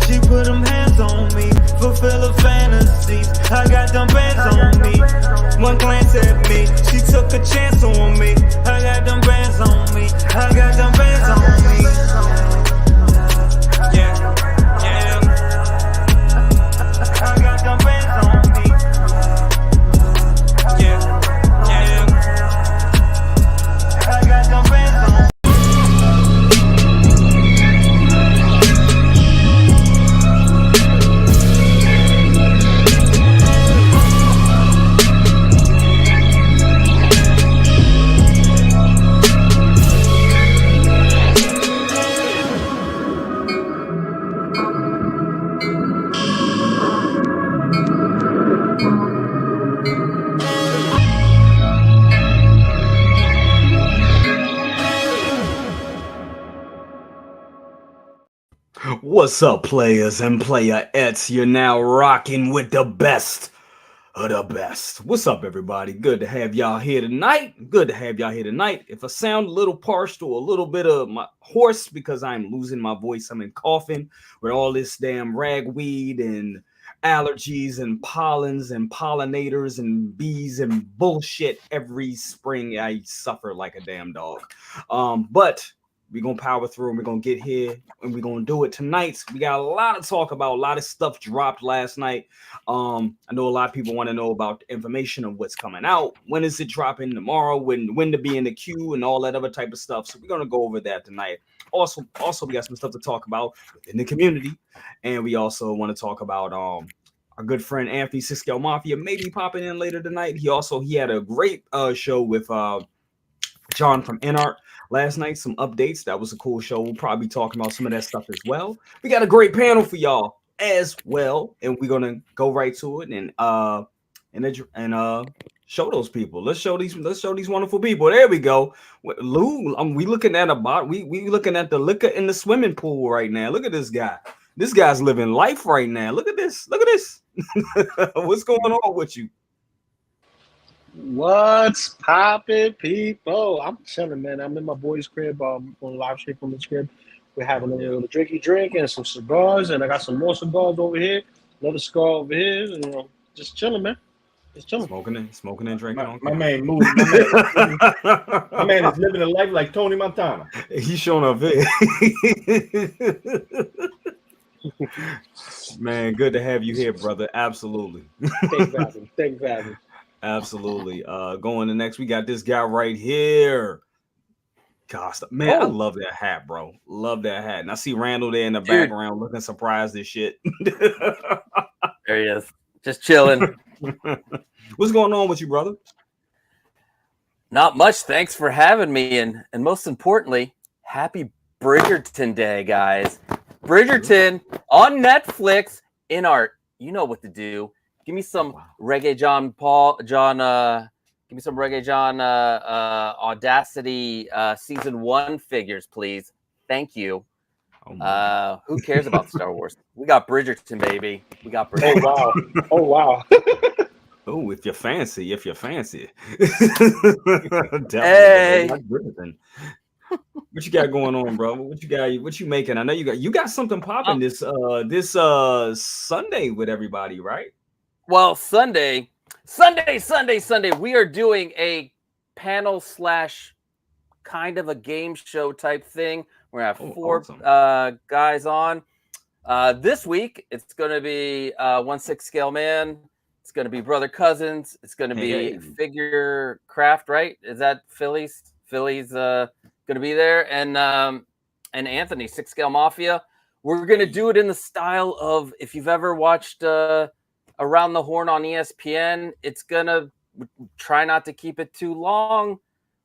She put them hands on me, fulfill her fantasies. I got them bands on me. One glance at me, she took a chance on me. I got them bands on me. I got them bands on me. Yeah, yeah. I got them bands on me. Yeah, yeah. I got them bands on me. What's up, players and playerettes? You're now rocking with the best of the best. What's up, everybody? Good to have y'all here tonight. If I sound a little parched or a little bit of my hoarse because I'm losing my voice, I'm in coughing with all this damn ragweed and allergies and pollens and pollinators and bees and bullshit every spring. I suffer like a damn dog. But we're going to power through and we're going to get here and we're going to do it tonight. We got a lot to talk about. A lot of stuff dropped last night. I know a lot of people want to know about the information of what's coming out. When is it dropping tomorrow? When to be in the queue and all that other type of stuff. So we're going to go over that tonight. Also, we got some stuff to talk about in the community. And we also want to talk about our good friend Anthony Scale Mafia maybe popping in later tonight. He had a great show with John from InArt last night. Some updates. That was a cool show. We'll probably be talking about some of that stuff as well. We got a great panel for y'all as well, and we're gonna go right to it and show those people. Let's show these wonderful people. There we go. Lou, we looking at we looking at the liquor in the swimming pool right now. Look at this guy. This guy's living life right now. Look at this. What's going on with you? What's poppin', people? I'm chilling, man. I'm in my boy's crib. On live stream from his crib. We're having a little drinky drink and some cigars, and I got some more cigars over here. Another cigar over here. And, just chilling, man. Just chilling. Smoking and drinking. My man moving. My man is living a life like Tony Montana. He's showing up here. Man, good to have you here, brother. Absolutely. Thanks for having me. Absolutely. Going to next, we got this guy right here. Gosh, man, I love that hat, bro. Love that hat. And I see Randall there in the background looking surprised as shit. There he is. Just chilling. What's going on with you, brother? Not much. Thanks for having me. And most importantly, happy Bridgerton Day, guys. Bridgerton on Netflix. InArt. You know what to do. Give me some Reggae John. Give me some Reggae John Audacity season 1 figures, please. Thank you. Who cares about Star Wars? We got Bridgerton, baby. We got Bridgerton. Oh wow. Oh, if you're fancy. Hey. What you got going on, bro? What you making? I know you got something popping this Sunday with everybody, right? Well, Sunday, we are doing a panel / kind of a game show type thing. We're gonna have 4 awesome. Guys on. This week, it's going to be OneSixthScaleMan. It's going to be Brother Cousins. It's going to be Figure Craft, right? Is that Philly's? Philly's going to be there, and Anthony, Six Scale Mafia. We're going to do it in the style of, if you've ever watched Around the Horn on ESPN, it's going to try not to keep it too long.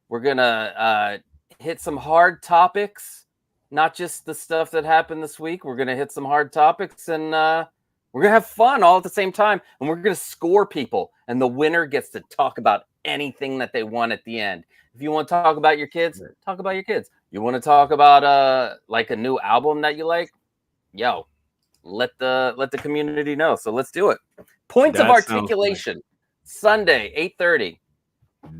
We're going to hit some hard topics, not just the stuff that happened this week. We're going to hit some hard topics, and we're going to have fun all at the same time. And we're going to score people, and the winner gets to talk about anything that they want at the end. If you want to talk about your kids, talk about your kids. You want to talk about like a new album that you like? Yo, let the community know. So let's do it. Points of articulation, Sunday, 8:30.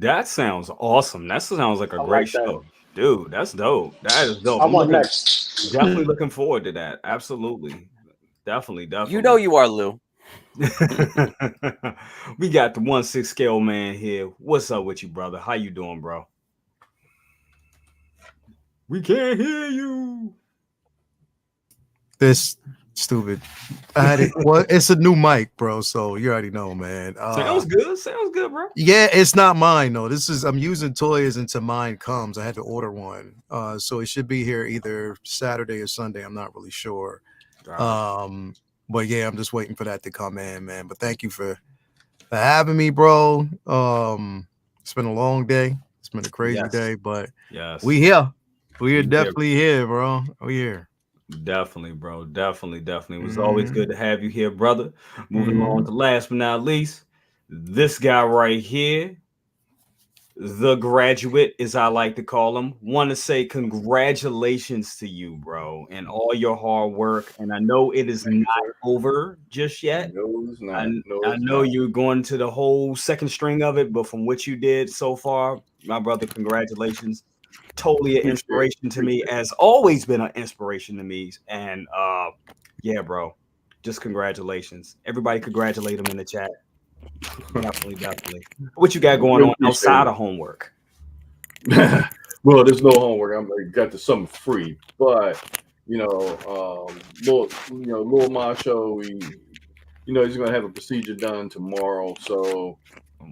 That sounds awesome. That sounds like a great show. Dude, that's dope. That is dope. I'm on next. Definitely looking forward to that. Absolutely. Definitely. You know you are, Lou. We got the 1/6 here. What's up with you, brother? How you doing, bro? We can't hear you. This stupid. I had it. Well, it's a new mic, bro. So you already know, man. Sounds good. Sounds good, bro. Yeah, it's not mine though. I'm using Toys until mine comes. I had to order one. So it should be here either Saturday or Sunday. I'm not really sure. But yeah, I'm just waiting for that to come in, man. But thank you for having me, bro. It's been a long day. It's been a crazy day, but we here. We are definitely here, bro. We here. Definitely, bro. Definitely. It was always good to have you here, brother. Moving on to last but not least, this guy right here, the graduate, as I like to call him. Want to say congratulations to you, bro, and all your hard work. And I know it is not over just yet. No, it's not. I know you're going to the whole second string of it, but from what you did so far, my brother, congratulations. Totally an inspiration to me, has always been an inspiration to me. And yeah, bro, just congratulations. Everybody congratulate him in the chat. Definitely. What you got going on outside of homework? Well, there's no homework. I got the something free, but little Ma show. He's gonna have a procedure done tomorrow, so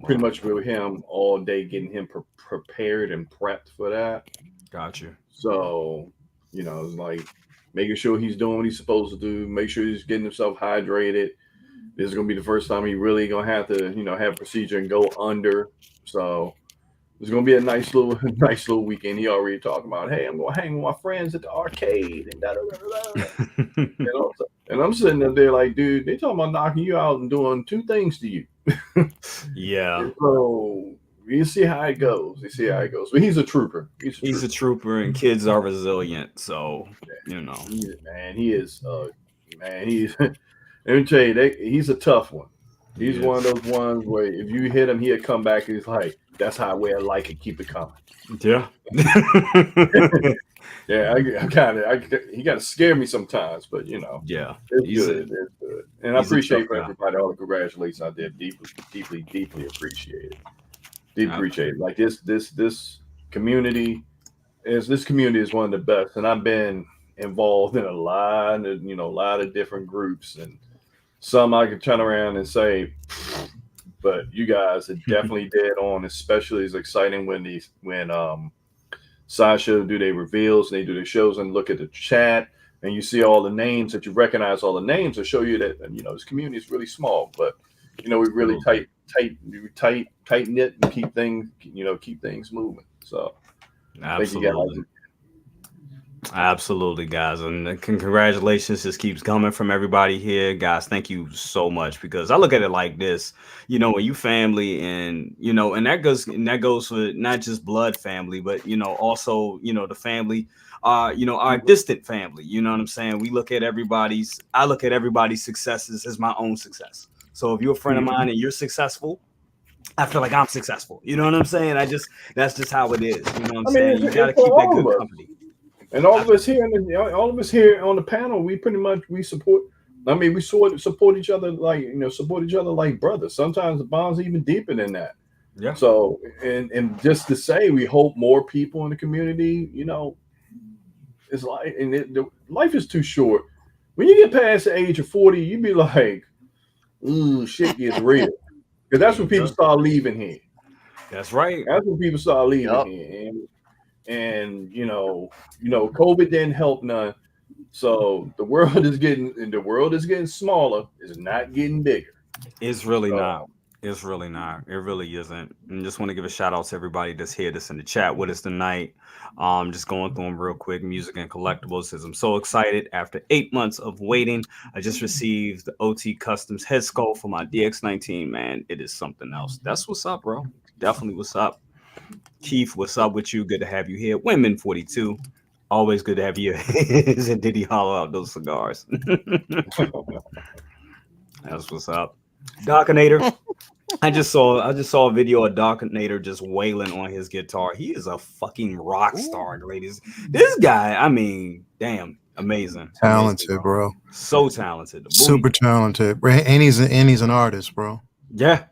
pretty much with him all day, getting him prepared and prepped for that. Gotcha. So it's like making sure he's doing what he's supposed to do. Make sure he's getting himself hydrated. This is gonna be the first time he really gonna have to, have a procedure and go under. So it's gonna be a nice little weekend. He already talking about, hey, I'm gonna hang with my friends at the arcade and da. And I'm sitting up there like, dude, they talking about knocking you out and doing two things to you. Yeah. So you see how it goes. But he's a trooper. He's a trooper, and kids are resilient. So he is. Let me tell you, he's a tough one. He's one of those ones where if you hit him, he'll come back. He's like, that's how I like it. Keep it coming. Yeah. Yeah, he got to scare me sometimes, but yeah, it's good. It's good. And I appreciate for everybody all the congratulations I did. Deeply appreciate it. Deeply appreciate it. Like this community is one of the best, and I've been involved in a lot of different groups, and some I could turn around and say, but you guys are definitely dead on. Especially it's exciting when Sideshow do their reveals and they do their shows and look at the chat and you see all the names that you recognize all the names to show you that this community is really small, but we really tight knit and keep things moving. So Absolutely, guys, and congratulations just keeps coming from everybody here, guys. Thank you so much, because I look at it like this, when you family, and and that goes for not just blood family, but also the family, our distant family. You know what I'm saying? I look at everybody's successes as my own success. So if you're a friend of mine and you're successful, I feel like I'm successful. You know what I'm saying? That's just how it is. You know what I'm saying? You got to keep that good company. And all of us here on the panel, we pretty much support. I mean, we support each other like brothers. Sometimes the bonds are even deeper than that. Yeah. So and just to say, we hope more people in the community. It's like, life is too short. When you get past the age of 40, you be like, ooh, shit gets real. Because that's when people start leaving here. That's right. That's when people start leaving here. And COVID didn't help none. So the world is getting smaller. It's not getting bigger. It's really not. It's really not. It really isn't. And just want to give a shout out to everybody that's here, that's in the chat with us tonight. Just going through them real quick. Music and Collectibles says, I'm so excited. After 8 months of waiting, I just received the OT Customs head sculpt for my DX19. Man, it is something else. That's what's up, bro. Definitely what's up. Keith, what's up with you? Good to have you here. Women 42. Always good to have you. And did he hollow out those cigars? That's what's up. Dockinator. I just saw a video of Dockinator just wailing on his guitar. He is a fucking rock star, ladies. This guy, I mean, damn. Amazing. Talented, Amazing, bro. So talented. Super talented. And he's an artist, bro. Yeah.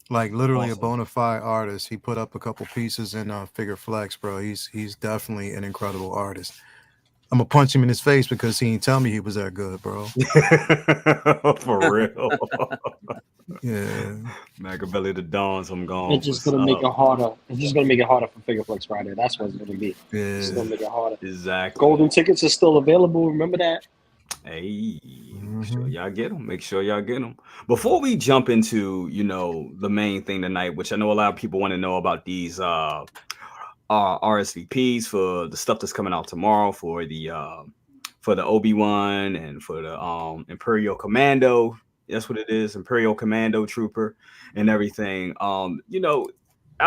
Like literally Awesome. a bona fide artist. He put up a couple pieces in Figure Flex, bro. He's definitely an incredible artist. I'm gonna punch him in his face because he didn't tell me he was that good, bro. For real. Yeah. Machiavelli the Dawns, I'm gone. It's just gonna make it harder. It's just gonna make it harder for Figure Flex Friday. That's what it's gonna be. Yeah. It's gonna make it harder. Exactly. Golden tickets are still available. Remember that? Hey, make sure y'all get them. Make sure y'all get them. Before we jump into, the main thing tonight, which I know a lot of people want to know about these RSVPs for the stuff that's coming out tomorrow for the Obi-Wan and for the Imperial Commando. That's what it is, Imperial Commando Trooper and everything. I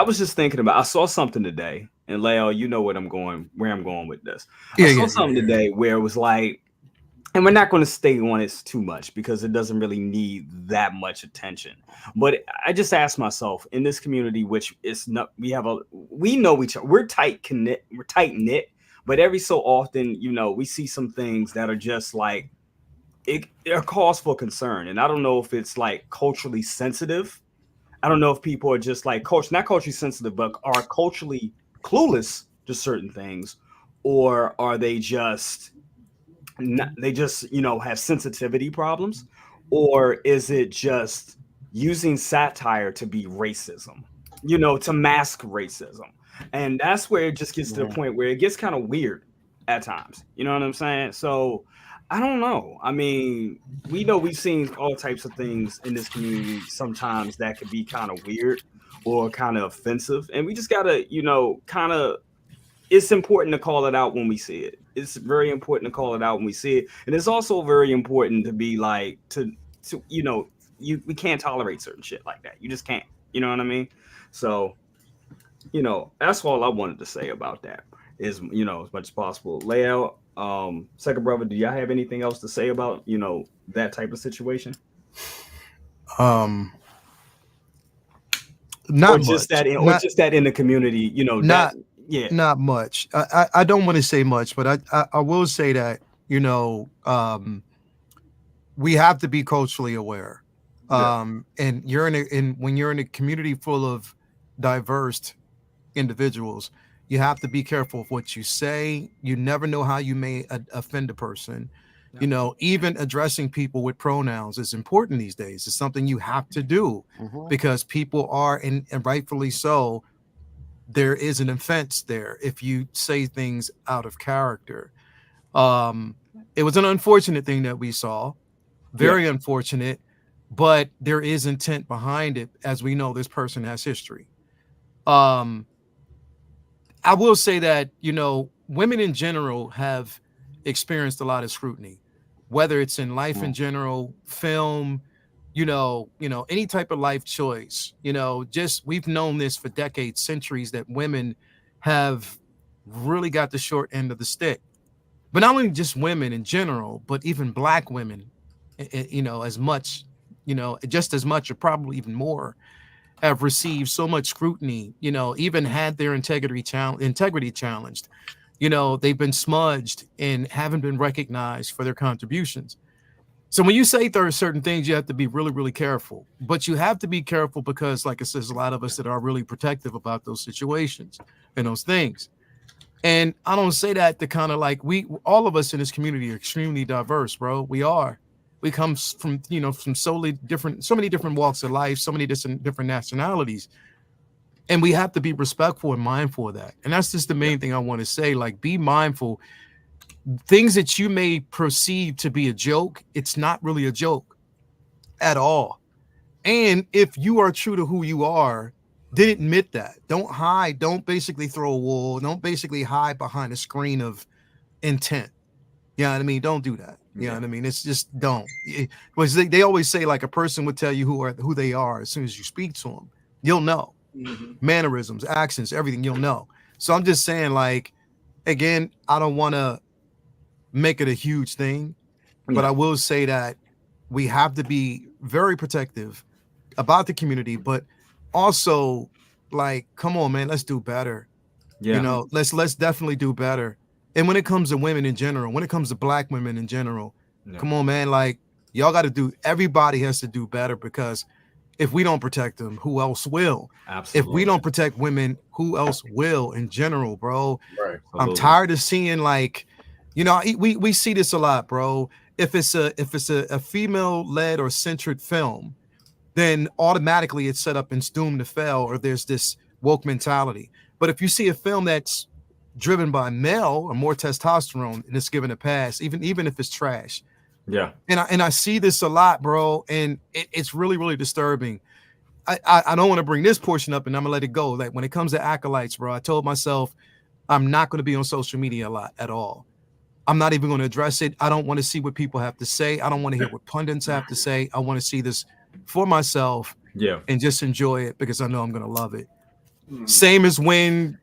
was just thinking about. I saw something today, and Leo, you know where I'm going with this. I saw something today where it was like. And we're not going to stay on it too much because it doesn't really need that much attention. But I just asked myself in this community, which is not, we know each other. We're tight knit, but every so often, we see some things that are just like they're cause for concern. And I don't know if it's like culturally sensitive. I don't know if people are just like not culturally sensitive, but are culturally clueless to certain things, or are they just have sensitivity problems, or is it just using satire to be racism, to mask racism? And that's where it just gets to the point where it gets kind of weird at times. You know what I'm saying? So I don't know. I mean, we've seen all types of things in this community sometimes that could be kind of weird or kind of offensive, and we just gotta, it's important to call it out when we see it. It's very important to call it out when we see it. And it's also very important to be like, we can't tolerate certain shit like that. You just can't, you know what I mean? So, that's all I wanted to say about that is, as much as possible. Layout, second brother, do y'all have anything else to say about, that type of situation? Not or just much. Just that in the community, not much. I don't want to say much, but I will say that we have to be culturally aware. And when you're in a community full of diverse individuals, you have to be careful of what you say. You never know how you may offend a person. Even addressing people with pronouns is important these days. It's something you have to do because people are, and rightfully so, there is an offense there if you say things out of character. It was an unfortunate thing that we saw, very unfortunate, but there is intent behind it. As we know, this person has history. I will say that, women in general have experienced a lot of scrutiny, whether it's in life in general, film, any type of life choice, we've known this for decades, centuries, that women have really got the short end of the stick. But not only just women in general, but even Black women, as much, just as much or probably even more, have received so much scrutiny, even had their integrity challenged. They've been smudged and haven't been recognized for their contributions. So when you say there are certain things, you have to be really, really careful. But you have to be careful because, like I said, there's a lot of us that are really protective about those situations and those things. And I don't say that to kind of like all of us in this community are extremely diverse, bro. We are. We come from, from so many different walks of life, so many different nationalities. And we have to be respectful and mindful of that. And that's just the main thing I want to say. Like, be mindful. Things that you may perceive to be a joke, it's not really a joke at all. And if you are true to who you are, then admit that. Don't hide. Don't basically throw a wall. Don't basically hide behind a screen of intent. You know what I mean? Don't do that. You know what I mean? It's just don't. They always say, like, a person would tell you who they are as soon as you speak to them. You'll know. Mannerisms, accents, everything, you'll know. So I'm just saying, like, again, I don't want to make it a huge thing, but I will say that we have to be very protective about the community, but also, like, come on, man, let's do better. Let's definitely do better. And when it comes to women in general, when it comes to black women in general, Yeah. come on, man, like y'all got to do, everybody has to do better, because if we don't protect them, who else will? Absolutely. If we don't protect women, who else will in general, bro? Right. I'm tired of seeing, like, you know, we see this a lot, bro. If it's a female led or centered film, then automatically it's set up and it's doomed to fail, or there's this woke mentality. But if you see a film that's driven by male or more testosterone, and it's given a pass, even if it's trash. Yeah. And I see this a lot, bro, and it's really, really disturbing. I don't want to bring this portion up, and I'm gonna let it go. Like, when it comes to acolytes, bro, I told myself I'm not going to be on social media a lot at all. I'm not even going to address it. I don't want to see what people have to say. I don't want to hear what pundits have to say. I want to see this for myself, and just enjoy it, because I know I'm going to love it. Same as when,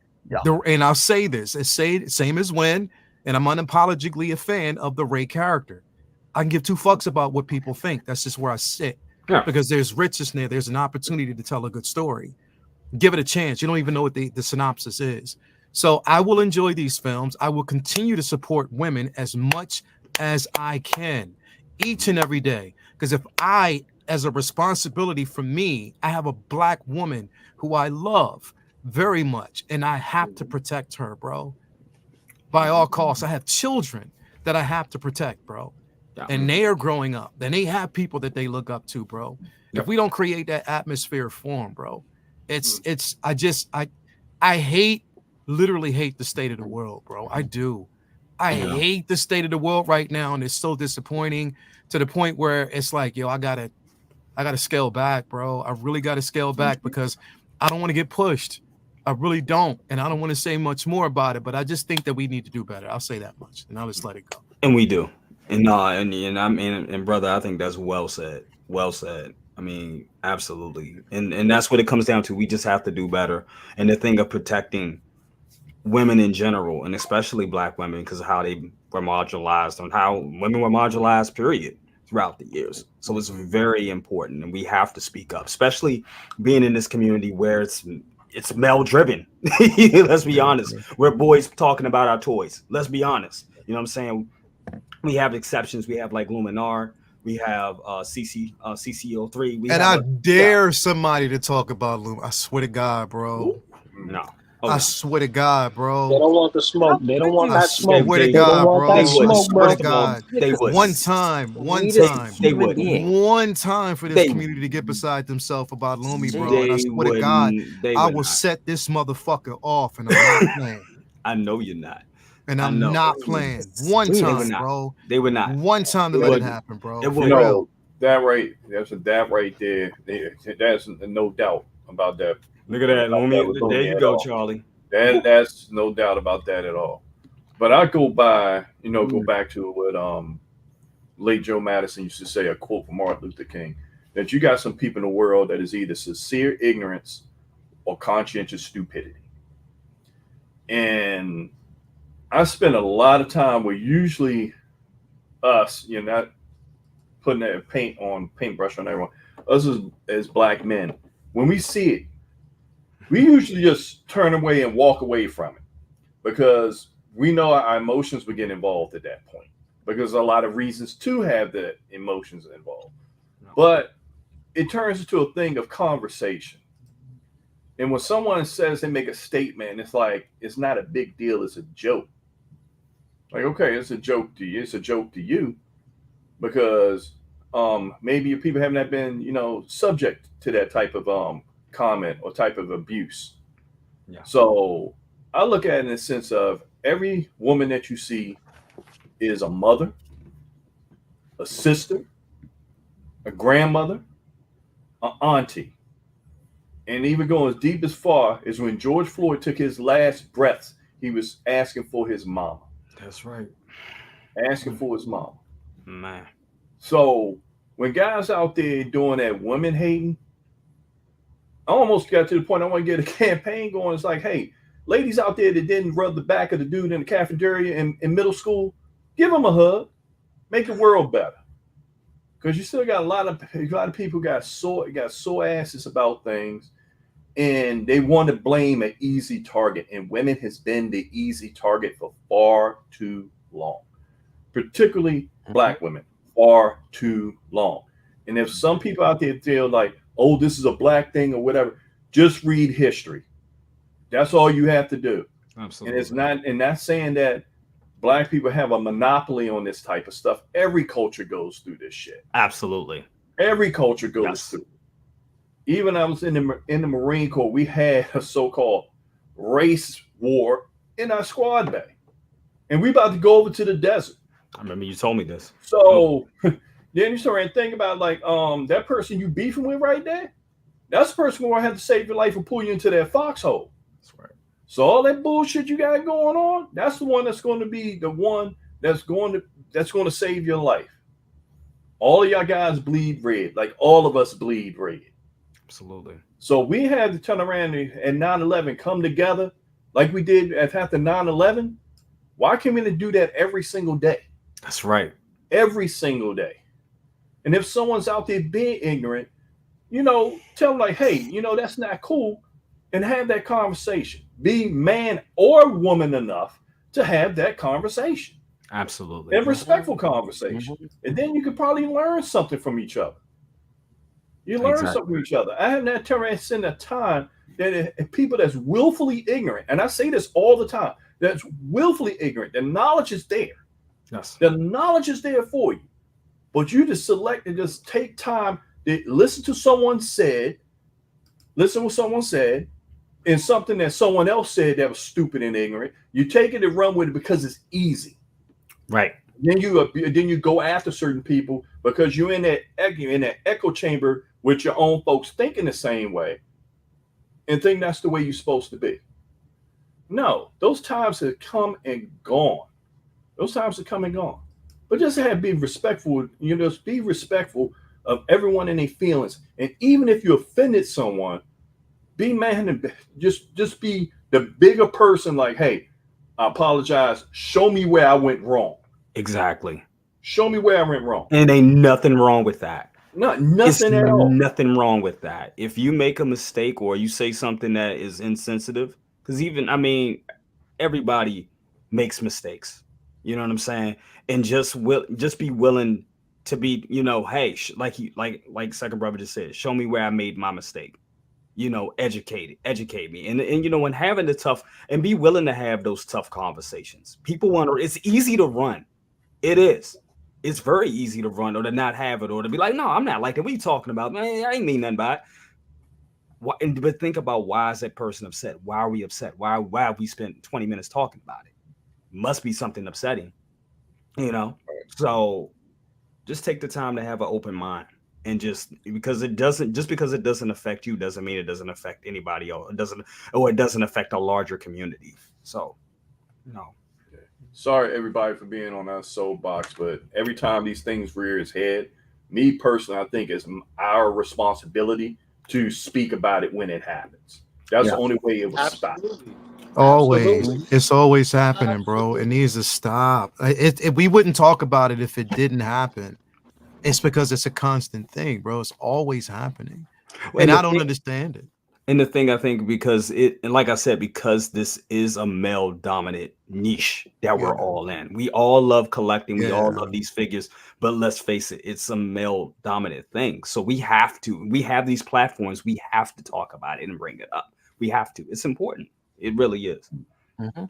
and I'll say this, same as when, and I'm unapologetically a fan of the Rey character. I can give two fucks about what people think. That's just where I sit, because there's richness there. There's an opportunity to tell a good story. Give it a chance. You don't even know what the synopsis is. So I will enjoy these films. I will continue to support women as much as I can, each and every day. Because if I, as a responsibility for me, I have a black woman who I love very much, and I have to protect her, bro. By all costs. I have children that I have to protect, bro. And they are growing up, and they have people that they look up to, bro. If we don't create that atmosphere for them, bro, I literally hate the state of the world, bro. I do. I hate the state of the world right now, and it's so disappointing, to the point where it's like, yo, I gotta scale back, bro. I really gotta scale back, because I don't want to get pushed. I really don't, and I don't want to say much more about it, but I just think that we need to do better. I'll say that much, and I'll just let it go. And we do. And I mean, and brother, I think that's well said. Well said. I mean, absolutely. And that's what it comes down to. We just have to do better. And the thing of protecting women in general, and especially black women, because of how they were marginalized, and how women were marginalized, period, throughout the years. So it's very important, and we have to speak up, especially being in this community where it's male driven. Let's be honest. We're boys talking about our toys. Let's be honest. You know what I'm saying? We have exceptions. We have like Luminar. We have CCO3. I dare somebody to talk about Loom. I swear to God, bro. No. I swear to God, bro. They don't want the smoke. They don't want that smoke. I swear to God, bro. I swear to God. One time for this community to get beside themselves about Lumi, bro. And I swear to God, I will set this motherfucker off, and I'm not playing. I know you're not. And I'm not playing. One time, bro. They would not. One time to let it happen, bro. That right there. That's no doubt about that. Look at that. There you go, Charlie. That's no doubt about that at all. But I go back to what late Joe Madison used to say, a quote from Martin Luther King, that you got some people in the world that is either sincere ignorance or conscientious stupidity. And I spend a lot of time with usually us, not putting that paintbrush on everyone, us as black men, when we see it, we usually just turn away and walk away from it, because we know our emotions would get involved at that point, because there's a lot of reasons to have the emotions involved. But it turns into a thing of conversation. And when someone says they make a statement, it's like, it's not a big deal, it's a joke. Like, okay, it's a joke to you. It's a joke to you because maybe your people haven't been, subject to that type of comment or type of abuse. Yeah. So I look at it in the sense of every woman that you see is a mother, a sister, a grandmother, an auntie. And even going as deep as far as when George Floyd took his last breaths, he was asking for his mama. That's right. Asking for his mama. Man. So when guys out there doing that women hating, I almost got to the point I want to get a campaign going. It's like, hey, ladies out there that didn't rub the back of the dude in the cafeteria in middle school, give them a hug. Make the world better. Because you still got a lot of people got sore asses about things. and they want to blame an easy target, and women has been the easy target for far too long, particularly Black women, far too long. And if some people out there feel like, oh, this is a Black thing or whatever, just read history. That's all you have to do. Absolutely. And it's not, and not saying that Black people have a monopoly on this type of stuff. Every culture goes through this shit. Absolutely. Every culture goes through. Even I was in the Marine Corps, we had a so-called race war in our squad bay, and we about to go over to the desert. I remember you told me this. So then you start and think about like that person you beefing with right there. That's the person who will have to save your life and pull you into that foxhole. That's right. So all that bullshit you got going on, that's the one that's going to be the one that's going to save your life. All of y'all guys bleed red, like all of us bleed red. Absolutely. So we had to turn around and 9/11 come together like we did after 9/11. Why can't we do that every single day? That's right. Every single day. And if someone's out there being ignorant, tell them like, hey, that's not cool, and have that conversation. Be man or woman enough to have that conversation. Absolutely. And respectful conversation. And then you could probably learn something from each other. You learn something from each other. I have not seen a time that people that's willfully ignorant, and I say this all the time, that's willfully ignorant. The knowledge is there. Yes. The knowledge is there for you. But you just select and just take time to listen to what someone said, and something that someone else said that was stupid and ignorant. You take it and run with it because it's easy. Right. Then you go after certain people because you're in that echo chamber with your own folks thinking the same way and think that's the way you're supposed to be. No, those times have come and gone. But just be respectful. Just be respectful of everyone and their feelings. And even if you offended someone, be man and just be the bigger person. Like, hey, I apologize. Show me where I went wrong. Exactly. Show me where I went wrong. And ain't nothing wrong with that. Nothing at all. Nothing wrong with that. If you make a mistake or you say something that is insensitive, because everybody makes mistakes. You know what I'm saying? And just be willing to be, hey, like Second Brother just said, show me where I made my mistake. Educate me. And when having the tough, and be willing to have those tough conversations. People it's easy to run. It is. It's very easy to run or to not have it or to be like, no, I'm not like that. What are you talking about? Man, I ain't mean nothing by it. But think about, why is that person upset? Why are we upset? Why have we spent 20 minutes talking about it? Must be something upsetting, So just take the time to have an open mind, and just because it doesn't affect you doesn't mean it doesn't affect anybody else. It doesn't affect a larger community. So, no. Sorry, everybody, for being on that soapbox, but every time these things rear its head, me personally, I think it's our responsibility to speak about it when it happens. That's the only way it will stop. Always. Absolutely. It's always happening, bro. It needs to stop. We wouldn't talk about it if it didn't happen. It's because it's a constant thing, bro. It's always happening. And I don't understand it. And the thing, I think, because like I said, because this is a male dominant niche that we're all in. We all love collecting. We all love these figures, but let's face it, it's a male dominant thing. So we have these platforms. We have to talk about it and bring it up. We have to. It's important. It really is. Mm-hmm.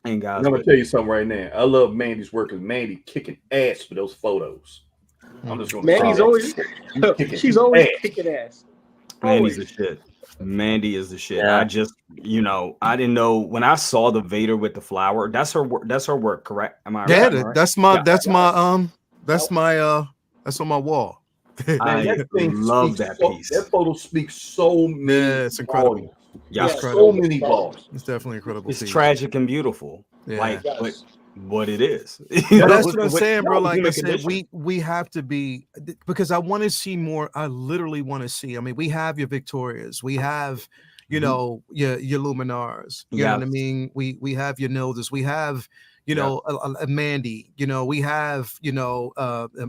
And guys, I'm gonna tell you something right now. I love Mandy's work, because Mandy kicking ass for those photos. I'm just gonna. Mandy's always. She's always kicking ass. Mandy's the shit. Mandy is the shit. Yeah. I just, I didn't know when I saw the Vader with the flower. That's her work. That's her work, correct? Am I right? Yeah, that's on my wall. I love that piece. That photo speaks so many. Yeah, it's incredible. Yeah, so many balls. It's definitely incredible. It's tragic and beautiful. Yeah. Like what it is. That's what I'm saying, bro. Like I said, we have to be, because I want to see more. I literally want to see. I mean, we have your Victorias, we have, your Luminars. You know what I mean? We have your Nildas. We have, you know, Mandy, you know, we have, you know,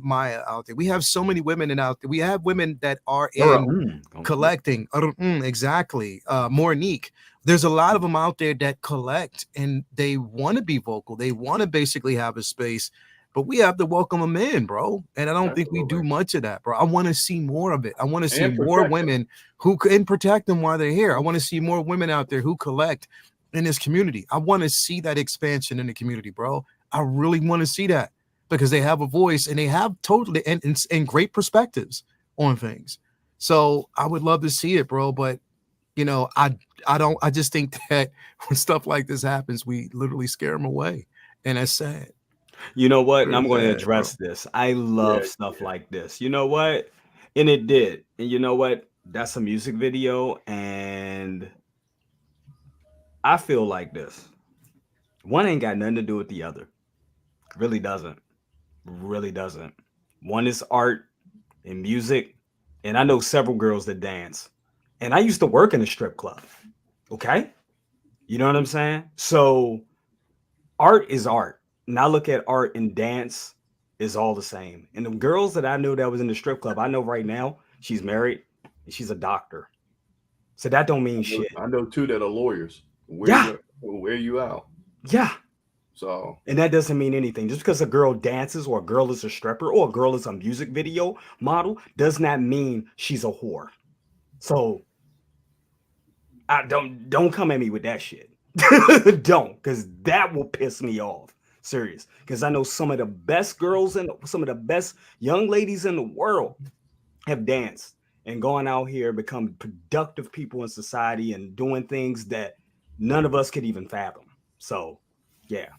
Maya out there. We have so many women out there. We have women that are in collecting. Exactly. Monique. There's a lot of them out there that collect and they want to be vocal. They want to basically have a space, but we have to welcome them in, bro. And I don't think we do much of that, bro. I want to see more of it. I want to see more women who can protect them while they're here. I want to see more women out there who collect in this community. I want to see that expansion in the community, bro. I really want to see that because they have a voice and they have totally and great perspectives on things. So I would love to see it, bro. But you know, I just think that when stuff like this happens, we literally scare them away. And that's sad. You know what? And I'm going to address this. I love stuff like this. You know what? And it did. And you know what? That's a music video. And I feel like this. One ain't got nothing to do with the other. Really doesn't. Really doesn't. One is art and music. And I know several girls that dance. And I used to work in a strip club. Okay? You know what I'm saying? So art is art. And I look at art and dance is all the same. And the girls that I knew that was in the strip club, I know right now she's married and she's a doctor. So that don't mean shit. I know two that are lawyers. Where you out? Yeah. So, and that doesn't mean anything. Just because a girl dances or a girl is a stripper or a girl is a music video model does not mean she's a whore. So I don't come at me with that shit. Don't, because that will piss me off. Serious. Because I know some of the best girls and some of the best young ladies in the world have danced and gone out here, become productive people in society and doing things that none of us could even fathom. So yeah,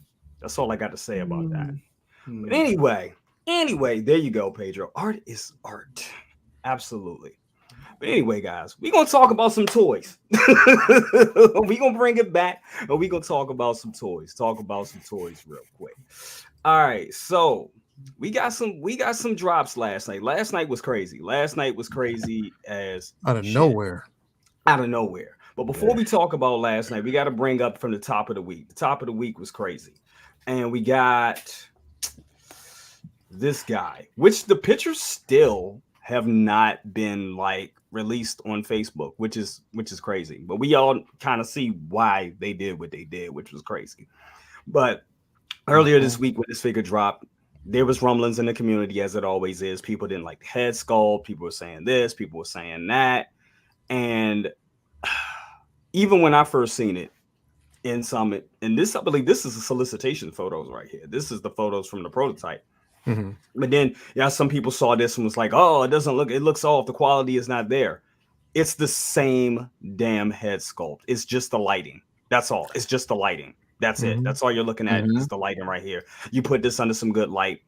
that's all I got to say about that. But anyway, there you go, Pedro. Art is art. Absolutely. But anyway, guys, we're going to talk about some toys. We're going to bring it back and we're going to talk about some toys. Real quick. All right. So we got some drops last night. Last night was crazy as out of nowhere. But before we talk about last night, we got to bring up from the top of the week. The top of the week was crazy. And we got this guy, which the pictures still have not been like released on Facebook, which is crazy. But we all kind of see why they did what they did, which was crazy. But earlier this week when this figure dropped, there was rumblings in the community, as it always is. People didn't like the head sculpt. People were saying this, people were saying that. And even when I first seen it in Summit, and this, I believe this is the solicitation photos right here. This is the photos from the prototype. Mm-hmm. But then, some people saw this and was like, oh, it looks off. The quality is not there. It's the same damn head sculpt. It's just the lighting. That's all. It's just the lighting. That's it. That's all you're looking at is the lighting right here. You put this under some good light.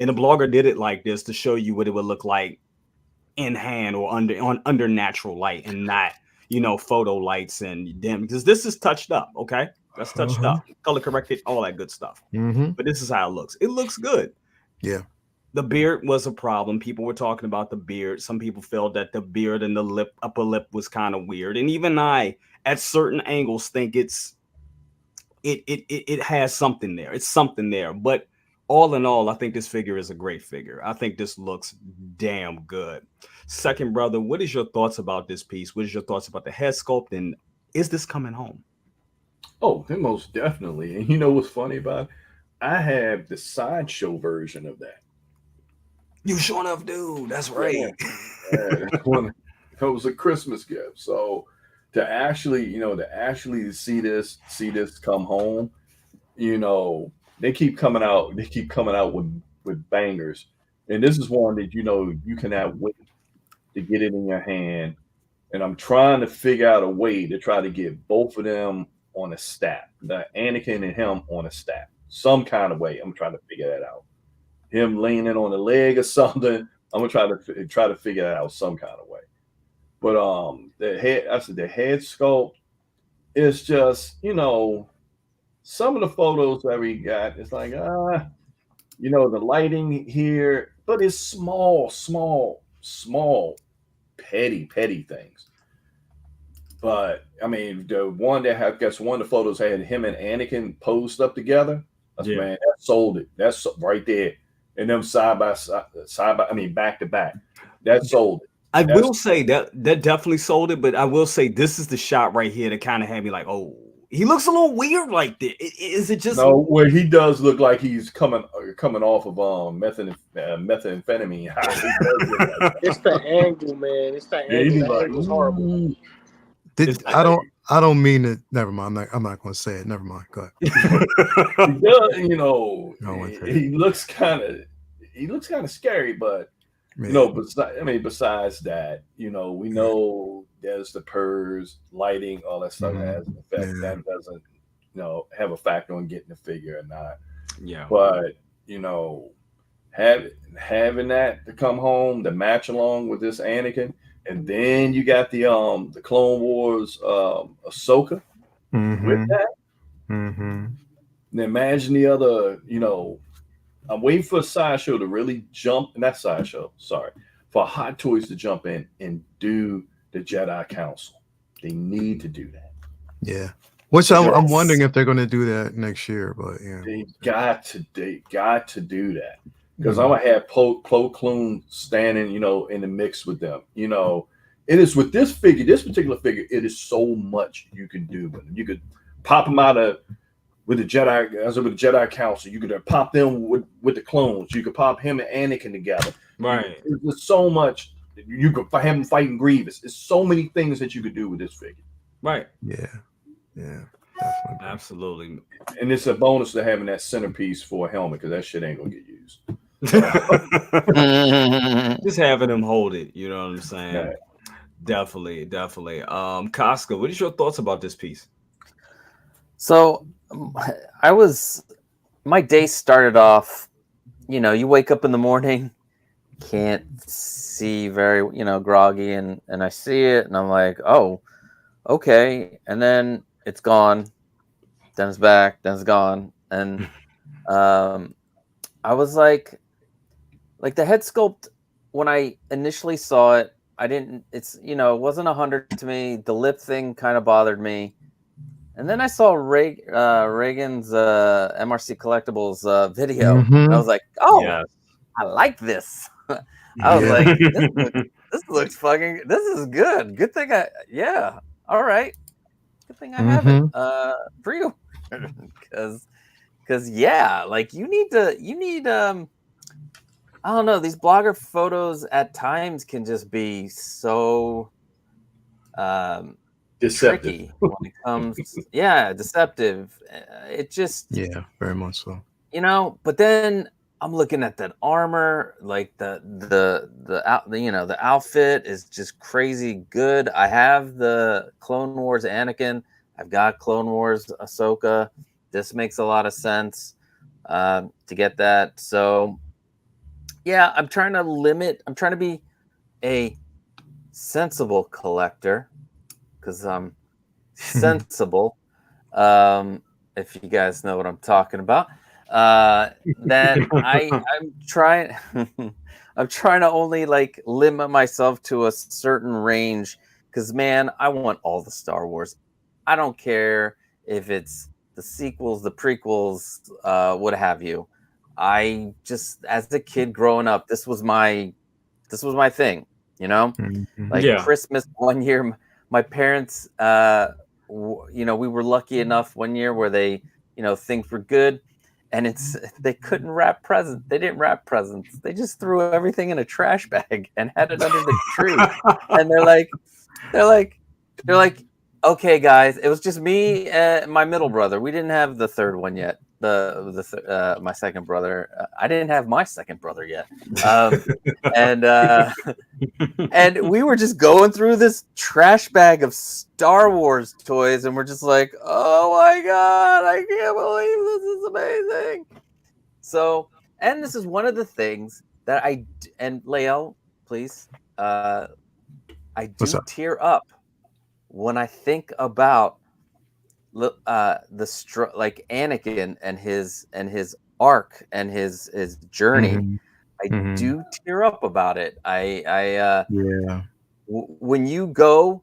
And the blogger did it like this to show you what it would look like in hand or under natural light and not, photo lights and dim, because this is touched up. Okay. That's touched up, color corrected, all that good stuff. But this is how it looks. It looks good. Yeah. The beard was a problem. People were talking about the beard. Some people felt that the beard and the upper lip was kind of weird. And even I, at certain angles, think it has something there. It's something there. But all in all, I think this figure is a great figure. I think this looks damn good. Second brother, what is your thoughts about this piece? What is your thoughts about the head sculpt? And is this coming home? Oh, most definitely. And you know what's funny about it? I have the sideshow version of that. You sure enough do. That's right. It was a Christmas gift. So to actually see this come home, they keep coming out. They keep coming out with bangers. And this is one that you cannot wait to get it in your hand. And I'm trying to figure out a way to try to get both of them on a stack. The Anakin and him on a stack. Some kind of way. I'm trying to figure that out. Him laying it on a leg or something. I'm gonna try to figure that out some kind of way. But the head sculpt is just, some of the photos that we got, it's like the lighting here, but it's small, petty things. But I mean, the one that one of the photos had him and Anakin posed up together. Man, that sold it. That's right there. And them side by side, I mean, back to back. That sold it. I will say that definitely sold it, but I will say this is the shot right here that kind of had me like, oh, he looks a little weird like this. Is it just no? Where he does look like he's coming off of methamphetamine. It's the angle, man. It's the angle. The angle's horrible. I don't mean it. Never mind. I'm not going to say it. Never mind. Go ahead. He does, you know. He looks kind of scary, but you know. Besides that, you know, we know there's the purrs, lighting, all that stuff has an effect. That doesn't, you know, have a factor on getting the figure or not. Yeah. But you know, having that to come home to match along with this Anakin. And then you got the Clone Wars Ahsoka with that. And imagine the other, you know, I'm waiting for a sideshow to really jump, not sideshow, sorry, for Hot Toys to jump in and do the Jedi Council. They need to do that. Yeah. Which I'm wondering if they're going to do that next year, but yeah. They got to do that. Because I'm gonna have Plo Koon standing, you know, in the mix with them. You know, it is with this figure, this particular figure, it is so much you can do with them. You could pop them out with the Jedi Council. You could pop them with the clones. You could pop him and Anakin together. Right. There's so much you could have him fighting Grievous. There's so many things that you could do with this figure. Right. Yeah. Yeah. Definitely. Absolutely. And it's a bonus to having that centerpiece for a helmet because that shit ain't gonna get used. Just having him hold it, you know what I'm saying? Yeah. Definitely. Casca, what is your thoughts about this piece? So my day started off, you know, you wake up in the morning, can't see very, you know, groggy, and I see it and I'm like, oh, okay, and then it's gone, then it's back, then it's gone, and I was like the head sculpt, when I initially saw it, it's, you know, it wasn't 100 to me. The lip thing kind of bothered me. And then I saw Reagan's MRC Collectibles video. And I was like, oh, yes. I like this. I was like, this looks fucking, this is good. Good thing all right. Good thing I have it for you. Because yeah, like you need I don't know, these blogger photos at times can just be so deceptive tricky when it comes deceptive. It just very much so. You know, but then I'm looking at that armor, like the outfit is just crazy good. I have the Clone Wars Anakin, I've got Clone Wars Ahsoka. This makes a lot of sense to get that. So yeah, I'm trying to be a sensible collector because I'm sensible. If you guys know what I'm talking about, that I'm trying to only like limit myself to a certain range because, man, I want all the Star Wars. I don't care if it's the sequels, the prequels, what have you. I just, as a kid growing up, this was my thing, you know. Christmas one year, my parents, you know, we were lucky enough one year where they, you know, things were good, and they couldn't wrap presents. They didn't wrap presents. They just threw everything in a trash bag and had it under the tree. And they're like, okay, guys, it was just me and my middle brother. We didn't have the third one yet. My second brother. I didn't have my second brother yet. And we were just going through this trash bag of Star Wars toys, and we're just like, oh my God, I can't believe this is amazing. So, and this is one of the things that and Lael, please, I do tear up when I think about like Anakin and his arc and his journey. I do tear up about it. When you go,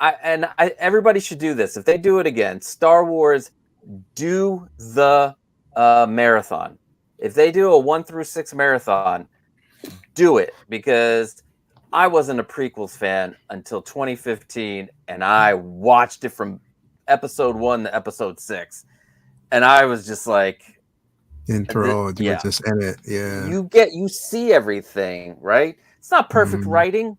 everybody should do this. If they do it again, Star Wars, do the marathon. If they do a 1 through 6 marathon, do it, because I wasn't a prequels fan until 2015, and I watched it from episode 1 to episode 6, and I was just like enthralled. You were just in it. Yeah. You see everything, right? It's not perfect writing.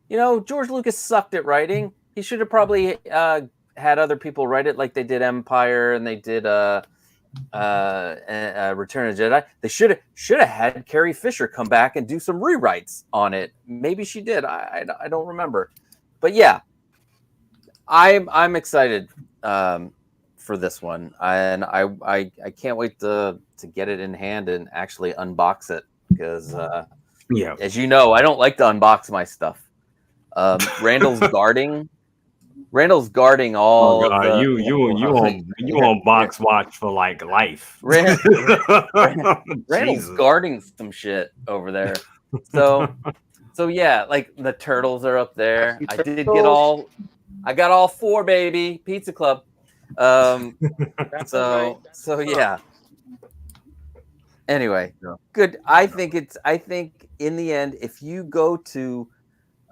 You know, George Lucas sucked at writing. He should have probably had other people write it, like they did Empire and they did Return of the Jedi. They should have had Carrie Fisher come back and do some rewrites on it. Maybe she did. I don't remember, but yeah, I'm excited for this one, and I can't wait to get it in hand and actually unbox it, because as you know, I don't like to unbox my stuff. Randall's guarding all. Oh, God, you on box watch for like life. Randall's guarding some shit over there. So yeah, like the turtles are up there. I got all 4, baby. Pizza Club. So yeah. Anyway, good. I think in the end, if you go to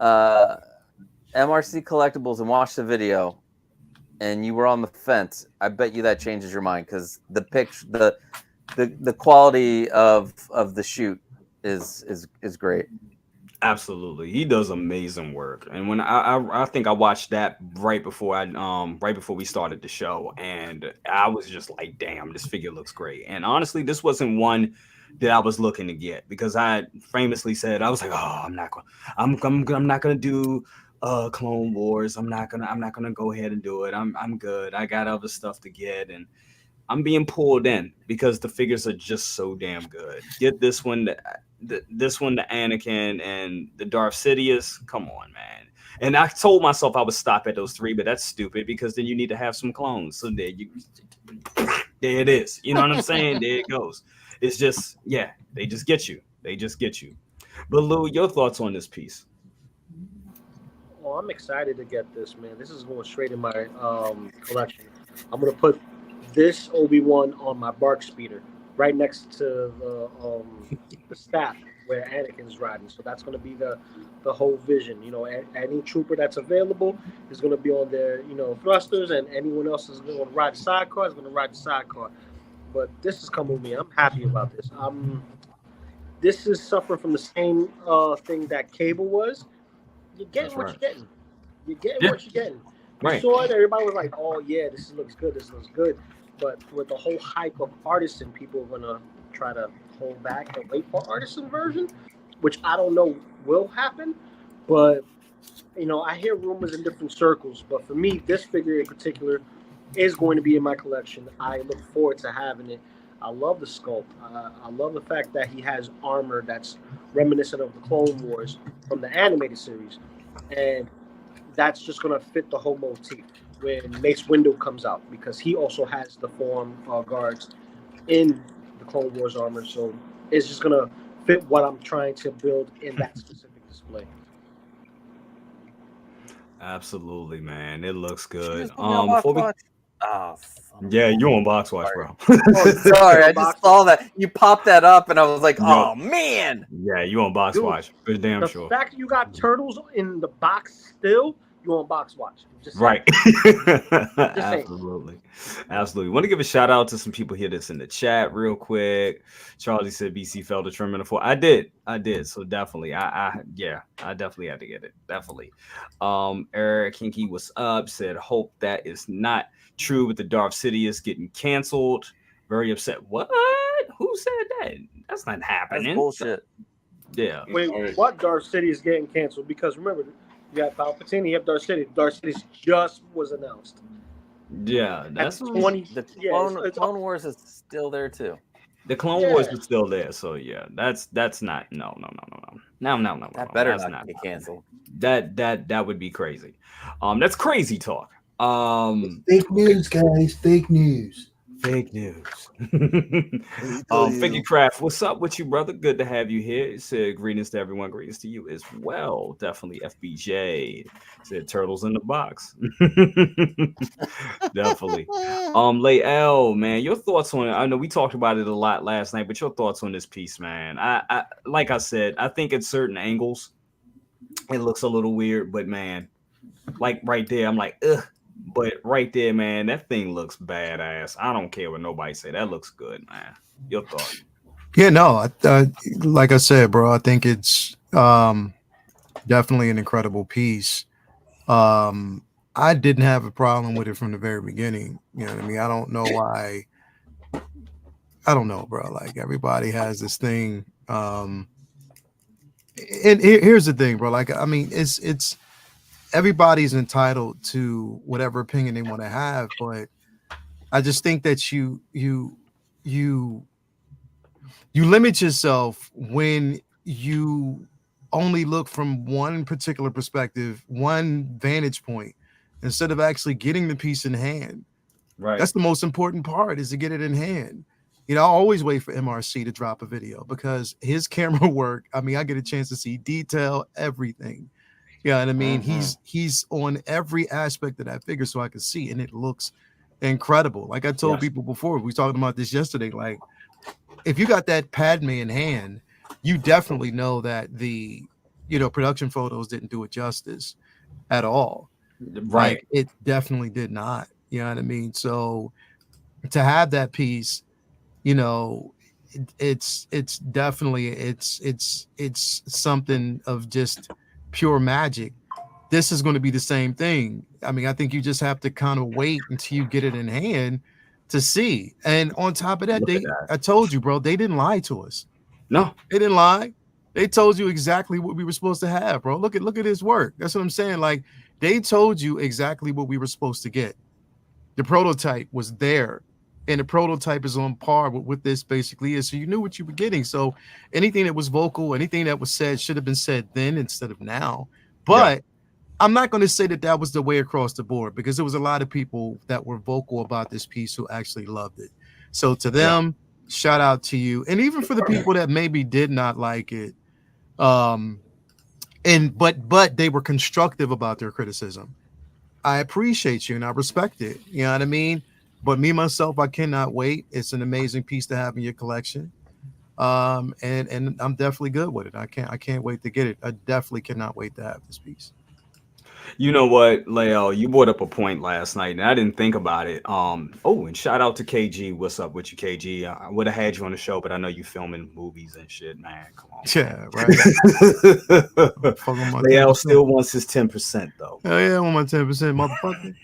MRC Collectibles and watch the video and you were on the fence, I bet you that changes your mind, because the picture, the quality of the shoot is great. Absolutely, he does amazing work. And when I think I watched that right before we started the show, and I was just like, damn, this figure looks great. And honestly, this wasn't one that I was looking to get, because I famously said, I was like, oh, I'm not gonna do Clone Wars. I'm not gonna go ahead and do it. I'm good. I got other stuff to get, and I'm being pulled in because the figures are just so damn good. Get this one, the Anakin and the Darth Sidious. Come on, man. And I told myself I would stop at those 3, but that's stupid, because then you need to have some clones. So there it is. You know what I'm saying? There it goes. It's just, yeah, they just get you. But Lou, your thoughts on this piece? Oh, I'm excited to get this, man. This is going straight in my collection. I'm gonna put this Obi-Wan on my BARC speeder, right next to the staff where Anakin's riding. So that's gonna be the whole vision. You know, any trooper that's available is gonna be on their, thrusters, and anyone else is gonna ride the sidecar is gonna ride the sidecar. But this is coming with me. I'm happy about this. This is suffering from the same thing that Cable was. You're getting what you're getting. You're getting what you're getting. You saw it, everybody was like, oh, yeah, this looks good. But with the whole hype of Artisan, people are going to try to hold back and wait for Artisan version, which I don't know will happen. But, I hear rumors in different circles. But for me, this figure in particular is going to be in my collection. I look forward to having it. I love the sculpt. I love the fact that he has armor that's reminiscent of the Clone Wars from the animated series. And that's just going to fit the whole motif when Mace Windu comes out, because he also has the form guards in the Clone Wars armor. So it's just going to fit what I'm trying to build in that specific display. Absolutely, man. It looks good. Yeah, you on box watch, bro. Sorry, I just saw that you popped that up, and I was like, "Oh man!" Yeah, you on box watch for damn sure. The fact that you got turtles in the box still, you on box watch. Just right. Absolutely. Want to give a shout out to some people here that's in the chat real quick. Charlie said BC felt a trim in the 4. I did. So definitely, I definitely had to get it. Definitely. Eric Kinky, what's up? Said hope that is not true with the Darth Sidious getting canceled. Very upset. What? Who said that? That's not happening. That's bullshit. Yeah. Wait, what Darth Sidious getting canceled? Because remember, you have Palpatine, you have Darth Sidious. Darth Sidious just was announced. Yeah, that's 20. The Clone Wars is still there too. The Clone Wars is still there, so yeah, that's not no. That better not get canceled. That would be crazy. That's crazy talk. Fake news, guys. Fake news. Fake news. Figure Craft, what's up with you, brother? Good to have you here. It said greetings to everyone. Greetings to you as well. Definitely FBJ. Said turtles in the box. Definitely. Lay L, man, your thoughts on it. I know we talked about it a lot last night, but your thoughts on this piece, man. I like I said, I think at certain angles it looks a little weird, but man, like right there, I'm like, ugh. But right there, man, that thing looks badass. I don't care what nobody say. That looks good, man. Your thoughts? Yeah, no, like I said, bro, I think it's definitely an incredible piece. I didn't have a problem with it from the very beginning. You know what I mean? I don't know why. I don't know, bro. Like everybody has this thing. And here's the thing, bro. Like, I mean, it's everybody's entitled to whatever opinion they want to have, but I just think that you limit yourself when you only look from one particular perspective, one vantage point, instead of actually getting the piece in hand. Right. That's the most important part, is to get it in hand. You know, I always wait for MRC to drop a video because his camera work, I mean, I get a chance to see detail, everything. Yeah, and I mean, he's on every aspect of that figure, so I can see, and it looks incredible. Like I told people before, we were talking about this yesterday. Like, if you got that Padme in hand, you definitely know that the production photos didn't do it justice at all. Right, like, it definitely did not. You know what I mean? So to have that piece, it's definitely it's something of just pure magic. This is going to be the same thing. I mean, I think you just have to kind of wait until you get it in hand to see. And on top of that, I told you, bro, they didn't lie to us. No, they didn't lie. They told you exactly what we were supposed to have, bro. Look at his work. That's what I'm saying. Like, they told you exactly what we were supposed to get. The prototype was there, and the prototype is on par with what this basically is. So you knew what you were getting. So anything that was vocal, anything that was said should have been said then instead of now. But I'm not going to say that that was the way across the board, because there was a lot of people that were vocal about this piece who actually loved it. So to them, shout out to you. And even for the people that maybe did not like it, but they were constructive about their criticism. I appreciate you and I respect it. You know what I mean? But me, myself, I cannot wait. It's an amazing piece to have in your collection. And I'm definitely good with it. I can't wait to get it. I definitely cannot wait to have this piece. You know what, Leo, you brought up a point last night and I didn't think about it. And shout out to KG. What's up with you, KG? I would have had you on the show, but I know you filming movies and shit, man. Come on. Yeah, right. Leo still wants his 10% though. Hell yeah, I want my 10%, motherfucker.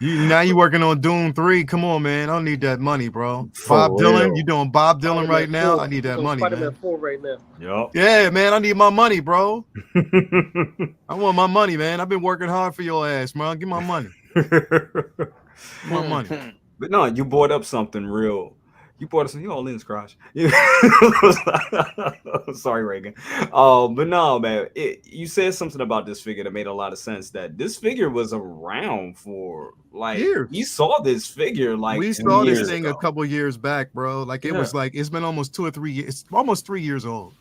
Now you working on Doom 3. Come on, man. I don't need that money, bro. Bob Dylan, you doing Bob Dylan right now? I need that money, man. 4 right now. Yep. Yeah, man. I need my money, bro. I want my money, man. I've been working hard for your ass, man. Give my money. My money. But no, you brought up something real. You brought us all in, Scratch. Sorry, Reagan. But no, man, you said something about this figure that made a lot of sense. That this figure was around for like years. You saw this figure like we saw this thing a couple years back, bro. Like it was like it's been almost 2 or 3 years. It's almost 3 years old.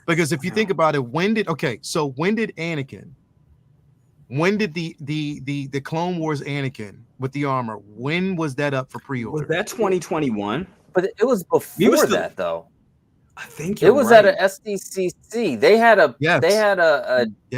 Because if you think about it, when did Anakin? When did the Clone Wars Anakin with the armor? When was that up for pre-order? Was that 2021? But it was before that, though. I think it was right. at a SDCC. They had a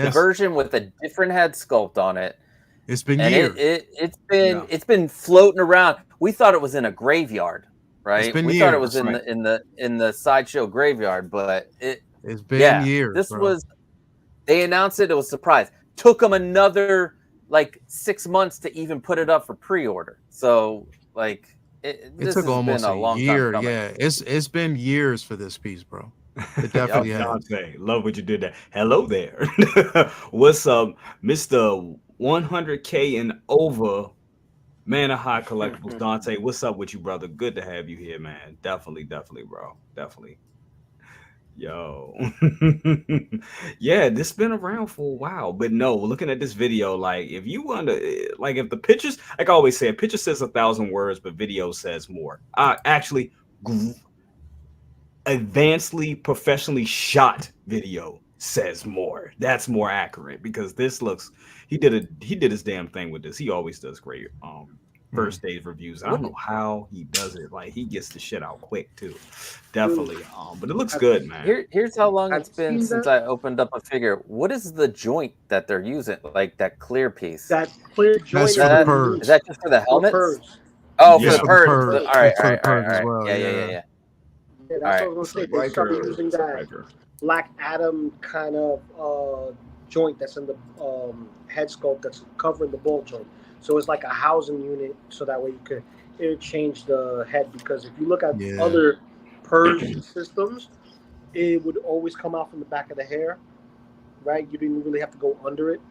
version with a different head sculpt on it. It's been years. It's been floating around. We thought it was in a graveyard, right? We thought it was in the sideshow graveyard, but it's been years. This was they announced it. It was a surprise. Took them another like 6 months to even put it up for pre-order. So like. It took almost a year. Yeah, it's been years for this piece, bro. It definitely has. Love what you did there. Hello there. What's up, Mr. 100K and over, man of Hot Collectibles, Dante? What's up with you, brother? Good to have you here, man. Definitely, bro. Definitely. Yo. Yeah, this been around for a while, but no, looking at this video, like if you want to, like if the pictures, like I always say, a picture says 1,000 words, but video says more. Actually, advancedly professionally shot video says more. That's more accurate because this looks, he did his damn thing with this. He always does great first day reviews. I don't know how he does it. Like he gets the shit out quick too. Definitely. But it looks good, man. Here's how long it's I've been seen since that. I opened up a figure. What is the joint that they're using? Like that clear piece? That clear joint That's for the Is purse. that just for the helmets? Purse. Oh, Yeah. for the For the purse. purse. All right, It's for the purse as well, Yeah. Yeah, that's All right. what I was gonna say. They started using that Black Adam kind of joint that's in the head sculpt that's covering the ball joint. So it's like a housing unit, so that way you could interchange the head. Because if you look at other purse systems, it would always come out from the back of the hair, right? You didn't really have to go under it.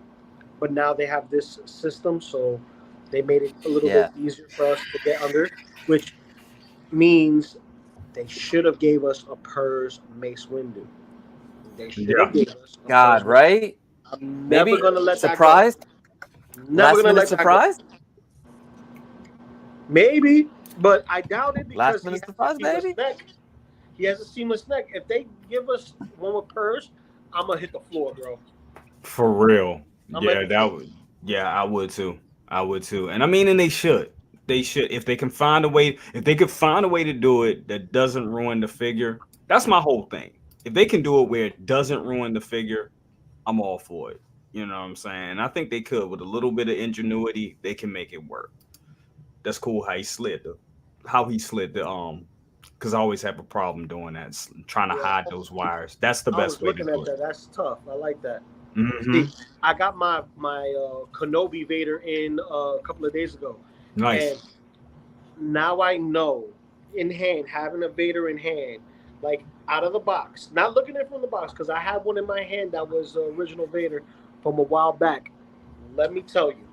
But now they have this system, so they made it a little bit easier for us to get under, which means they should have gave us a Purse Mace Windu. They should have gave us a God, Purse right? I'm never gonna let surprised? that go. Never gonna let surprise? that go. Maybe, but I doubt it because Last minute surprise, baby. He has a seamless neck. If they give us one with Purse, I'm gonna hit the floor, bro. For real. Yeah, that would. Yeah, I would too. And I mean, and they should. They should, if they can find a way. If they could find a way to do it that doesn't ruin the figure. That's my whole thing. If they can do it where it doesn't ruin the figure, I'm all for it. You know what I'm saying? I think they could with a little bit of ingenuity. They can make it work. That's cool how he slid the because I always have a problem doing that, trying to hide those wires. That's the best way to do it. That. That's tough. I like that. Mm-hmm. See, I got my Kenobi Vader in a couple of days ago. Nice. And now I know in hand, having a Vader in hand, like out of the box, not looking at it from the box, because I had one in my hand that was original Vader from a while back. Let me tell you,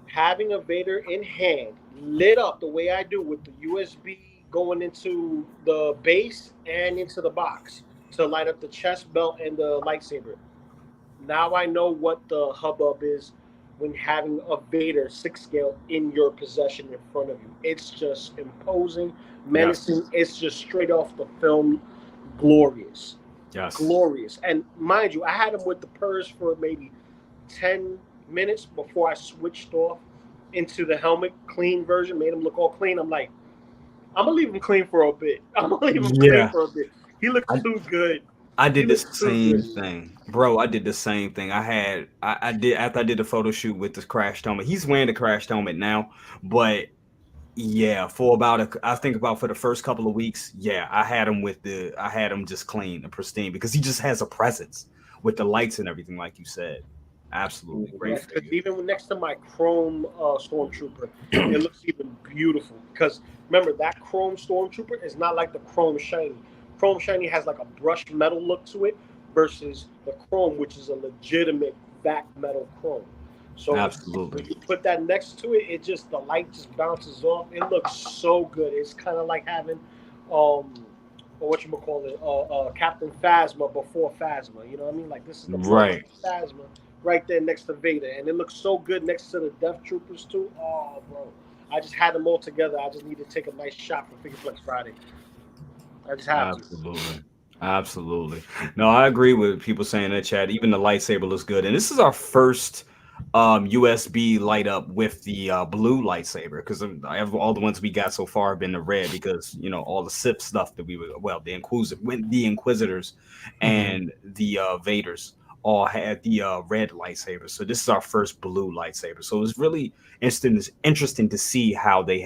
having a Vader in hand, lit up the way I do with the USB going into the base and into the box to light up the chest belt and the lightsaber. Now I know what the hubbub is when having a Vader 6 scale in your possession in front of you. It's just imposing, menacing. Yes. It's just straight off the film, glorious. Yes. Glorious. And mind you, I had him with the Purse for maybe 10 minutes before I switched off into the helmet clean version, made him look all clean. I'm like, I'm going to leave him clean for a bit. Clean for a bit. He looks too good. I did the same thing, bro. I did the same thing. I did after I did the photo shoot with the crashed helmet. He's wearing the crashed helmet now, but yeah, for the first couple of weeks, I had him just clean and pristine because he just has a presence with the lights and everything, like you said. Absolutely great. Even next to my chrome Stormtrooper, it looks even beautiful because remember that chrome Stormtrooper is not like the chrome shiny. Chrome shiny has like a brushed metal look to it versus the chrome, which is a legitimate back metal chrome. So absolutely, when you put that next to it, the light just bounces off. It looks so good. It's kind of like having Captain Phasma before Phasma. You know what I mean? Like this is the right Phasma right there next to Vader, and it looks so good next to the Death Troopers too. Oh, bro, I just had them all together. I just need to take a nice shot for Figureflex Friday. I just have to. Absolutely. No, I agree with people saying that, Chad. Even the lightsaber looks good, and this is our first USB light up with the blue lightsaber because all the ones we got so far have been the red because all the Sith stuff that the Inquisitors and the Vaders all had the red lightsaber. So this is our first blue lightsaber. So it's really interesting to see how they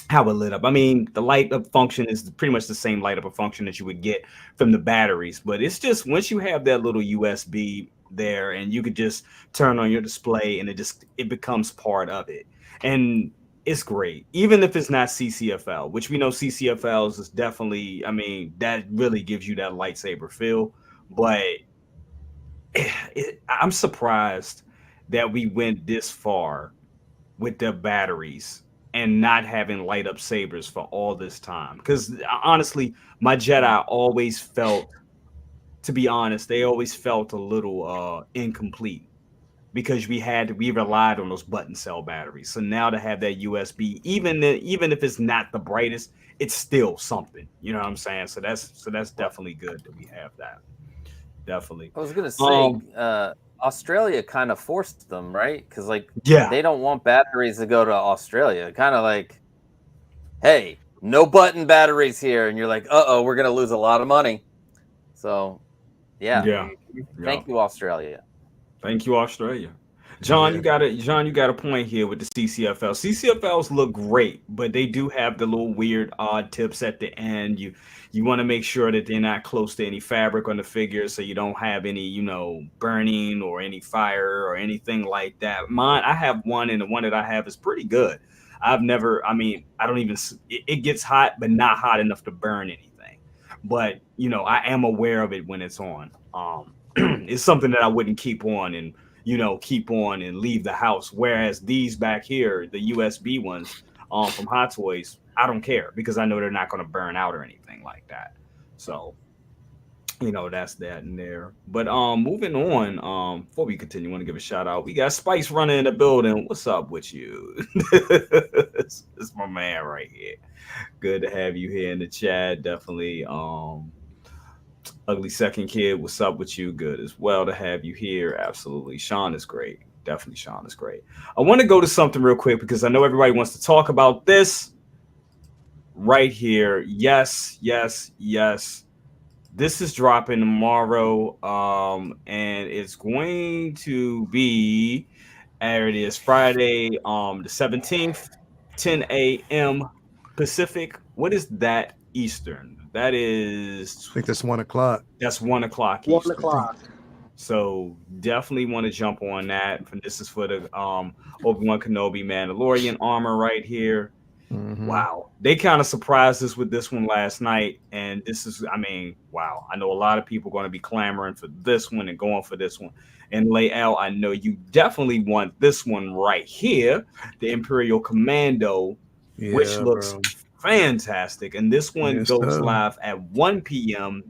how it lit up. I mean, the light up function is pretty much the same light up function that you would get from the batteries, but it's just once you have that little USB there and you could just turn on your display and it becomes part of it. And it's great. Even if it's not CCFL, which we know CCFLs is definitely, that really gives you that lightsaber feel, but I'm surprised that we went this far with the batteries and not having light up sabers for all this time. Because honestly, my Jedi always felt, to be honest, they always felt a little incomplete because we relied on those button cell batteries. So now to have that USB, even if it's not the brightest, it's still something. You know what I'm saying? So that's definitely good that we have that. Definitely. I was gonna say Australia kind of forced them, right? Because yeah, they don't want batteries to go to Australia. Kind of like, hey, no button batteries here, and you're like, we're gonna lose a lot of money. So, yeah. Thank you, Australia. Thank you, Australia. John, you got a point here with the CCFL. CCFLs look great, but they do have the little weird odd tips at the end. You want to make sure that they're not close to any fabric on the figure, so you don't have any, burning or any fire or anything like that. I have one, and the one that I have is pretty good. I don't even, it gets hot, but not hot enough to burn anything. But, I am aware of it when it's on. It's something that I wouldn't keep on and leave the house. Whereas these back here, the USB ones from Hot Toys, I don't care because I know they're not going to burn out or anything like that. So, that's that in there. But moving on, before we continue, I want to give a shout out. We got Spice running in the building. What's up with you? It's my man right here. Good to have you here in the chat. Definitely. Ugly Second Kid, what's up with you? Good as well to have you here. Absolutely. Sean is great. Definitely Sean is great. I want to go to something real quick because I know everybody wants to talk about this right here. Yes. This is dropping tomorrow. And it's going to be, there it is, Friday, the 17th, 10 a.m. Pacific. What is that Eastern? That is, I think that's 1 o'clock. That's 1 o'clock. 1 o'clock. So definitely want to jump on that. This is for the Obi-Wan Kenobi Mandalorian armor right here. Mm-hmm. Wow. They kind of surprised us with this one last night. And this is, wow. I know a lot of people are going to be clamoring for this one and going for this one. And Lael, I know you definitely want this one right here, the Imperial Commando, which looks fantastic. And this one goes live at 1 p.m.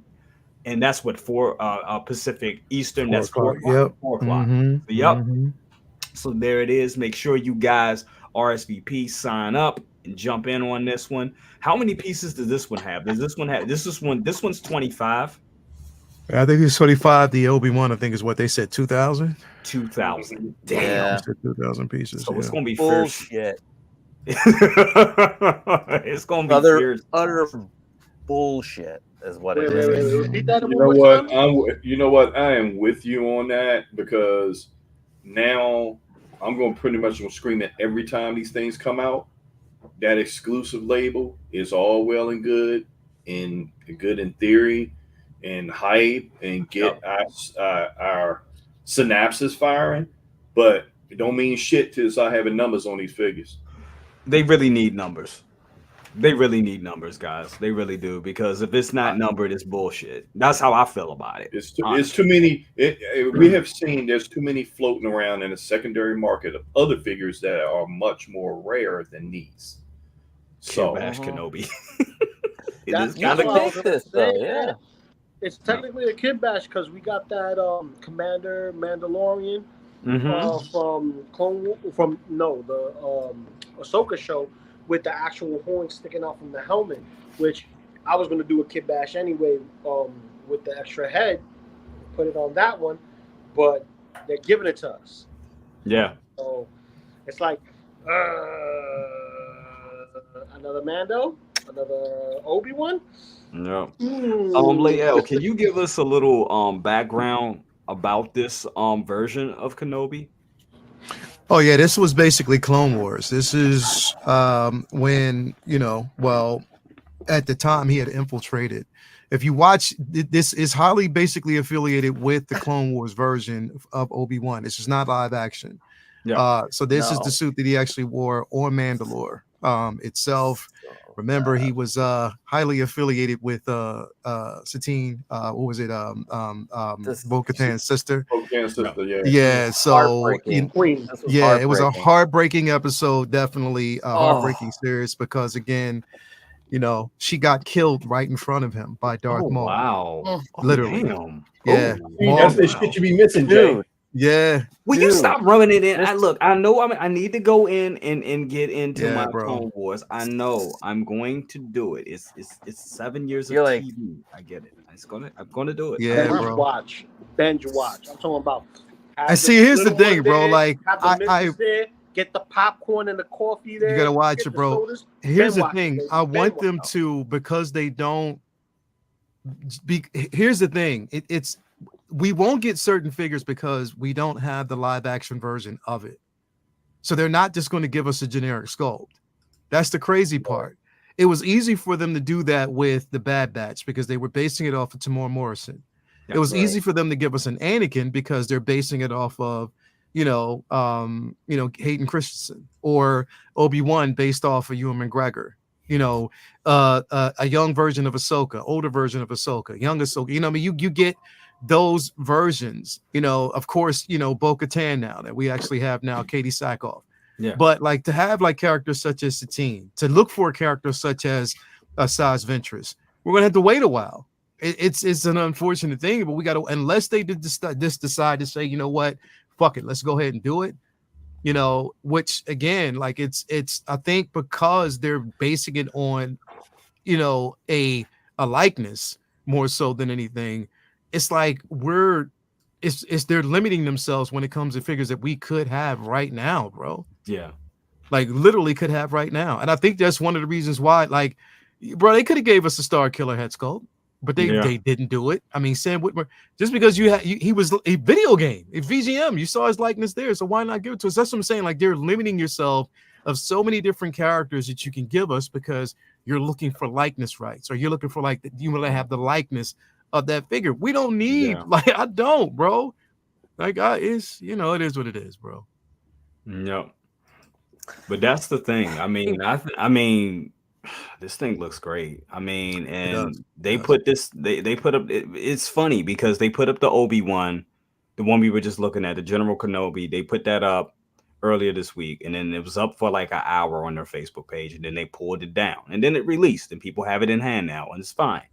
and that's what 4 Pacific Eastern. That's 4 o'clock. Yep. 4 o'clock. Mm-hmm. Yep. Mm-hmm. So there it is. Make sure you guys RSVP, sign up, and jump in on this one. How many pieces does this one have? Does this one have? This one's 25. I think it's 25. The Obi-Wan, I think, is what they said. 2,000. 2,000. Damn. Yeah. 2,000 pieces. So it's gonna be bullshit. It's gonna be utter bullshit is what it is. You know what? I am with you on that because now I'm going to pretty much scream it every time these things come out. That exclusive label is all well and good in theory and hype and get our synapses firing, but it don't mean shit till I having numbers on these figures. They really need numbers. They really need numbers, guys. They really do, because if it's not numbered, it's bullshit. That's how I feel about it. It's too many. We have seen there's too many floating around in a secondary market of other figures that are much more rare than these. So Bash Kenobi. That's kind of this, yeah. It's technically a Kid Bash because we got that Commander Mandalorian from the Ahsoka show with the actual horn sticking out from the helmet, which I was going to do a Kid Bash anyway with the extra head, put it on that one, but they're giving it to us. Yeah. So it's like another Mando, another Obi-Wan. No. Lael, can you give us a little background about this version of Kenobi? Oh yeah, this was basically Clone Wars. This is when, at the time he had infiltrated. If you watch, this is highly basically affiliated with the Clone Wars version of Obi-Wan. This is not live action. Yeah. So this is the suit that he actually wore on Mandalore itself. Remember, he was highly affiliated with Satine. What was it? Bo-Katan's sister. Bo-Katan's sister, yeah. Yeah. So Heartbreaking. it was a heartbreaking episode. Definitely heartbreaking series because again, you know, she got killed right in front of him by Darth Maul. Wow. Literally. Damn. Yeah. That's the shit you be missing, Jay. Yeah. Will you stop rubbing it in? I know I need to go in and get into my Clone Wars. I know I'm going to do it. It's 7 years of TV. I get it. I'm gonna do it. Yeah, binge bro. watch. I'm talking about. I see. Here's the thing, bro. Like I get the popcorn and the coffee there. You gotta watch it, bro. Here's the thing. I want them to because they don't. Here's the thing. It's we won't get certain figures because we don't have the live action version of it. So they're not just going to give us a generic sculpt. That's the crazy part. It was easy for them to do that with the Bad Batch because they were basing it off of Tamora Morrison. It was easy for them to give us an Anakin because they're basing it off of, Hayden Christensen or Obi-Wan based off of Ewan McGregor. A young version of Ahsoka, older version of Ahsoka, young Ahsoka. You get those versions. Of course, Bo-Katan now that we actually have now Katie Sackhoff. Yeah. But like to have like characters such as Satine, to look for characters such as Asajj Ventress, we're gonna have to wait a while. It's an unfortunate thing, but we got to, unless they just decide to say, you know what, fuck it, let's go ahead and do it. Which again, like it's I think because they're basing it on, a likeness more so than anything. It's like they're limiting themselves when it comes to figures that we could have right now, bro. Yeah. Like literally could have right now. And I think that's one of the reasons why, like, bro, they could have gave us a Star Killer head sculpt, but they didn't do it. I mean, Sam Witwer, just because he was a video game, a VGM, you saw his likeness there. So why not give it to us? That's what I'm saying. Like, they're limiting yourself of so many different characters that you can give us because you're looking for likeness rights, or you're looking for like you want to have the likeness of that figure. We don't need I don't, bro. Like it is what it is, bro. No. But that's the thing. I mean, this thing looks great. I mean, and they put this. They put up. It's funny because they put up the Obi-Wan, the one we were just looking at, the General Kenobi. They put that up earlier this week, and then it was up for like an hour on their Facebook page, and then they pulled it down, and then it released, and people have it in hand now, and it's fine.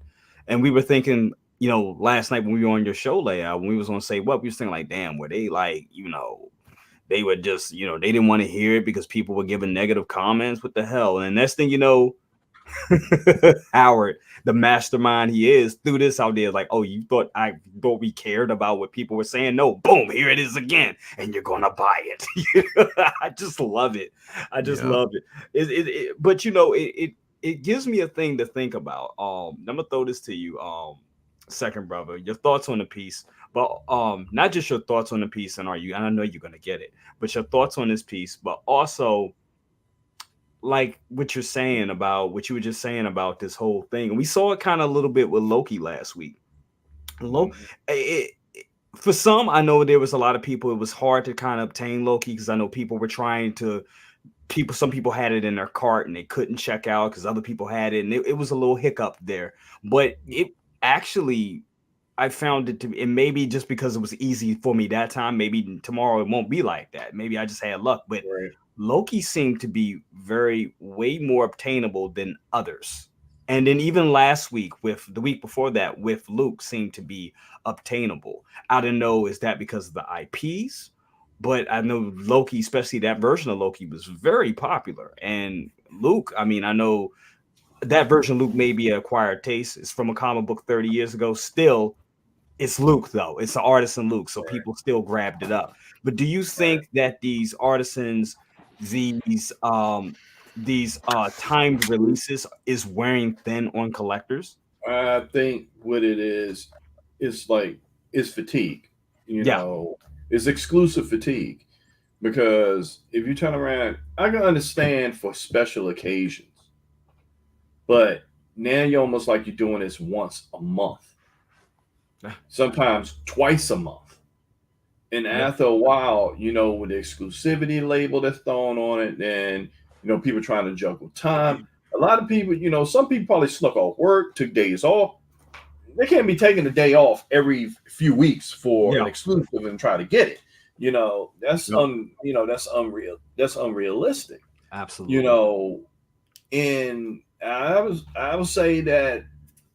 And we were thinking, last night when we were on your show layout, when we was on Say What, we was thinking like, damn, were they like, they would just, they didn't want to hear it because people were giving negative comments. What the hell? And next thing you know, Howard, the mastermind he is, threw this out there like, oh, you thought we cared about what people were saying? No, boom, here it is again, and you're gonna buy it. I just love it. I just love it. But it gives me a thing to think about. I'm gonna throw this to you, second brother. Your thoughts on the piece, but not just your thoughts on the piece, and I know you're gonna get it, but your thoughts on this piece, but also like what you were just saying about this whole thing. And we saw it kind of a little bit with Loki last week. For some, I know there was a lot of people, it was hard to kind of obtain Loki because I know people were some people had it in their cart and they couldn't check out because other people had it, and it was a little hiccup there. But it actually, I found it to, and maybe just because it was easy for me that time, maybe tomorrow it won't be like that. Maybe I just had luck, but Loki seemed to be way more obtainable than others. And then even last week, with the week before that, with Luke, seemed to be obtainable. I don't know, is that because of the IPs? But I know Loki, especially that version of Loki, was very popular. And Luke, I mean, I know that version of Luke may be an acquired taste. It's from a comic book 30 years ago. Still, it's Luke, though. It's the Artisan Luke, so people still grabbed it up. But do you think that these Artisans, these timed releases is wearing thin on collectors? I think what it is fatigue. It's exclusive fatigue. Because if you turn around, I can understand for special occasions, but now you're almost like you're doing this once a month, sometimes twice a month. And after a while, with the exclusivity label that's thrown on it, and people trying to juggle time. a lot of people, you know, some people probably snuck off work, took days off. They can't be taking a day off every few weeks for an exclusive and try to get it. You know, that's that's unreal. That's unrealistic. Absolutely. You know, and I would say that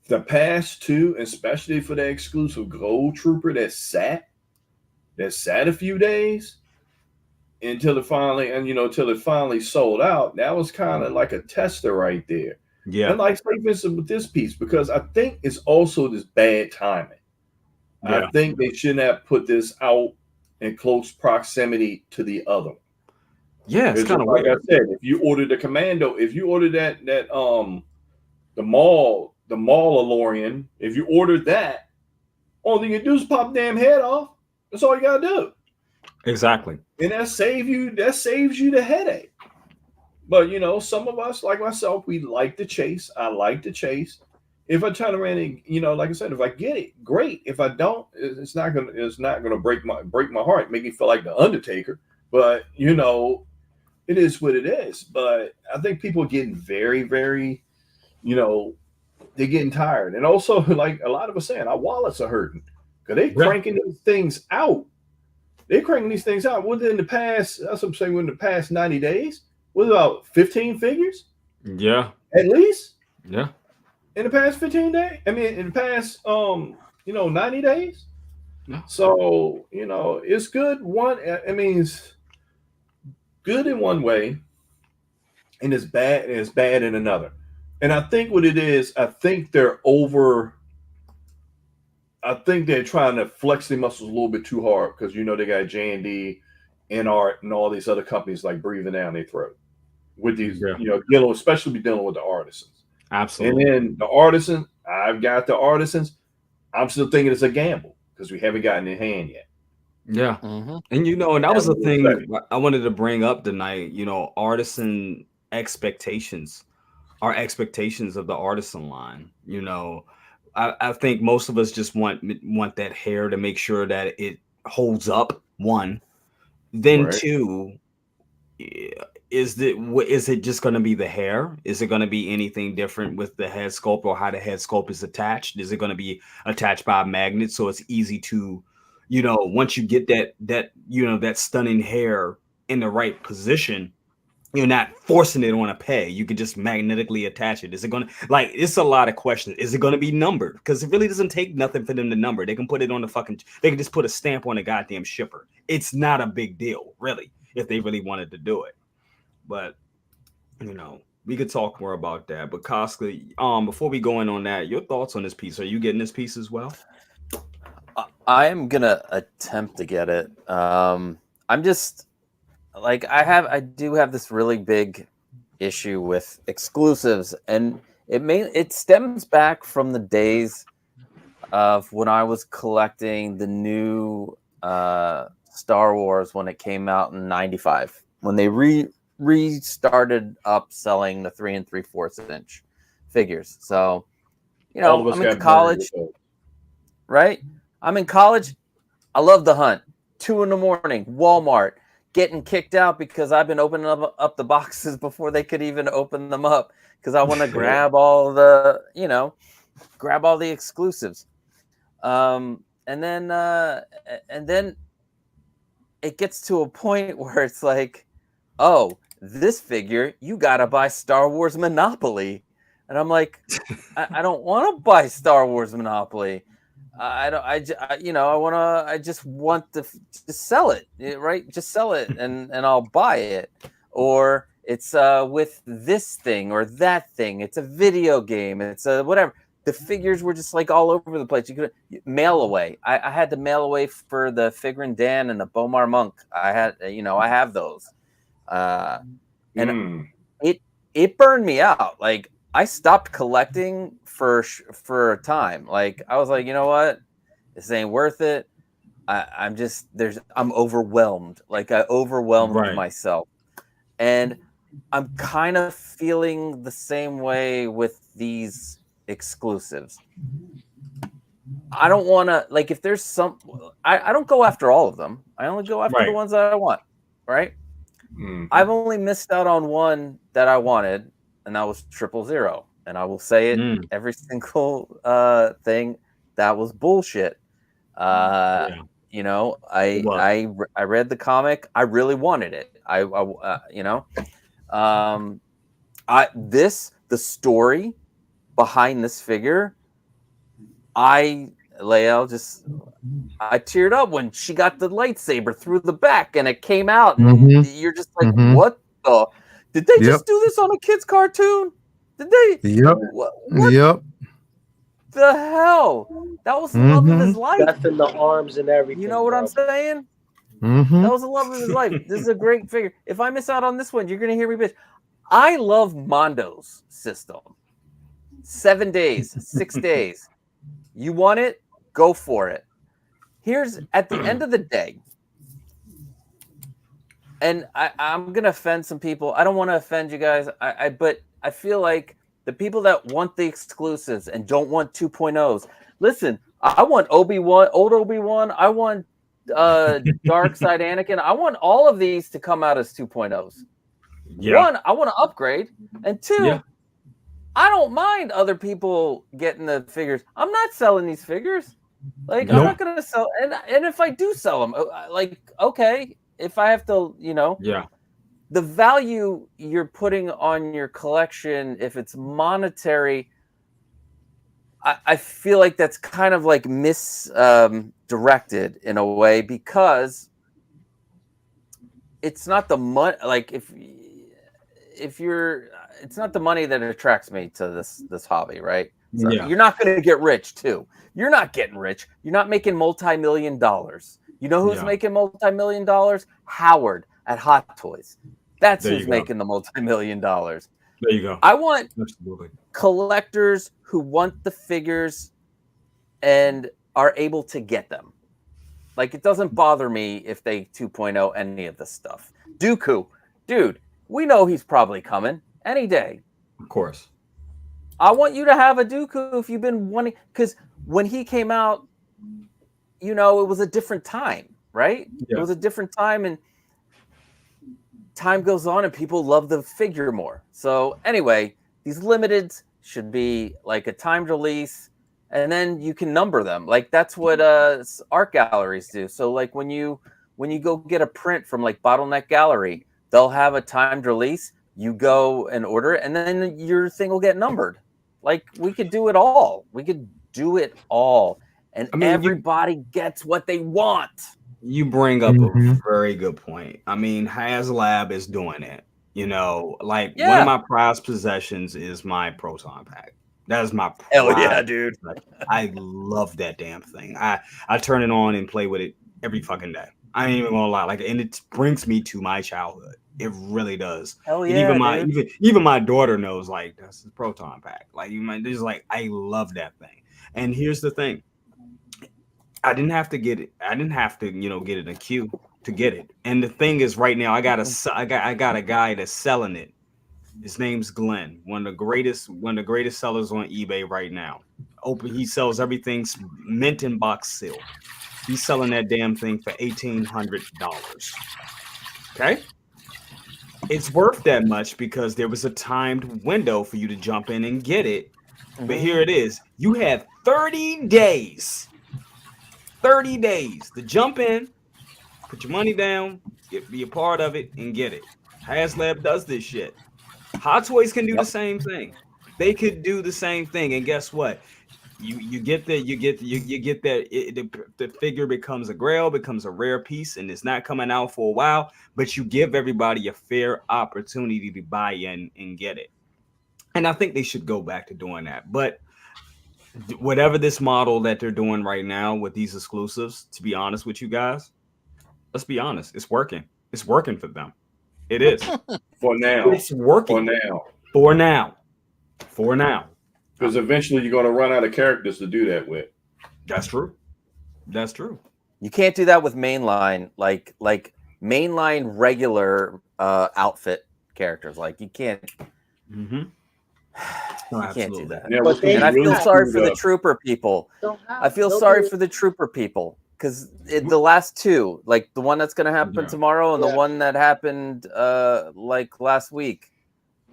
the past two, especially for the exclusive Gold Trooper that sat a few days until it finally sold out. That was kind of like a tester right there. Yeah. And like say for instance with this piece, because I think it's also this bad timing. Yeah. I think they shouldn't have put this out in close proximity to the other. Yeah, it's kind of like weird. I said, if you order the Commando, if you order that the Maul Alorian, if you ordered that, all you can do is pop the damn head off. That's all you gotta do. Exactly. And that saves you the headache. But you know, some of us, like myself, we like to chase. I like to chase. If I turn around and, you know, like I said, if I get it, great. If I don't, it's not gonna break my heart, make me feel like the Undertaker. But you know, it is what it is. But I think people are getting very, very, you know, they're getting tired. And also, like a lot of us saying, our wallets are hurting because they're cranking these things out. They're cranking these things out within the past, that's what I'm saying, within the past 90 days. What about 15 figures? Yeah. At least? Yeah. In the past 15 days? I mean, in the past 90 days? Yeah. So, you know, it's good it's good in one way, and it's bad in another. And I think what it is, I think they're trying to flex their muscles a little bit too hard because, you know, they got J&D, Art, and all these other companies like breathing down their throat with these, you know, especially dealing with the artisans. Absolutely. And then the artisans, I've got the artisans. I'm still thinking it's a gamble because we haven't gotten in hand yet. Yeah. Mm-hmm. And, you know, and that was the thing I wanted to bring up tonight, you know, artisan expectations. Our expectations of the artisan line, you know, I think most of us just want that hair to make sure that it holds up. One, then two, is it just going to be the hair? Is it going to be anything different with the head sculpt or how the head sculpt is attached? Is it going to be attached by a magnet so it's easy to, you know, once you get that you know, that stunning hair in the right position, you're not forcing it on a peg. You could just magnetically attach it. Is it going to, like, it's a lot of questions. Is it going to be numbered? Because it really doesn't take nothing for them to number. They can put it on they can just put a stamp on a goddamn shipper. It's not a big deal, really, if they really wanted to do it. But, you know, we could talk more about that. But Koska, before we go in on that, your thoughts on this piece? Are you getting this piece as well? I am going to attempt to get it. I'm just... like I do have this really big issue with exclusives, and it stems back from the days of when I was collecting the new Star Wars when it came out in '95, when they restarted up selling the 3 3/4 inch figures. So, you know, I'm in college, right? I'm in college. I love the hunt. 2 a.m, Walmart. Getting kicked out because I've been opening up the boxes before they could even open them up because I want to grab all the, you know, grab all the exclusives. And then it gets to a point where it's like, oh, this figure, you got to buy Star Wars Monopoly. And I'm like, I don't want to buy Star Wars Monopoly. I just want to sell it, right? Just sell it and I'll buy it. Or it's with this thing or that thing. It's a video game. It's a whatever. The figures were just like all over the place. You could mail away. I had to mail away for the Figrin Dan and the Bomar Monk. I have those. And it burned me out. Like, I stopped collecting for a time. Like, I was like, you know what? This ain't worth it. I'm overwhelmed. Like, I overwhelmed myself. And I'm kind of feeling the same way with these exclusives. I don't want to, like, if there's some, I don't go after all of them. I only go after the ones that I want. Right. I've only missed out on one that I wanted. and that was 000. And I will say it every single thing. That was bullshit. You know, I read the comic. I really wanted it. You know, the story behind this figure, I teared up when she got the lightsaber through the back and it came out, and you're just like, what the? Did they just do this on a kid's cartoon? Did they? What the hell? That was the love of his life. Death in the arms and everything. You know what I'm saying? That was the love of his life. This is a great figure. If I miss out on this one, you're gonna hear me bitch. I love Mondo's system. 7 days, 6 days. You want it? Go for it. Here's at the end of the day, and I'm gonna offend some people. I don't want to offend you guys. But I feel like the people that want the exclusives and don't want 2.0s. Listen, I want Obi-Wan, old Obi-Wan. I want Dark Side Anakin. I want all of these to come out as 2.0s. Yeah. One, I want to upgrade, and two, I don't mind other people getting the figures. I'm not selling these figures. Like, I'm not gonna sell, and if I do sell them, like, okay, if I have to, you know, the value you're putting on your collection, if it's monetary, I feel like that's kind of like misdirected in a way, because it's not the money. Like, if you're, it's not the money that attracts me to this hobby, right? So you're not going to get rich too. You're not getting rich. You're not making multi-million dollars. You know who's making multi-million dollars? Howard at Hot Toys. That's who's making the multi-million dollars. There you go. I want collectors who want the figures and are able to get them. Like, it doesn't bother me if they 2.0 any of this stuff. Dooku, dude, we know he's probably coming any day. Of course. I want you to have a Dooku if you've been wanting, because when he came out, you know, it was a different time, right? It was a different time, and time goes on and people love the figure more. So anyway, these limiteds should be like a timed release, and then you can number them. Like, that's what art galleries do. So like when you go get a print from like Bottleneck Gallery, they'll have a timed release. You go and order it, and then your thing will get numbered. Like, we could do it all. We could do it all, and everybody gets what they want. You bring up a very good point. I mean, HasLab is doing it. You know, like one of my prized possessions is my Proton Pack. That is my hell yeah, dude. I love that damn thing. I turn it on and play with it every fucking day. I ain't even gonna lie. Like, and it brings me to my childhood. It really does. Hell yeah, and even my daughter knows, like, that's the Proton Pack. Like, just like, I love that thing. And here's the thing. I didn't have to get it. I didn't have to, you know, get in a queue to get it. And the thing is, right now, I got a guy that's selling it. His name's Glenn, one of the greatest sellers on eBay right now. He sells everything mint in box seal. He's selling that damn thing for $1,800. Okay, it's worth that much because there was a timed window for you to jump in and get it. But here it is. You have 30 days. 30 days to jump in, put your money down, be a part of it, and get it. HasLab does this shit. Hot Toys can do the same thing. They could do the same thing, and guess what? You get that the figure becomes a grail, becomes a rare piece, and it's not coming out for a while. But you give everybody a fair opportunity to buy in and get it. And I think they should go back to doing that. But whatever this model that they're doing right now with these exclusives, to be honest with you guys, let's be honest, it's working. It's working for them. It is. For now. It's working. For now. Because eventually you're going to run out of characters to do that with. That's true. That's true. You can't do that with mainline, like mainline regular outfit characters. Like, you can't. No, you can't do that. Yeah, and I feel sorry for the trooper people. I feel sorry for the trooper people, because the last two, like the one that's going to happen tomorrow and the one that happened like last week,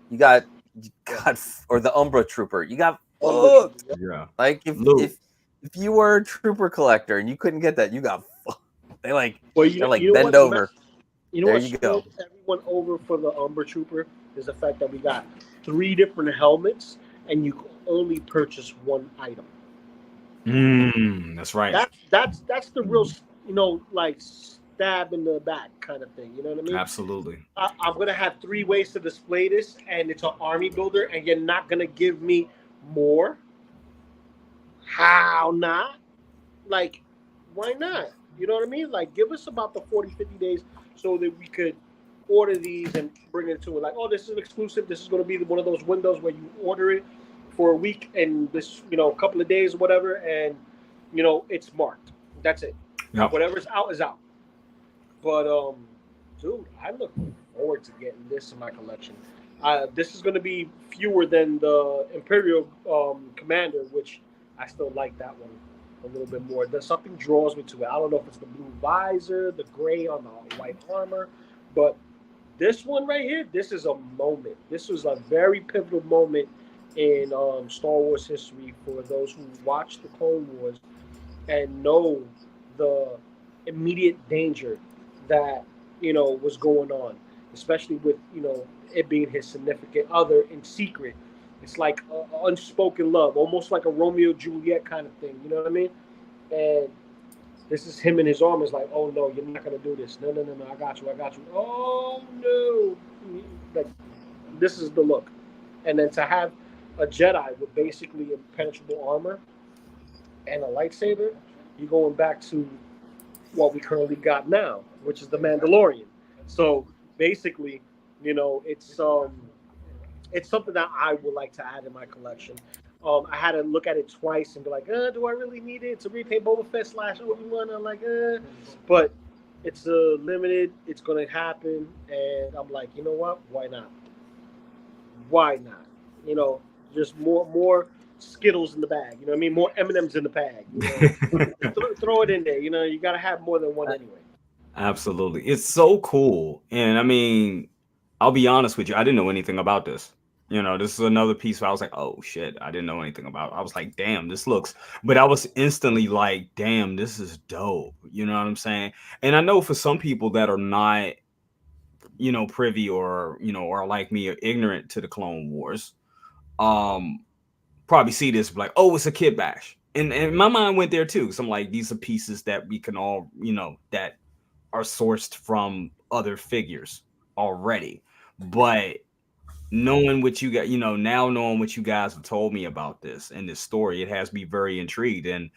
you got you got, or the Umbra Trooper, you got Umbra, fucked. Yeah. Like if you were a Trooper collector and you couldn't get that, you got fucked. They like, well, they're like you know bend what, over. You know There what you go. screwed everyone over for the Umbra Trooper is the fact that we got 3 different helmets and you can only purchase one item. That's right. That's the real, like stab in the back kind of thing. You know what I mean? Absolutely. I'm gonna have 3 ways to display this, and it's an army builder, and you're not gonna give me more. How not? Like, why not? You know what I mean? Like, give us about the 40, 50 days so that we could order these and bring it to it. Like, oh, this is an exclusive. This is going to be one of those windows where you order it for a week and this, a couple of days or whatever, and, it's marked. That's it. Yep. Whatever's out is out. But, dude, I look forward to getting this in my collection. This is going to be fewer than the Imperial Commander, which I still like that one a little bit more. There's something draws me to it. I don't know if it's the blue visor, the gray on the white armor, but this one right here, this is a moment. This was a very pivotal moment in Star Wars history for those who watch the Clone Wars and know the immediate danger that was going on, especially with it being his significant other in secret. It's like unspoken love, almost like a Romeo Juliet kind of thing. You know what I mean? And this is him in his arm. Is like, oh no, you're not gonna do this. No, I got you. Oh no, like this is the look. And then to have a Jedi with basically impenetrable armor and a lightsaber, you're going back to what we currently got now, which is the Mandalorian. So basically, it's something that I would like to add in my collection. I had to look at it twice and be like, do I really need it to repaint Boba Fett / Obi-Wan? I'm like, but it's limited. It's going to happen. And I'm like, you know what? Why not? Why not? Just more Skittles in the bag. You know what I mean? More M&Ms in the bag. Throw it in there. You got to have more than one anyway. Absolutely. It's so cool. And I mean, I'll be honest with you. I didn't know anything about this. This is another piece where I was like, oh shit, I didn't know anything about it. I was like, damn, this looks, but I was instantly like, damn, this is dope. You know what I'm saying? And I know for some people that are not, privy or, or like me or ignorant to the Clone Wars, probably see this like, oh, it's a kid bash. And my mind went there too. So I'm like, these are pieces that we can all, that are sourced from other figures already. But knowing what you got, now knowing what you guys have told me about this and this story, it has me very intrigued, and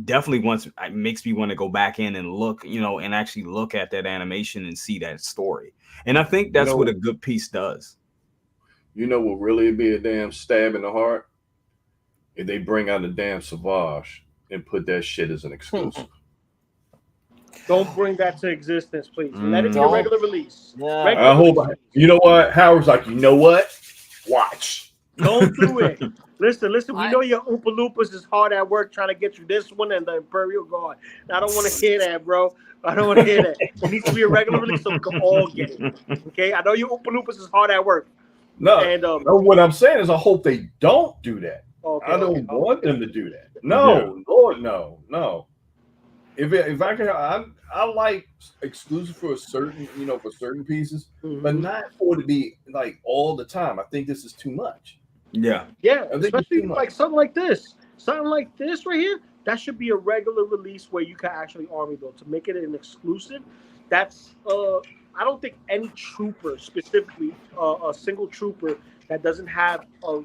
definitely it makes me want to go back in and look, and actually look at that animation and see that story. And I think that's what a good piece does. What really be a damn stab in the heart? If they bring out a damn Savage and put that shit as an exclusive. Don't bring that to existence, please. Let it be a regular release. Yeah. Regular I hope. release. You know what? Howard's like, you know what? Watch. Don't do it. Listen. We know your Oompa Loompas is hard at work trying to get you this one and the Imperial Guard. I don't want to hear that, bro. I don't want to hear that. It needs to be a regular release so we can all get it. Okay? I know your Oompa Loompas is hard at work. No, and, what I'm saying is I hope they don't do that. Okay, I don't want them to do that. No, Lord, no. If I can, I like exclusive for a certain, for certain pieces, but not for it to be like all the time. I think this is too much. Yeah, especially like something like this right here. That should be a regular release where you can actually army build. To make it an exclusive, that's I don't think any trooper, specifically a single trooper that doesn't have a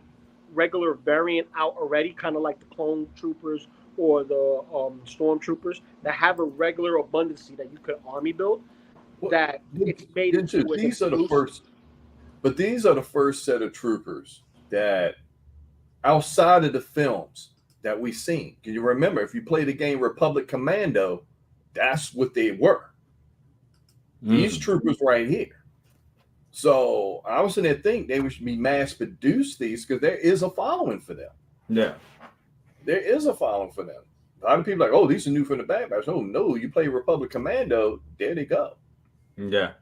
regular variant out already, kind of like the clone troopers or the stormtroopers that have a regular abundancy that you could army build. That it's made into these are the first, but these are the first set of troopers that outside of the films that we've seen. Can you remember if you play the game Republic Commando, that's what they were. These troopers right here. So I was in there thinking they should be mass produce these because there is a following for them. Yeah. There is a following for them. A lot of people are like, oh, these are new from the Bad Batch. Oh no, you play Republic Commando, there they go. Yeah.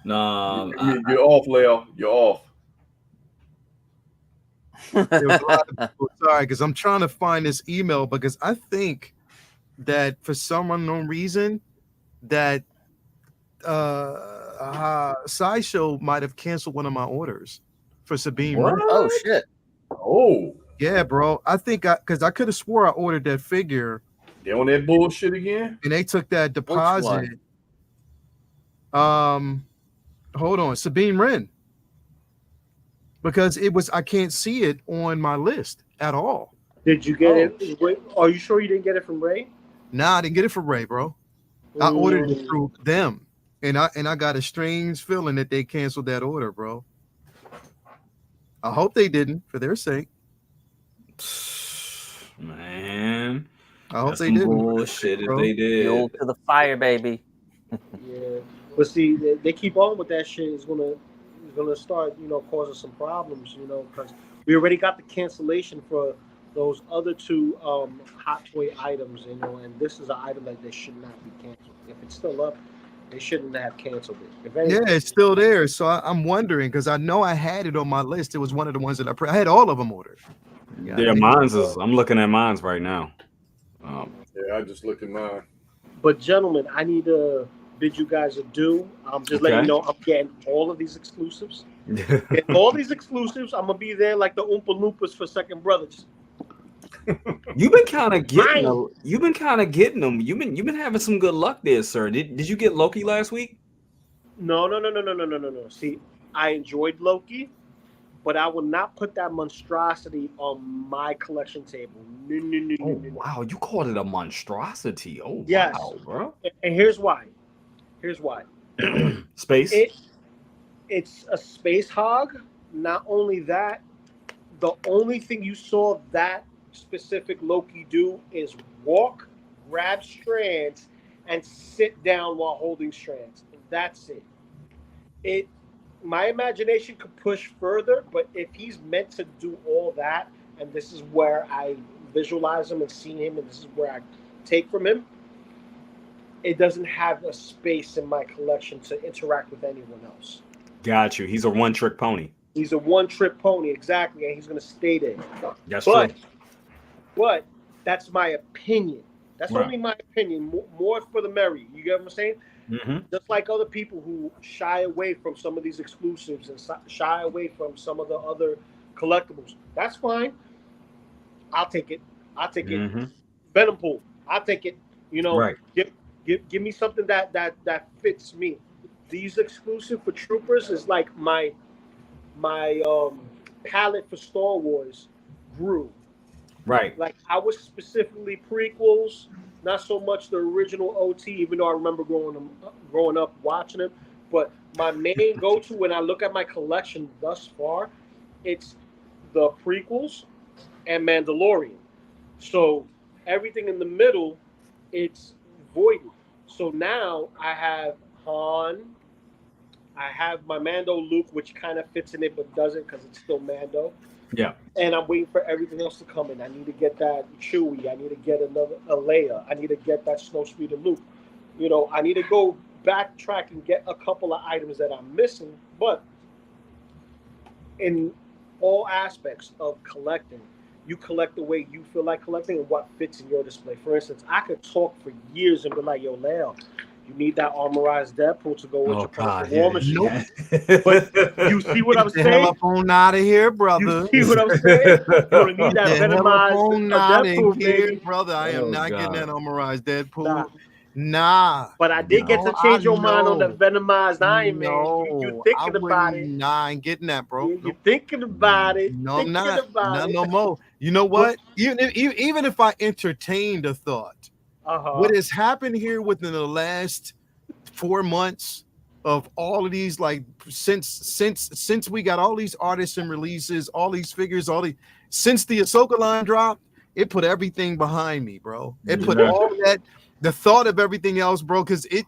No, You're off, Leo. You're off. There was a lot of people, sorry, because I'm trying to find this email because I think that for some unknown reason that Sideshow might have canceled one of my orders for Sabine. What? Oh shit. Oh, Yeah, bro. I think because I could have swore I ordered that figure. they on that bullshit again? And they took that deposit. Hold on, Sabine Wren. Because I can't see it on my list at all. Did you get it? Wait, are you sure you didn't get it from Ray? Nah, I didn't get it from Ray, bro. I ordered it through them, and I got a strange feeling that they canceled that order, bro. I hope they didn't, for their sake. Man, I hope that's they some didn't. bullshit if bro. they did. Fuel to the fire, baby. Yeah, but see, they keep on with that shit. It's gonna start, causing some problems, because we already got the cancellation for those other two hot toy items, and this is an item that they should not be canceled. If it's still up, they shouldn't have canceled it. If anything, Yeah, it's still there. So I'm wondering because I know I had it on my list. It was one of the ones that I had all of them ordered. Yeah, mine's is. I'm looking at mine's right now. Yeah, I just looked at mine. But gentlemen, I need to bid you guys adieu. I'm just letting you know I'm getting all of these exclusives. All these exclusives, I'm gonna be there like the Oompa Loompas for Second Brothers. You've been kind of getting them. You've been having some good luck there, sir. Did you get Loki last week? No. See, I enjoyed Loki, but I will not put that monstrosity on my collection table. No. Wow, you called it a monstrosity. Oh, yes. Wow, bro. And here's why. Space. It's a space hog. Not only that, the only thing you saw that specific Loki do is walk, grab strands, and sit down while holding strands. And that's it. My imagination could push further, but if he's meant to do all that, and this is where I visualize him and see him, and this is where I take from him, it doesn't have a space in my collection to interact with anyone else. Got you. He's a one-trick pony. He's a one-trick pony, exactly, and he's going to stay there. That's true. But that's my opinion. That's only my opinion. More for the merry. You get what I'm saying? Mm-hmm. Just like other people who shy away from some of these exclusives and shy away from some of the other collectibles. That's fine. I'll take it. Mm-hmm. Venom Pool. I'll take it. Right. Give me something that fits me. These exclusive for Troopers is like my palette for Star Wars grew. Right. Like I was specifically prequels, not so much the original OT, even though I remember growing up watching it. But my main go-to when I look at my collection thus far, it's the prequels and Mandalorian. So everything in the middle, it's voided. So now I have Han. I have my Mando Luke, which kind of fits in it but doesn't because it's still Mando. Yeah. And I'm waiting for everything else to come in. I need to get that Chewie. I need to get a Leia. I need to get that Snowspeeder Luke. I need to go backtrack and get a couple of items that I'm missing. But in all aspects of collecting, you collect the way you feel like collecting and what fits in your display. For instance, I could talk for years and be like, yo, Leo, you need that armorized Deadpool to go with your personal war machine. Nope. But you see what I'm saying? Hell up on out of here, brother. You see what I'm saying? You're gonna need that venomized Deadpool, baby. Brother, I am not getting that armorized Deadpool. Nah. Nah. But I did get to change your mind on that venomized Iron Man. You thinking about it? Nah, I ain't getting that, bro. You thinking about it? No, I'm not. No more. You know what? Even if I entertained a thought, what has happened here within the last 4 months of all of these, like since we got all these Artisan releases, all these figures, since the Ahsoka line dropped, it put everything behind me, bro. It put all that, the thought of everything else, bro. Because I'm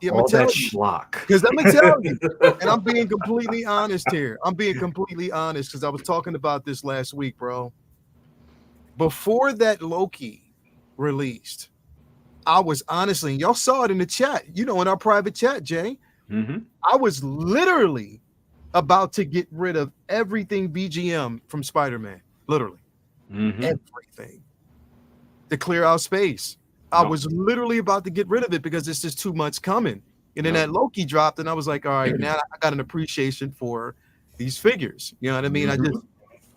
gonna tell you, and I'm being completely honest here. I'm being completely honest because I was talking about this last week, bro. Before that Loki released, I was honestly, y'all saw it in the chat, in our private chat, Jay. I was literally about to get rid of everything BGM from Spider-Man. Literally. Everything. To clear out space. I was literally about to get rid of it because it's just too much coming. And then that Loki dropped, and I was like, all right, now I got an appreciation for these figures. You know what I mean?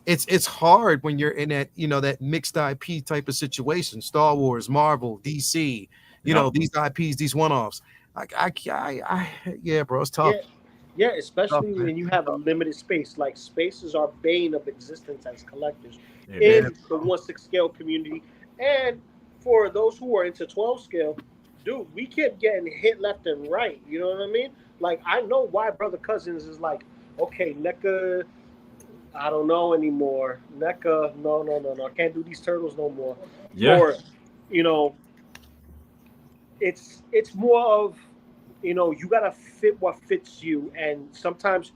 It's hard when you're in that, that mixed IP type of situation. Star Wars, Marvel, DC, these IPs, these one-offs. Yeah, bro, it's tough. Yeah, especially when you have a limited space. Like, space is our bane of existence as collectors in the 1/6 scale community. And for those who are into 12 scale, dude, we kept getting hit left and right. You know what I mean? Like, I know why Brother Cousins is like, okay, NECA, I don't know anymore. NECA, no, I can't do these turtles no more. Yeah. Or, it's more of, you gotta fit what fits you, and sometimes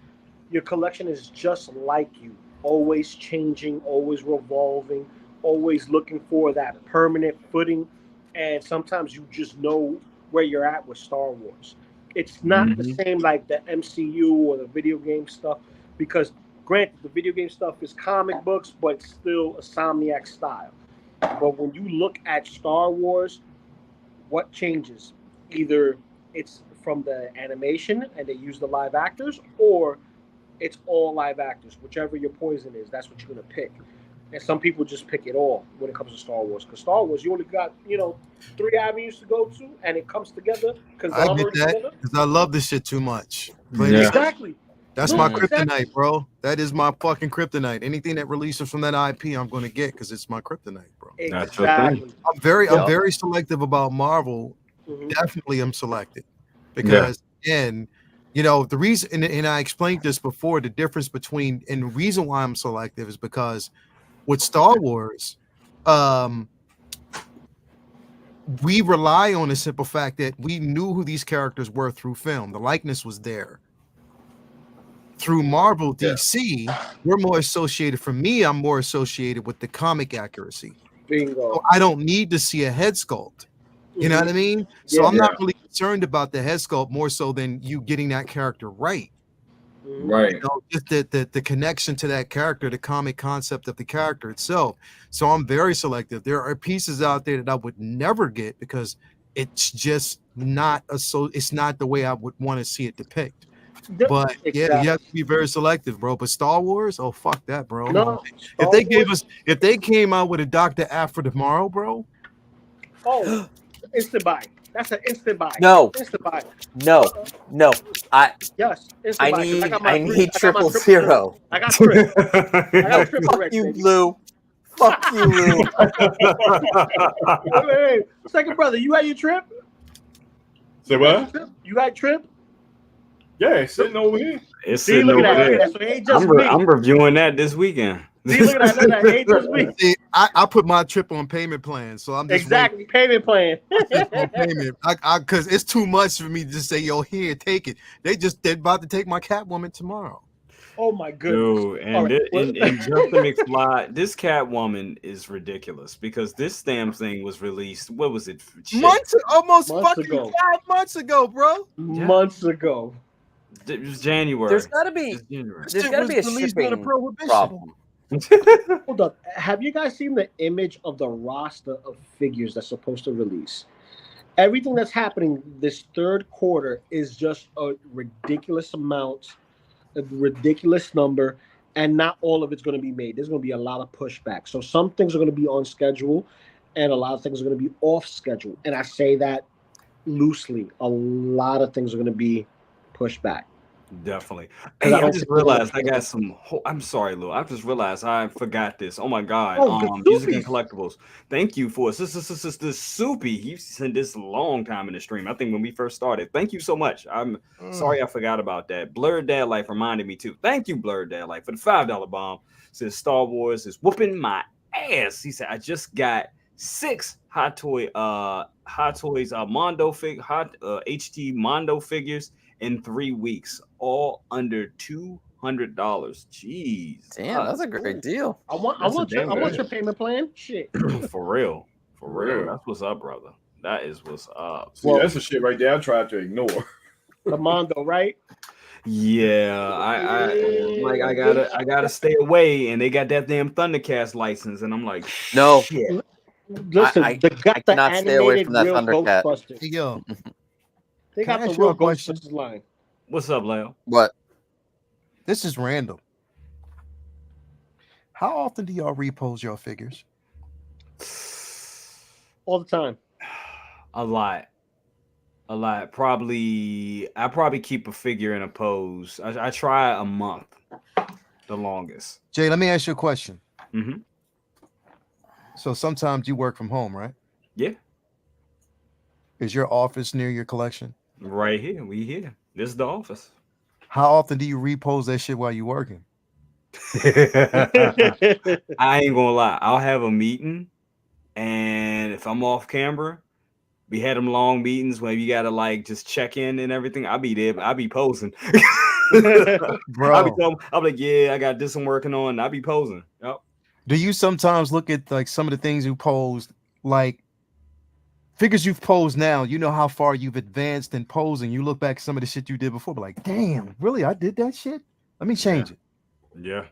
your collection is just like you, always changing, always revolving, always looking for that permanent footing, and sometimes you just know where you're at with Star Wars. It's not the same like the MCU or the video game stuff, because granted, the video game stuff is comic books, but it's still Insomniac style. But when you look at Star Wars, what changes? Either it's from the animation and they use the live actors, or it's all live actors. Whichever your poison is, that's what you're going to pick. And some people just pick it all when it comes to Star Wars. Because Star Wars, you only got, 3 avenues to go to, and it comes together. I get that, because I love this shit too much. Exactly. That's my kryptonite, bro. That is my fucking kryptonite. Anything that releases from that IP, I'm going to get because it's my kryptonite, bro. Exactly. I'm very selective about Marvel. Definitely am selected because, again, the reason, and I explained this before, the difference between, and the reason why I'm selective is because with Star Wars, we rely on the simple fact that we knew who these characters were through film. The likeness was there. Through Marvel, DC, we're more associated. For me, I'm more associated with the comic accuracy. Bingo. So I don't need to see a head sculpt. You know what I mean? So I'm not really concerned about the head sculpt more so than you getting that character right. Right. Just the connection to that character, the comic concept of the character itself. So I'm very selective. There are pieces out there that I would never get because it's just not it's not the way I would want to see it depicted. But you have to be very selective, bro. But Star Wars, oh fuck that, bro. No, if they came out with a Dr. Afra tomorrow, bro. Oh, instant buy. That's an instant buy. No. Instant buy. No. Yes. I need 000. I got Trip. Fuck you, Lou. Fuck you, Lou. Wait. Second brother, you got your Trip? Say what? You got Trip? Yeah, it's sitting over here. It's sitting over there. So it ain't just me. I'm reviewing that this weekend. See, look at that. It ain't just me. See, I put my Trip on payment plan, so I'm just payment plan. payment. Because it's too much for me to just say, yo, here, take it. They're about to take my Catwoman tomorrow. Oh my goodness. Dude, and Justin McFly, this Catwoman is ridiculous because this damn thing was released. What was it? Months ago. 5 months ago, bro. Months ago. It was January. There's got to be a shipping problem. Hold up. Have you guys seen the image of the roster of figures that's supposed to release? Everything that's happening this third quarter is just a ridiculous amount, a ridiculous number, and not all of it's going to be made. There's going to be a lot of pushback. So some things are going to be on schedule, and a lot of things are going to be off schedule. And I say that loosely. A lot of things are going to be pushed back. Definitely. Hey, I just realized I got some. I'm sorry, Lou. I just realized I forgot this. Oh my god. EZCompany Collectibles. Thank you for this Soupy. He sent this a long time in the stream. I think when we first started. Thank you so much. I'm sorry I forgot about that. Blurred Dad Life reminded me too. Thank you, Blurred Dad Life, for the $5 bomb. Says Star Wars is whooping my ass. He said I just got 6 Hot Toys Mondo HT Mondo figures in 3 weeks, all under $200. Jeez, damn, that's a great deal. I want your payment plan. Shit, for real. That's what's up, brother. That is what's up. See, that's the shit right there I tried to ignore. Commando, right? Yeah, I gotta stay away, and they got that damn Thundercats license, and I'm like, No. shit. Listen, I they got the cannot stay away animated from that real Thundercat. Ghostbusters. Hey, yo, They Can got I the ask you a real question? Ghostbusters line. What's up, Leo? What? this is random. How often do y'all repose your figures? All the time. A lot. I probably keep a figure in a pose. I try a month, the longest. Jay, let me ask you a question. Mm-hmm. So sometimes you work from home, right? Yeah, Is your office near your collection? right here. We here. This is the office. How often do you repose that shit while you're working? I ain't gonna lie. I'll have a meeting, and if I'm off camera, we had them long meetings where you gotta like just check in and everything. I'll be there. I'll be posing. Bro, I'll be like, yeah, I got this I'm working on. I'll be posing. Yep. do you sometimes look at like some of the things you posed, like figures you've posed now? You know how far you've advanced in posing. You look back at some of the shit you did before, but like, damn, really? I did that shit? Let me change it. Yeah.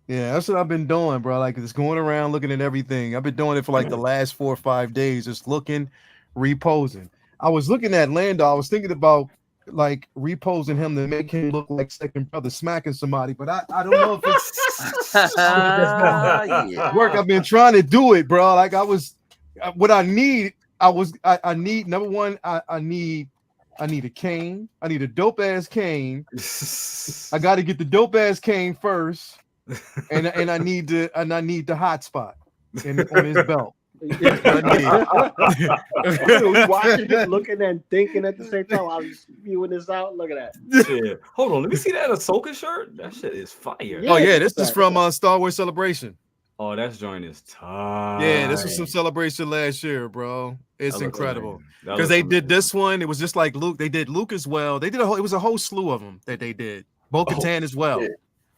Yeah, that's what I've been doing, bro. Like, just going around looking at everything. I've been doing it for like the last 4 or 5 days, just looking, reposing. I was looking at Lando. I was thinking about like reposing him to make him look like second brother smacking somebody, but I don't know if it's Yeah. work. I've been trying to do it, bro. Like I was, what I need, I need number one, I need a cane. I need a dope ass cane. I got to get the dope ass cane first, and I need the hotspot on his belt. Watching him, looking and thinking at the same time. I was spewing this out. Look at that. Shit. Hold on. Let me see that Ahsoka shirt. That shit is fire. Yeah. Oh yeah, this is from Star Wars Celebration. Oh, that's joint is tight. Yeah, this was some celebration last year, bro. It's That looks incredible amazing. That because looks they did amazing. this one. It was just like Luke. They did Luke as well. They did it was a whole slew of them that they did. Bo-Katan as well. Yeah.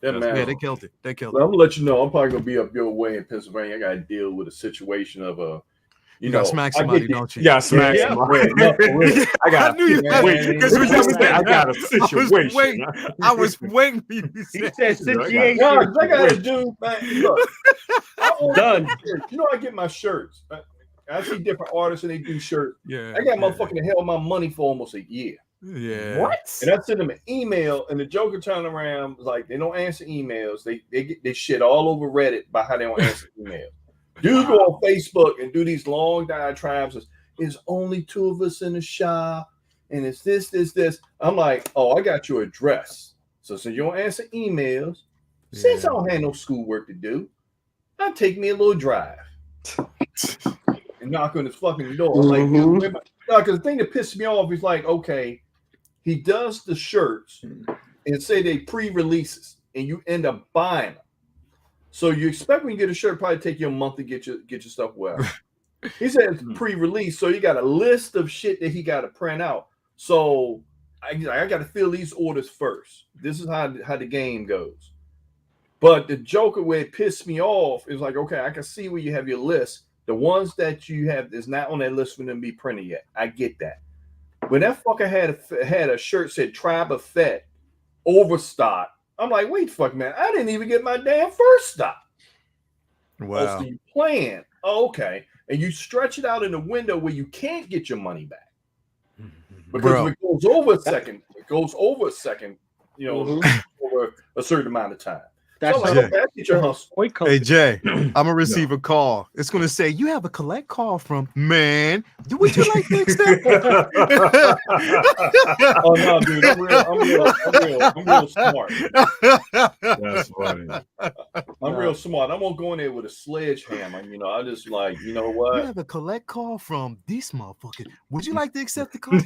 That Yeah, man. Yeah, they killed it. They killed Well, it. I'm gonna let you know. I'm probably gonna be up your way in Pennsylvania. I gotta deal with a situation of You gotta smack somebody, don't you? Yeah, smack Yeah, somebody. no, for real. I got. I knew you had wait, because Every time we say I got a situation. I was waiting for you to He say. said situation. No, 'cause I got to do, man. Look, I order Done. shirts. You know, I get my shirts. I see different artists and they do shirts. Yeah, I got motherfucking hell my money for almost a year. Yeah. What? And I send them an email, and the Joker turn around like they don't answer emails. They shit all over Reddit about how they don't answer emails. Dude go on Facebook and do these long diatribes. There's only 2 of us in the shop, and it's this. I'm like, oh, I got your address. So since you don't answer emails, since I don't have no schoolwork to do, I'll take me a little drive and knock on his fucking door. I'm like, dude, because the thing that pissed me off is like, okay, he does the shirts and say they pre-releases, and you end up buying them. So you expect when you get a shirt, probably take you a month to get your stuff well. He said it's pre-release, so you got a list of shit that he got to print out. So I got to fill these orders first. This is how the game goes. But the Joker, where it pissed me off, is like, okay, I can see where you have your list. The ones that you have is not on that list for them to be printed yet. I get that. When that fucker had a shirt said Tribe of Fett overstock, I'm like, wait, fuck, man, I didn't even get my damn first stock. Wow. Oh, so you plan. Oh, okay. And you stretch it out in the window where you can't get your money back. Because if it goes over a second, you know, over a certain amount of time. That's so like, okay, get your hustle. Hey Jay, I'm gonna receive a call. It's gonna say you have a collect call from man. Would you like to accept? Oh no, dude, I'm real smart. That's funny. I'm real smart. I'm gonna go in there with a sledgehammer. You know, I just like, you know You what? have a collect call from this motherfucker. Would you like to accept the call?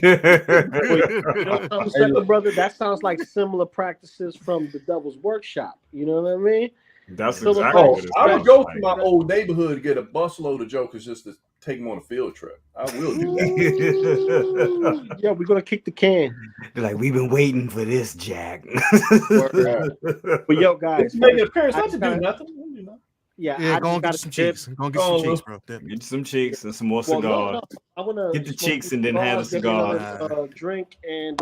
Second brother, that sounds like similar practices from the Devil's Workshop. You know what I mean? That's So exactly Oh, what it's I would like. go to my old neighborhood to get a busload of jokers just to take them on a field trip. I will do that. Yeah, we're gonna kick the can. They're like, we've been waiting for this, Jack. But yo, guys, It's making appearance not to do nothing. yeah, Go and get some cheeks. Go and get some cheeks, bro. Get some cheeks and some more Well, cigars. I wanna Get the smoke cheeks some and then have the cigars, get cigars. another, drink, and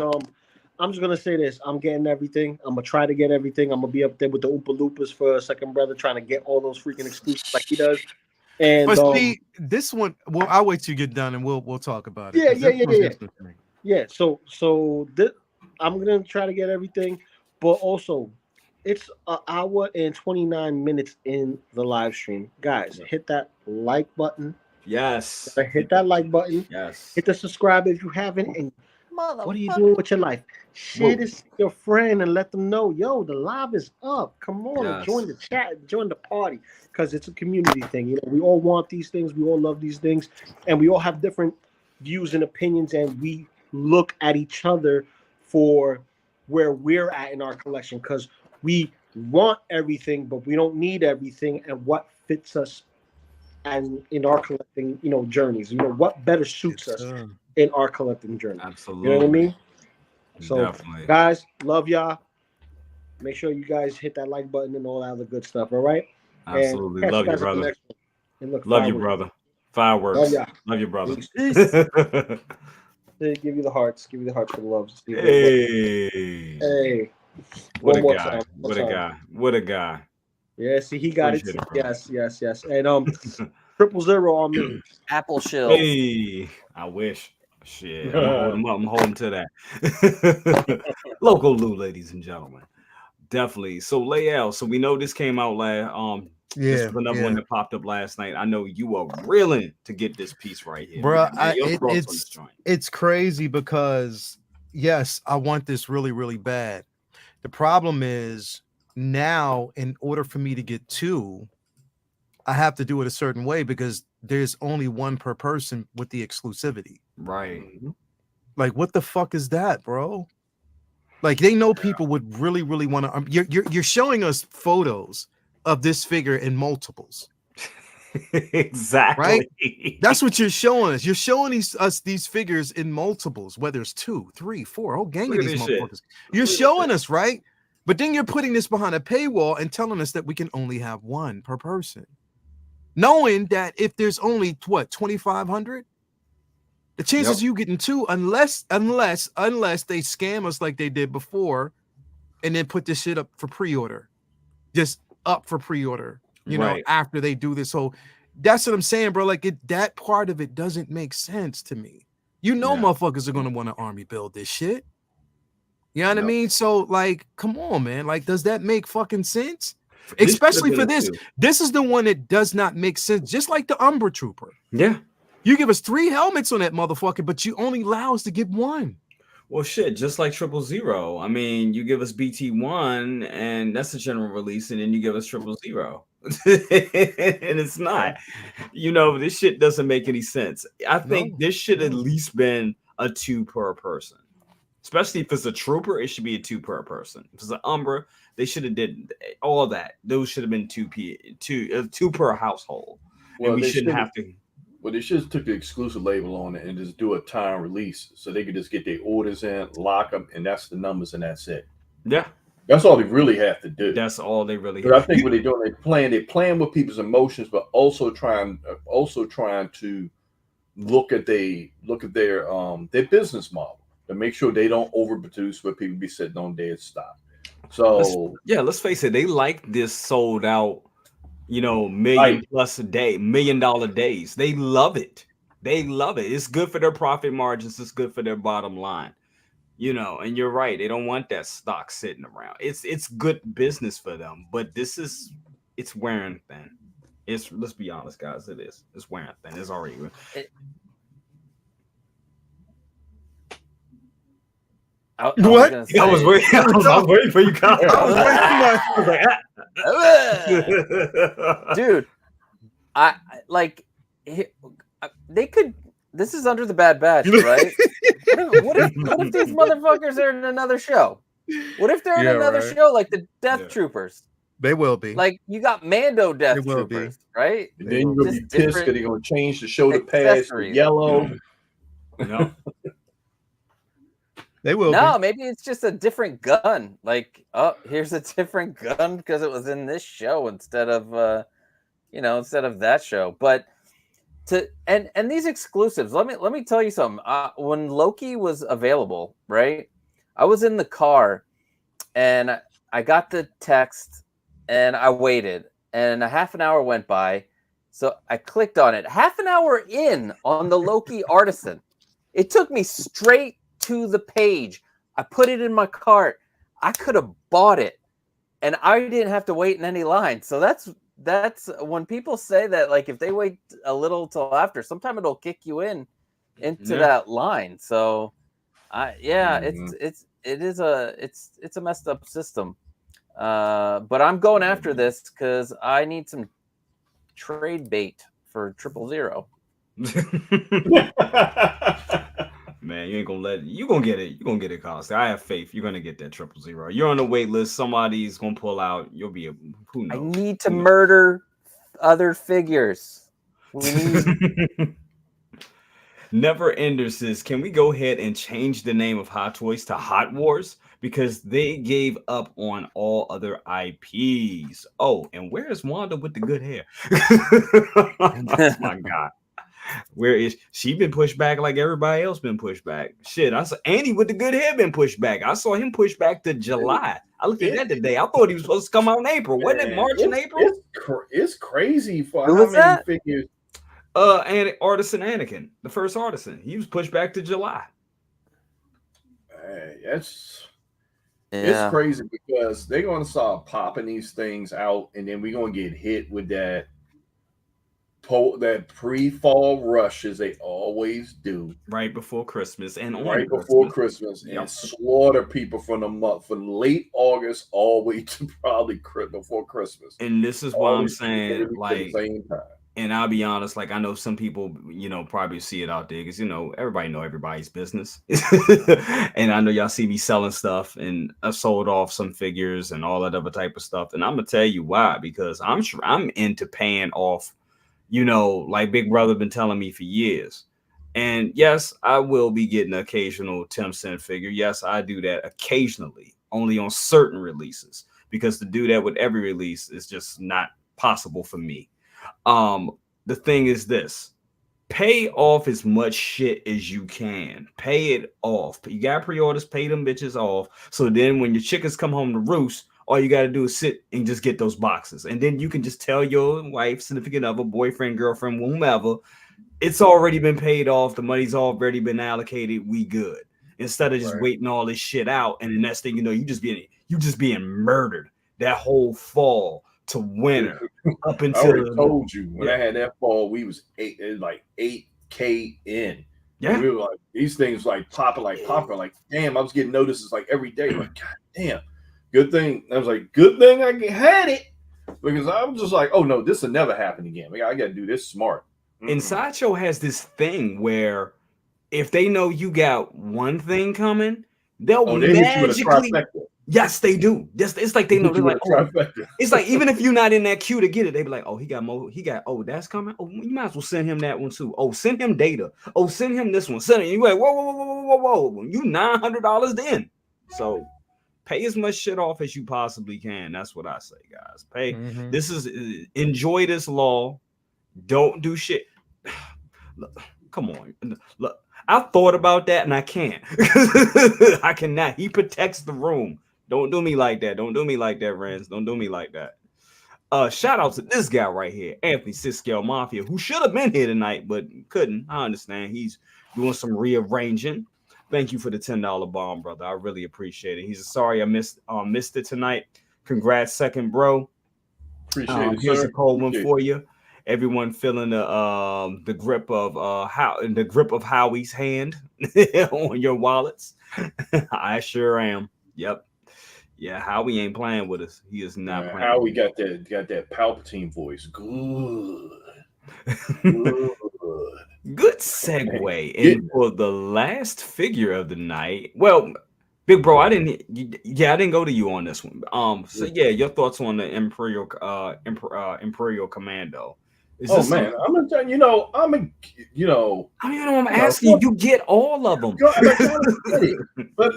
I'm just gonna say this. I'm getting everything. I'm gonna try to get everything. I'm gonna be up there with the Oompa Loompas for a second brother, trying to get all those freaking exclusives like he does. And but see, this one, well, I'll wait till you get done and we'll talk about it. Yeah. So this, I'm gonna try to get everything, but also it's an hour and 29 minutes in the live stream. Guys, hit that like button. Yes. Hit that like button. Yes. Hit the subscribe if you haven't. And what are you doing with your life? Share this with your friend and let them know, yo, the live is up. Come on, join the chat, join the party, because it's a community thing. You know, we all want these things, we all love these things, and we all have different views and opinions, and we look at each other for where we're at in our collection, because we want everything, but we don't need everything, and what fits us and in our collecting, you know, journeys. You know, what better suits us in our collecting journey. Absolutely. You know what I mean? So, definitely. guys, love y'all. Make sure you guys hit that like button and all that other good stuff. All right. Absolutely. And love you, brother. Look, love you, brother. Fireworks. Love, ya. Love you, brother. Hey, give you the hearts. Give you the hearts for the loves. Hey. Hey. What a guy. What a guy. What a guy. Yeah, see, he got Appreciate it. Yes. And 000 on me. Apple shield. Hey, I wish. Shit, I'm holding to that. Loco Lu, ladies and gentlemen. Definitely. So layout. So we know this came out last. This was another one that popped up last night. I know you were reeling to get this piece right here, bro. It's crazy because yes, I want this really, really bad. The problem is now, in order for me to get two, I have to do it a certain way because there's only one per person with the exclusivity. Right. Like, what the fuck is that, bro? Like, they know people would really, really want to. You're showing us photos of this figure in multiples. Exactly. Right? That's what you're showing us. You're showing us these figures in multiples, whether it's 2, 3, 4, whole gang of these motherfuckers. You're showing us, right? But then you're putting this behind a paywall and telling us that we can only have one per person. Knowing that if there's only 2,500, the chances you getting two, unless they scam us like they did before, and then put this shit up for pre-order, just up for pre-order, you know, after they do this. So that's what I'm saying, bro. Like that part of it doesn't make sense to me. You know, motherfuckers are gonna want to army build this shit. You know what I mean? So like, come on, man. Like, does that make fucking sense? Especially for this. This is the one that does not make sense. Just like the Umbra Trooper. Yeah. You give us 3 helmets on that motherfucker, but you only allow us to get 1. Well, shit, just like 000. I mean, you give us BT1, and that's the general release, and then you give us 000. And it's not. You know, this shit doesn't make any sense. I think this should at least been a 2 per person. Especially if it's a trooper, it should be a 2 per person. If it's an Umbra, they should have did all that. Those should have been 2 per household. Well, and we shouldn't have to. Well, they should have took the exclusive label on it and just do a time release so they could just get their orders in, lock them, and that's the numbers, and that's it. Yeah, that's all they really have to do. That's all they really. But I think what they're doing, they're playing with people's emotions, but also trying to look at their business model to make sure they don't overproduce where people be sitting on dead stock. So let's face it, they like this sold out, you know, $1 million days. They love it. It's good for their profit margins. It's good for their bottom line, you know. And you're right, they don't want that stock sitting around. It's good business for them, but it's wearing thin. Let's be honest, guys. It's wearing thin. It's already. I was waiting for you. Dude, I like they could. This is under the bad batch, right? What if these motherfuckers are in another show? What if they're in another show like the Death Troopers? They will be. Like you got Mando Death Troopers, right? And then you're gonna be pissed because they're gonna change the show to pass yellow. No. They will. No, maybe it's just a different gun. Like, oh, here's a different gun because it was in this show instead of that show. But and these exclusives, let me tell you something. When Loki was available, right? I was in the car and I got the text and I waited and a half an hour went by. So I clicked on it. Half an hour in on the Loki Artisan. It took me straight to the page. I put it in my cart. I could have bought it and I didn't have to wait in any line. So that's when people say that, like, if they wait a little till after, sometime it'll kick you into that line. So it's a messed up system. But I'm going after this because I need some trade bait for 000. Man, you gonna get it. You're gonna get it, Costa. I have faith. You're gonna get that 000. You're on the wait list. Somebody's gonna pull out. You'll be who knows? I need to murder other figures. We need Never Ender says, can we go ahead and change the name of Hot Toys to Hot Wars? Because they gave up on all other IPs. Oh, and where is Wanda with the good hair? Oh my God. Where is she? Been pushed back like everybody else been pushed back. Shit, I saw Andy with the good hair been pushed back. I saw him pushed back to July. I looked at that today. I thought he was supposed to come out in April. Wasn't it March and April? It's crazy for Who how was many that? figures. And Artisan Anakin, the first Artisan. He was pushed back to July. Hey, it's crazy because they're gonna start popping these things out, and then we're gonna get hit with that pre-fall rush as they always do Right before Christmas and right before Christmas and slaughter people from the month from late August all the way to probably before Christmas. And this is why I'm saying, like, at the same time. And I'll be honest, like, I know some people, probably see it out there because, everybody know everybody's business. And I know y'all see me selling stuff, and I sold off some figures and all that other type of stuff. And I'm going to tell you why, because I'm into paying off, like Big Brother been telling me for years. And yes, I will be getting an occasional 10-cent figure. Yes, I do that occasionally, only on certain releases, because to do that with every release is just not possible for me. The thing is this: pay off as much shit as you can. Pay it off. You got pre-orders, pay them bitches off. So then when your chickens come home to roost, all you got to do is sit and just get those boxes. And then you can just tell your wife, significant other, boyfriend, girlfriend, whomever, it's already been paid off. The money's already been allocated. We good. Instead of just waiting all this shit out. And the next thing you know, you just being murdered that whole fall to winter up until I already told you when I had that fall, we was 8K in. Yeah, and we were like, these things like popping like popcorn. Like, damn, I was getting notices like every day. Like, God damn, good thing. I was like, good thing I had it, because I was just like, oh no, this will never happen again. I got to do this smart. And Sideshow has this thing where if they know you got one thing coming, they'll magically. Yes, they do. Yes, it's like they know. They're like, it's like even if you're not in that queue to get it, they be like, oh, he got more. Oh, that's coming. Oh, you might as well send him that one too. Oh, send him data. Oh, send him this one. Send him. You like, whoa. You $900 in. So pay as much shit off as you possibly can. That's what I say, guys. Pay. This is enjoy this law. Don't do shit. Look, come on. Look, I thought about that and I can't. I cannot. He protects the room. Don't do me like that. Don't do me like that, Renz. Don't do me like that. Shout out to this guy right here, Anthony Scale Mafia, who should have been here tonight, but couldn't. I understand. He's doing some rearranging. Thank you for the $10 bomb, brother. I really appreciate it. He's sorry I missed it tonight. Congrats, second bro. Appreciate it. Here's a cold one for you. Everyone feeling the grip of Howie's hand on your wallets. I sure am. Yep. Yeah, Howie ain't playing with us. He is not playing. Howie got that Palpatine voice. Good. Good segue. And for the last figure of the night, well, Big Bro, I didn't go to you on this one. So yeah, your thoughts on the Imperial Commando. Man, I'm asking you get all of them. But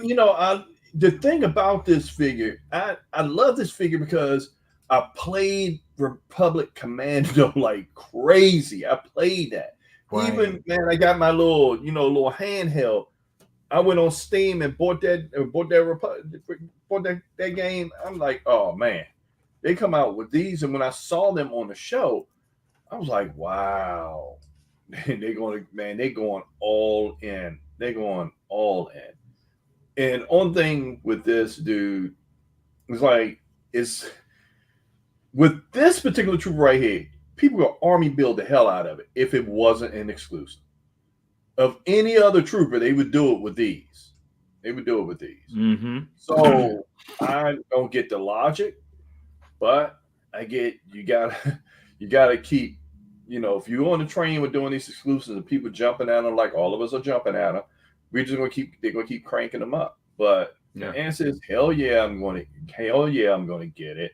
the thing about this figure, I love this figure because I played Republic Commando like crazy. I played that. Right. Even, man, I got my little handheld. I went on Steam and bought that game. I'm like, oh man, they come out with these, and when I saw them on the show, I was like, wow, they're going all in. They're going all in. And one thing with this dude is like, with this particular trooper right here, people will army build the hell out of it if it wasn't an exclusive. Of any other trooper, they would do it with these. Mm-hmm. So I don't get the logic, but I get you gotta keep, if you're on the train with doing these exclusives and people jumping at them like all of us are jumping at them, they're gonna keep cranking them up. But the answer is hell yeah, I'm gonna get it.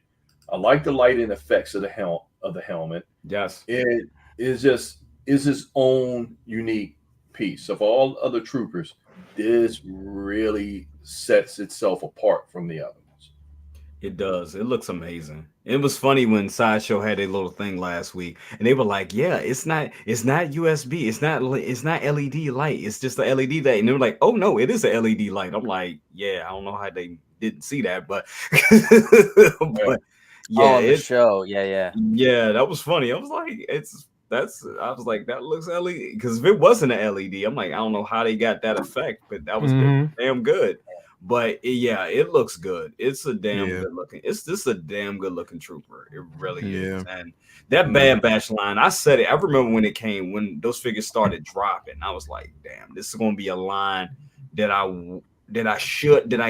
I like the lighting effects of the helmet. Yes. It is its own unique piece. Of all other troopers, this really sets itself apart from the other ones. It does. It looks amazing. It was funny when Sideshow had a little thing last week, and they were like, "Yeah, it's not USB. It's not LED light. It's just the LED light." And they were like, "Oh no, it is a LED light." I'm like, "Yeah, I don't know how they didn't see that, but yeah, the show, yeah, that was funny." I was like, that looks LED, because if it wasn't an LED, I'm like, I don't know how they got that effect, but that was damn good. But it looks good. It's a damn good looking. It's just a damn good looking trooper. It really is. And that Bad Batch line, I said it. I remember when it came, when those figures started dropping. I was like, damn, this is going to be a line that I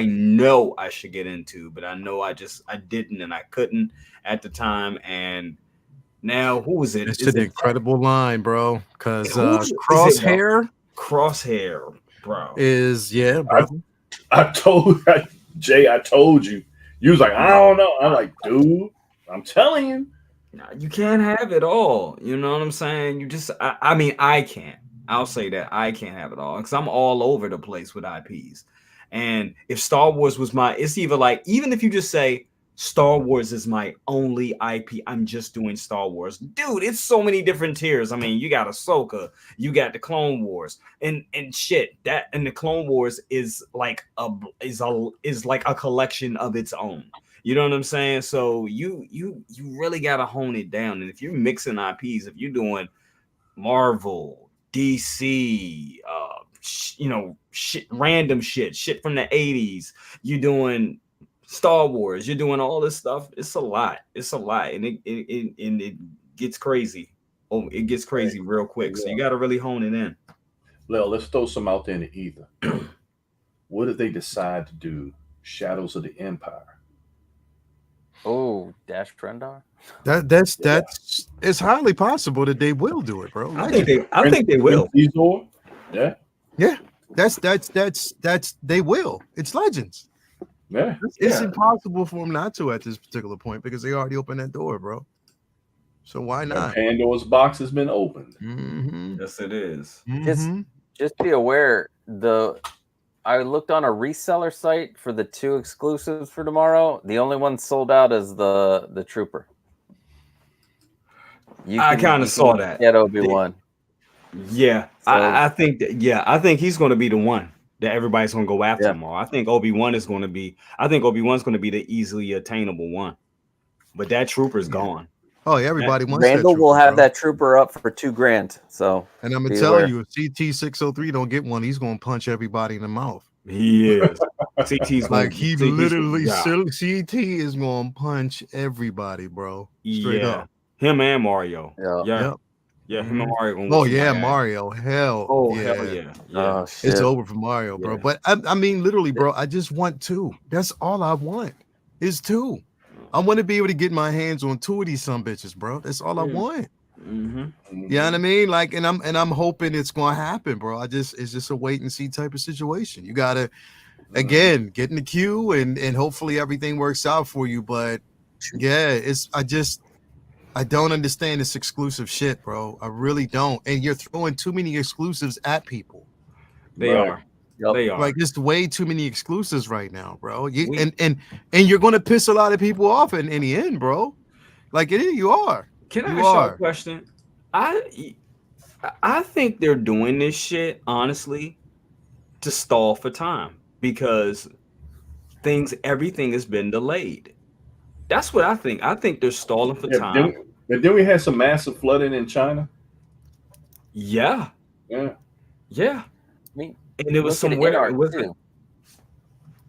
know I should get into, but I know I didn't, and I couldn't at the time. And now, who is it? It's an incredible line, bro. Because Crosshair, bro, is bro. I told Jay, I told you. You was like, I don't know. I'm like, dude, I'm telling you. You can't have it all. You know what I'm saying? You just, I can't. I'll say that I can't have it all because I'm all over the place with IPs. And if Star Wars was it's either like, even if you just say Star Wars is my only IP, I'm just doing Star Wars. Dude, it's so many different tiers. I mean, you got Ahsoka, you got the Clone Wars, and shit. That, and the Clone Wars is like a collection of its own. You know what I'm saying? So you really gotta hone it down. And if you're mixing IPs, if you're doing Marvel, DC, random shit from the 80s, you're doing Star Wars, you're doing all this stuff. It's a lot, and it gets crazy. It gets crazy real quick. So you got to really hone it in. Well, let's throw some out there in the ether. What if they decide to do Shadows of the Empire? Oh, Dash Rendar. That's it's highly possible that they will do it, bro. I think they will. Yeah. That's they will. It's Legends. Yeah, it's impossible for them not to at this particular point because they already opened that door, bro. So why not? Pandora's box has been opened. Mm-hmm. Yes, it is. Mm-hmm. Just be aware. I looked on a reseller site for the 2 exclusives for tomorrow. The only one sold out is the Trooper. I kind of saw that. Get Obi-Wan. Yeah, so, I think he's going to be the one that everybody's going to go after tomorrow. I think Obi-Wan's going to be the easily attainable one. But that Trooper's gone. Oh, yeah, everybody wants Randall that trooper, will have bro. that Trooper up for $2,000. So, and I'm gonna tell you, if CT603 don't get one, he's gonna punch everybody in the mouth. He is. CT's like CT is gonna punch everybody, bro. Straight up. Him and Mario. Yeah, him and Mario. Mario. Hell. Hell yeah. Oh, it's over for Mario, bro. But I mean, literally, bro, I just want 2. That's all I want. Is 2. I want to be able to get my hands on 2 of these some bitches, bro. That's all I want. Mm-hmm. You know what I mean? Like, and I'm hoping it's gonna happen, bro. It's just a wait and see type of situation. You gotta again get in the queue and hopefully everything works out for you. But yeah, I don't understand this exclusive shit, bro. I really don't. And you're throwing too many exclusives at people. They are. Yep. They are. Like, there's way too many exclusives right now, bro. And you're gonna piss a lot of people off in the end, bro. Like you are. Can I ask you a question? I think they're doing this shit, honestly, to stall for time because everything has been delayed. That's what I think. I think they're stalling for time. Then we had some massive flooding in China. Yeah. I mean, and it was somewhere.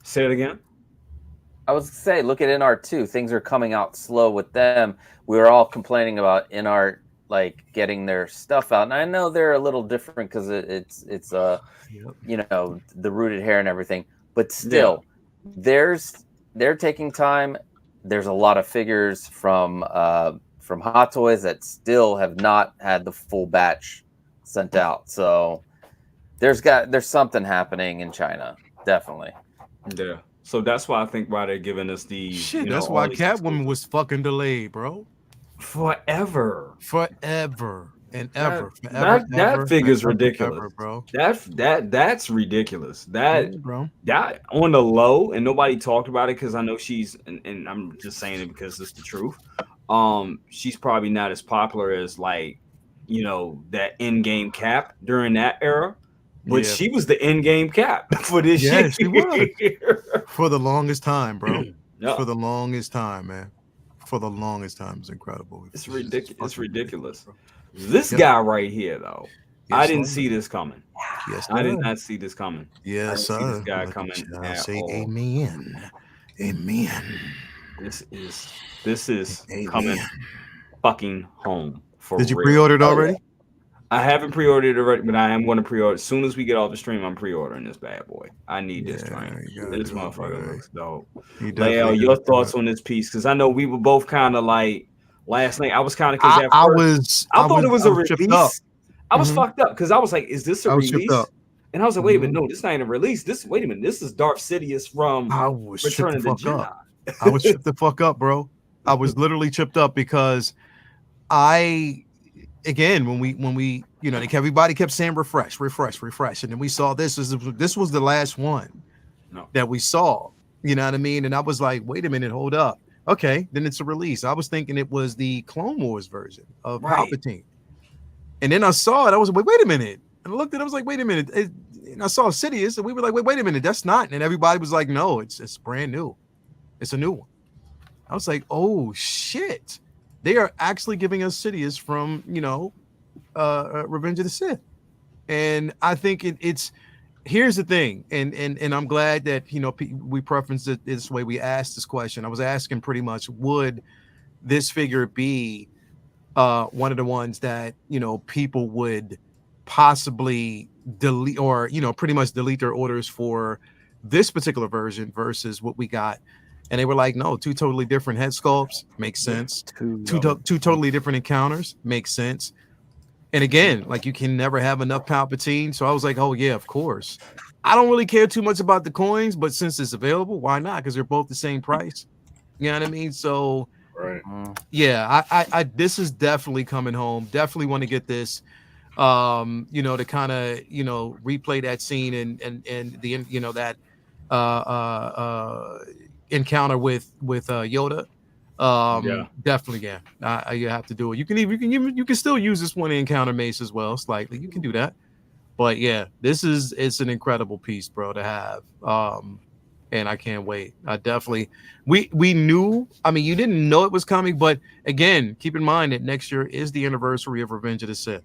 Say it again. I was say, look at NR2. Things are coming out slow with them. We were all complaining about NR like getting their stuff out, and I know they're a little different because it's you know, the rooted hair and everything, but still, they're taking time. There's a lot of figures from Hot Toys that still have not had the full batch sent out. So there's something happening in China, definitely. Yeah. So that's why I think why they're giving us the shit. That's why Catwoman was fucking delayed, bro. Forever and ever. That figure's ridiculous, ever, bro. That's ridiculous. That bro. That on the low, and nobody talked about it because I know she's and I'm just saying it because it's the truth. She's probably not as popular as like, you know, that in-game Cap during that era. But she was the in-game Cap for this year. Yes, she was. For the longest time, bro. For the longest time, man. For the longest time. It's incredible. It's ridiculous. It's ridiculous. This guy right here, though. Yes, I didn't see this coming. Yes, I did not see this coming. Yes, sir. This guy coming. Say amen. Amen. This is coming fucking home. For Did you real. pre-order it already? I haven't pre-ordered it already, but I am going to pre-order. As soon as we get off the stream, I'm pre-ordering this bad boy. I need this train. This motherfucker looks dope. Leo, your thoughts on this piece? Because I know we were both kind of like last night. I was kind of because I thought it was a release. I was fucked up because I was like, "Is this a release?" And I was like, "Wait a minute, no, this not even a release. Wait a minute, this is Darth Sidious from Return of the Jedi." I was tripped the fuck up, bro. I was literally tripped up because again, when we, you know, everybody kept saying refresh, and then we saw this was the last one that we saw. You know what I mean? And I was like, wait a minute, hold up. Okay, then it's a release. I was thinking it was the Clone Wars version of Palpatine, and then I saw it. I was like, wait a minute. And I looked at it. I was like, wait a minute. And I saw Sidious, and we were like, wait a minute, that's not. And everybody was like, no, it's brand new. It's a new one. I was like, oh shit. They are actually giving us Sidious from, you know, Revenge of the Sith. And I think it's here's the thing. And I'm glad that, you know, we preferenced it this way. We asked this question. I was asking pretty much, would this figure be one of the ones that, you know, people would possibly delete or, you know, pretty much delete their orders for this particular version versus what we got. And they were like, no, two totally different head sculpts. Makes sense. Two totally different encounters. Makes sense. And again, like you can never have enough Palpatine. So I was like, oh, yeah, of course. I don't really care too much about the coins, but since it's available, why not? Because they're both the same price. You know what I mean? So, yeah, I this is definitely coming home. Definitely want to get this, you know, to kind of, you know, replay that scene and the, you know, that encounter with Yoda. Definitely, yeah. You have to do it. You can still use this one to encounter Mace as well, slightly. You can do that. But yeah, it's an incredible piece, bro, to have. And I can't wait. I definitely we knew, I mean, you didn't know it was coming, but again, keep in mind that next year is the anniversary of Revenge of the Sith.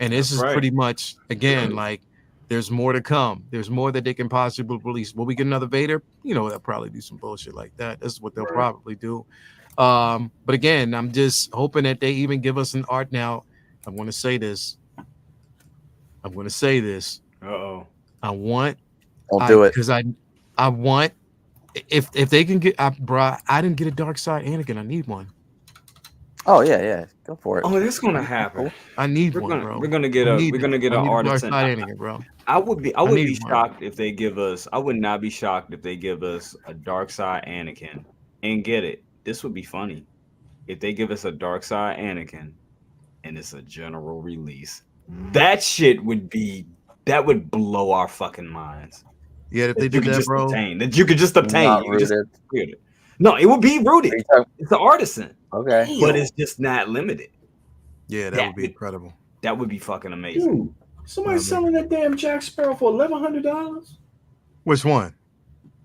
And this is pretty much again like there's more to come. There's more that they can possibly release. Will we get another Vader? You know, they'll probably do some bullshit like that. That's what they'll probably do. But again, I'm just hoping that they even give us an art. Now, I want to say this. Uh-oh. I want. I'll do it. Because I want. If they can get. Bro, I didn't get a Dark Side Anakin. I need one. Oh yeah, go for it. Oh, that's gonna happen. I need one, bro. We're gonna get an Artisan. Anakin, bro. I would be shocked if they give us. I would not be shocked if they give us a Dark Side Anakin and get it. This would be funny if they give us a Dark Side Anakin and it's a general release. That shit would blow our fucking minds. Yeah, if they do that, bro. That you could just obtain. No, it would be rooted. It's an Artisan. Okay. But it's just not limited. Yeah, that would be incredible. That would be fucking amazing. Somebody's selling that damn Jack Sparrow for $1,100. Which one?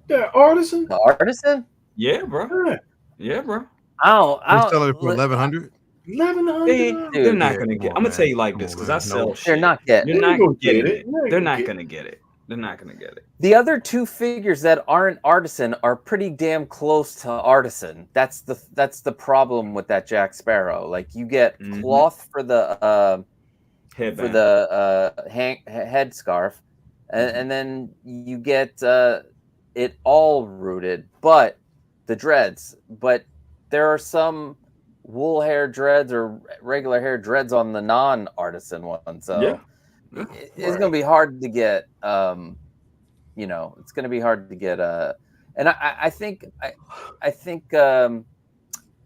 That Artisan. The Artisan? Yeah, bro. Yeah. Yeah, bro. They're selling it for 1,100. $1,100. They're not Yeah, gonna come get. on, I'm gonna tell man. you like Come this on, because man. I sell No. shit. They're not getting. You're not gonna getting get it. it. They're not gonna get it. They're not gonna get it. The other two figures that aren't Artisan are pretty damn close to Artisan. That's the problem with that Jack Sparrow. Like you get cloth for the Headband. head scarf, and then you get it all rooted, but the dreads. But there are some wool hair dreads or regular hair dreads on the non-Artisan one. So it's gonna be hard to get. It's gonna be hard to get. And I think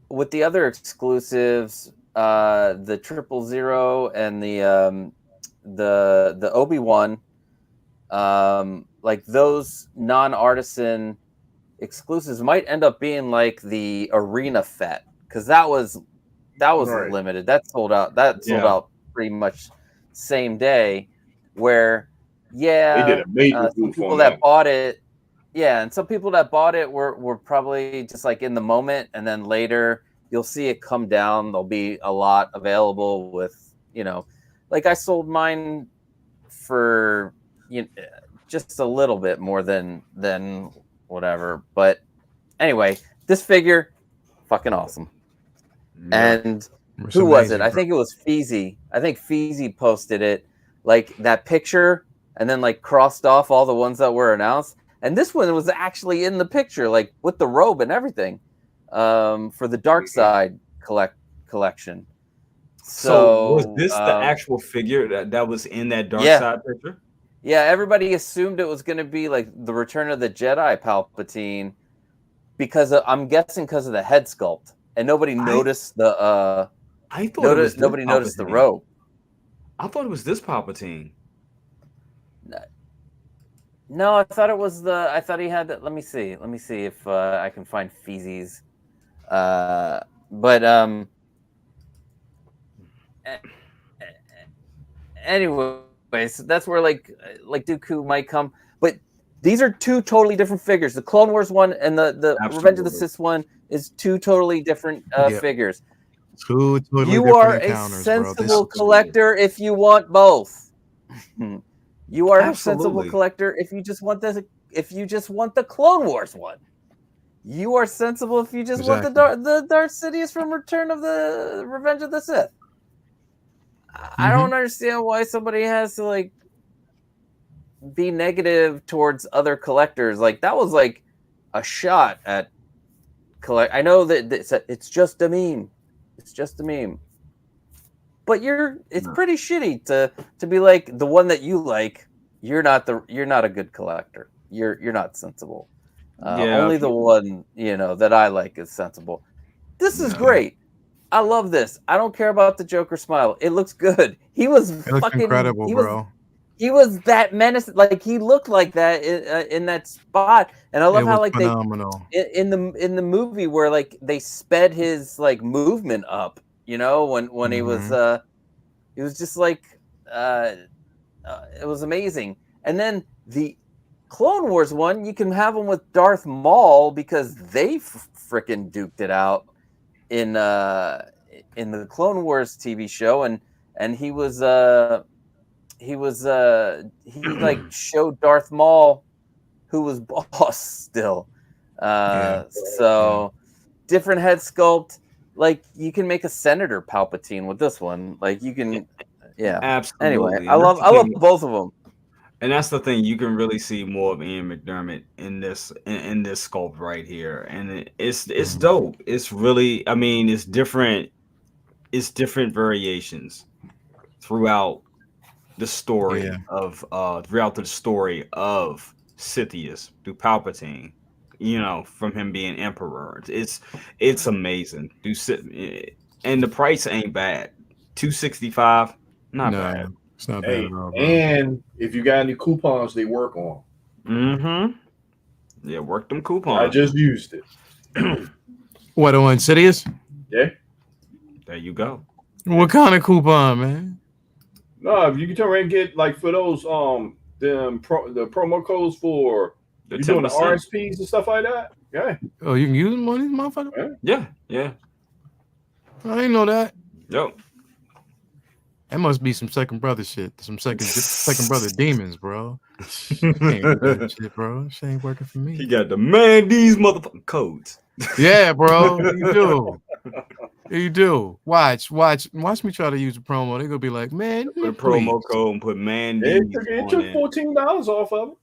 with the other exclusives, the 000 and the Obi-Wan, like those non-Artisan exclusives might end up being like the Arena Fet, because that was Right. limited. That sold out. That sold out pretty much same day. Where They did a major some goof people on that that. bought it, and some people that bought it were probably just like in the moment, and then later you'll see it come down. There'll be a lot available with, like I sold mine for just a little bit more than whatever. But anyway, this figure, fucking awesome. Yeah. And It's who was it? amazing, I think it was Feezy. I think Feezy posted it, like that picture, and then like crossed off all the ones that were announced. And this one was actually in the picture, like with the robe and everything, for the Dark Side collection. So was this the actual figure that was in that Dark Side picture? Yeah, everybody assumed it was going to be like the Return of the Jedi Palpatine, because I'm guessing because of the head sculpt, and nobody noticed the. I thought nobody noticed the robe. I thought it was this Palpatine. No, I thought it was the. I thought he had that. Let me see if I can find Feezy's. Anyways, that's where like Dooku might come. But these are two totally different figures. The Clone Wars one and the Revenge of the Sith one is two totally different figures. Two totally you different are a encounters, sensible collector if you want both. You are a sensible collector if you just want the Clone Wars one. You are sensible if you just want the Darth Sidious from Return of the Revenge of the Sith. I don't understand why somebody has to like be negative towards other collectors. Like that was like a shot at collect. I know that it's just a meme. It's just a meme. But it's pretty shitty to be like the one that you like. You're not a good collector. You're not sensible. Only the one that I like is sensible. This is great. I love this. I don't care about the Joker smile. It looks good. It looks incredible, bro. He was that menace. Like he looked like that in that spot, and I love how like phenomenal. in the movie where like they sped his like movement up. When he was just like it was amazing. And then the Clone Wars one, you can have him with Darth Maul because they freaking duked it out in the Clone Wars TV show, and he like showed Darth Maul who was boss still. So different head sculpt. Like you can make a Senator Palpatine with this one. Like you can, absolutely. Anyway, I love both of them. And that's the thing, you can really see more of Ian McDermott in this sculpt right here, and it's dope. It's really, I mean, it's different variations throughout the story of Sithius through Palpatine. From him being Emperor, it's amazing. And the price ain't bad. $265, not bad. It's not bad at all, bro. And if you got any coupons, they work on. Yeah, work them coupons. I just used it. What, on Sidious? Yeah. There you go. What kind of coupon, man? No, you can turn around and get like for those the promo codes for you doing the RSPs and stuff like that. Yeah. Oh, you can use them on these motherfuckers? Yeah. I didn't know that. Yep. That must be some second brother shit. Some second brother demons, bro. Can't do that shit, bro. Shit ain't working for me. He got the man these motherfucking codes. Yeah, bro. You do. You do. Watch me try to use a promo. They're gonna be like, man, put a promo code and put man these. It took $14 off of it.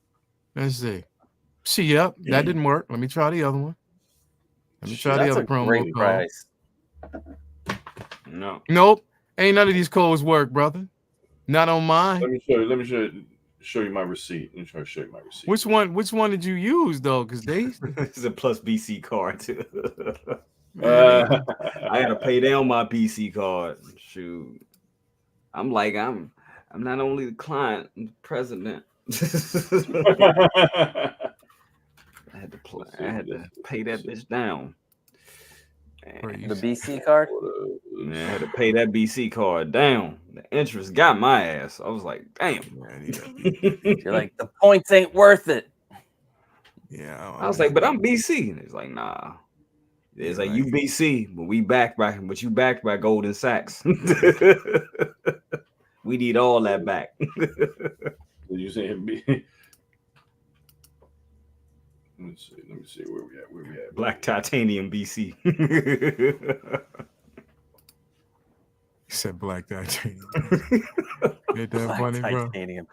Let's see. Yep, that didn't work. Let me try the other one. Let me try the other promo great code. Price. No. Nope. Ain't none of these codes work, brother. Not on mine. Let me show you my receipt. Let me try to show you my receipt. Which one did you use though? Because it's a plus BC card too. I gotta pay down my BC card. Shoot. I'm not only the client, I'm the president. I had to pay that bitch down. The BC card? Yeah, I had to pay that BC card down. The interest got my ass. I was like, damn. You're like, the points ain't worth it. Yeah. I was like, but I'm BC. And it's like, nah. It's like, you BC, but you backed by Goldman Sachs. We need all that back. You saying B? Let me see where we at. Black titanium BC. He said black titanium. Ain't that funny, bro? Titanium.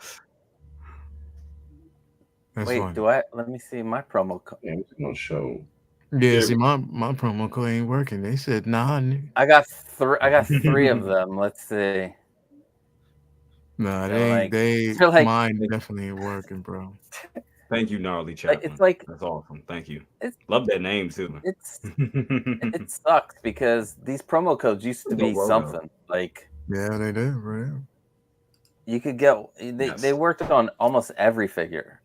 That's Wait, funny. let me see my promo code. Yeah, it's gonna show. Yeah, see, my promo code ain't working. They said nah. I got three of them. Let's see. Nah, mine definitely ain't working, bro. Thank you, Gnarly Chapman. It's like that's awesome. Thank you. Love that name too. It sucks because these promo codes used to be something. Like yeah, they do, right? You could get they worked on almost every figure.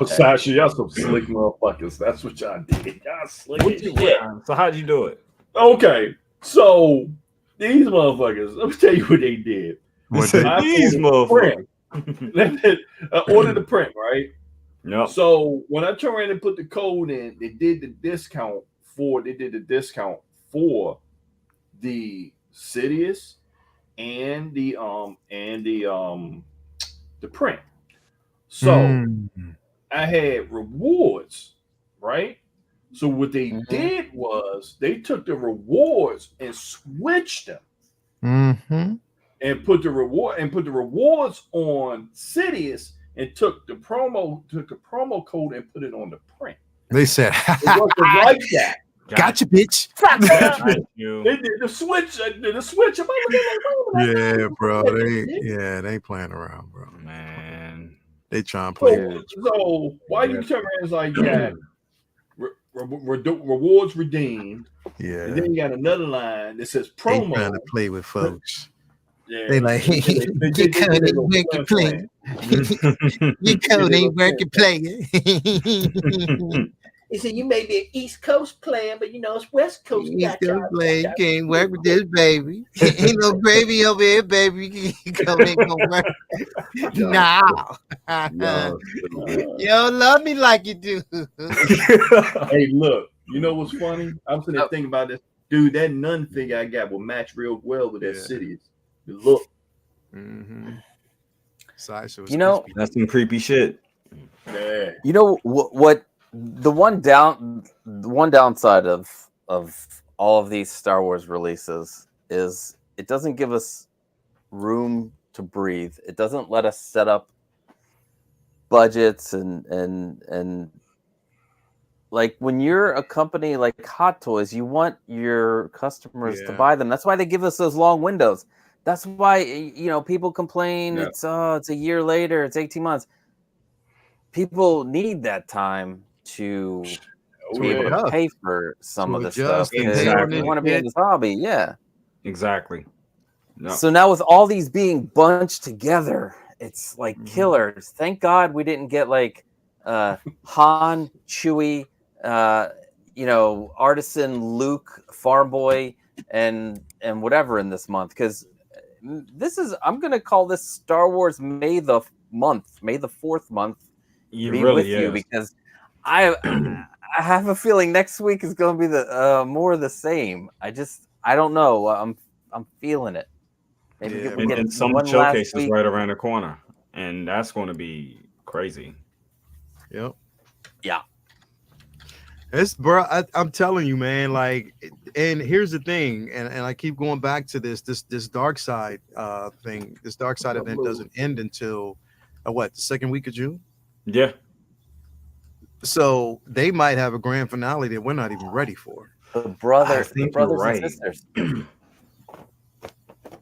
Sasha, y'all some slick motherfuckers. That's what y'all did. Y'all slick as shit. So how'd you do it? Okay, so these motherfuckers, let me tell you what they did. These motherfuckers. Ordered the print, right? Yep. So when I turned around and put the code in, they did the discount for the Sidious and the print. So I had rewards, right? So what they did was they took the rewards and switched them. And put the rewards on Sidious and took a promo code and put it on the print. They said it wasn't like that. Gotcha, bitch. They did the switch. Yeah, bro. They playing around, bro. Man, they trying to play. So why you turn around is like rewards redeemed. Yeah. And then you got another line that says promo. They trying to play with folks. Yeah. They like your code ain't working, player. Your code ain't working, player. He said, you may be an East Coast player, but it's West Coast. East Coast player, you can't work with this baby. Ain't no gravy over here, baby. You ain't gonna work. Nah. You don't love me like you do. Hey, look, you know what's funny? I'm sitting there thinking about this. Dude, that nun figure I got will match real well with that Sidious. The look. That's some creepy shit. Yeah. You know what? The one downside of all of these Star Wars releases is it doesn't give us room to breathe. It doesn't let us set up budgets and like when you're a company like Hot Toys, you want your customers to buy them. That's why they give us those long windows. That's why people complain it's a year later, it's 18 months. People need that time to be able to pay for some of the stuff. Exactly. You want to be in this hobby, Exactly. No. So now with all these being bunched together, it's like killers. Thank God we didn't get like Han, Chewie, Artisan, Luke, Farm Boy, and whatever in this month, because this is, I'm gonna call this Star Wars May the 4th month. You be really with you is. because I have a feeling next week is going to be the more of the same. I don't know. I'm feeling it. Maybe Yeah, we get and some one showcase last is week. right around the corner, and that's going to be crazy. Yep. Yeah. It's bro. I'm telling you, man. Like, and here's the thing, and I keep going back to this dark side thing. This dark side event doesn't end until what, the second week of June? Yeah. So they might have a grand finale that we're not even ready for. The brothers right. and sisters.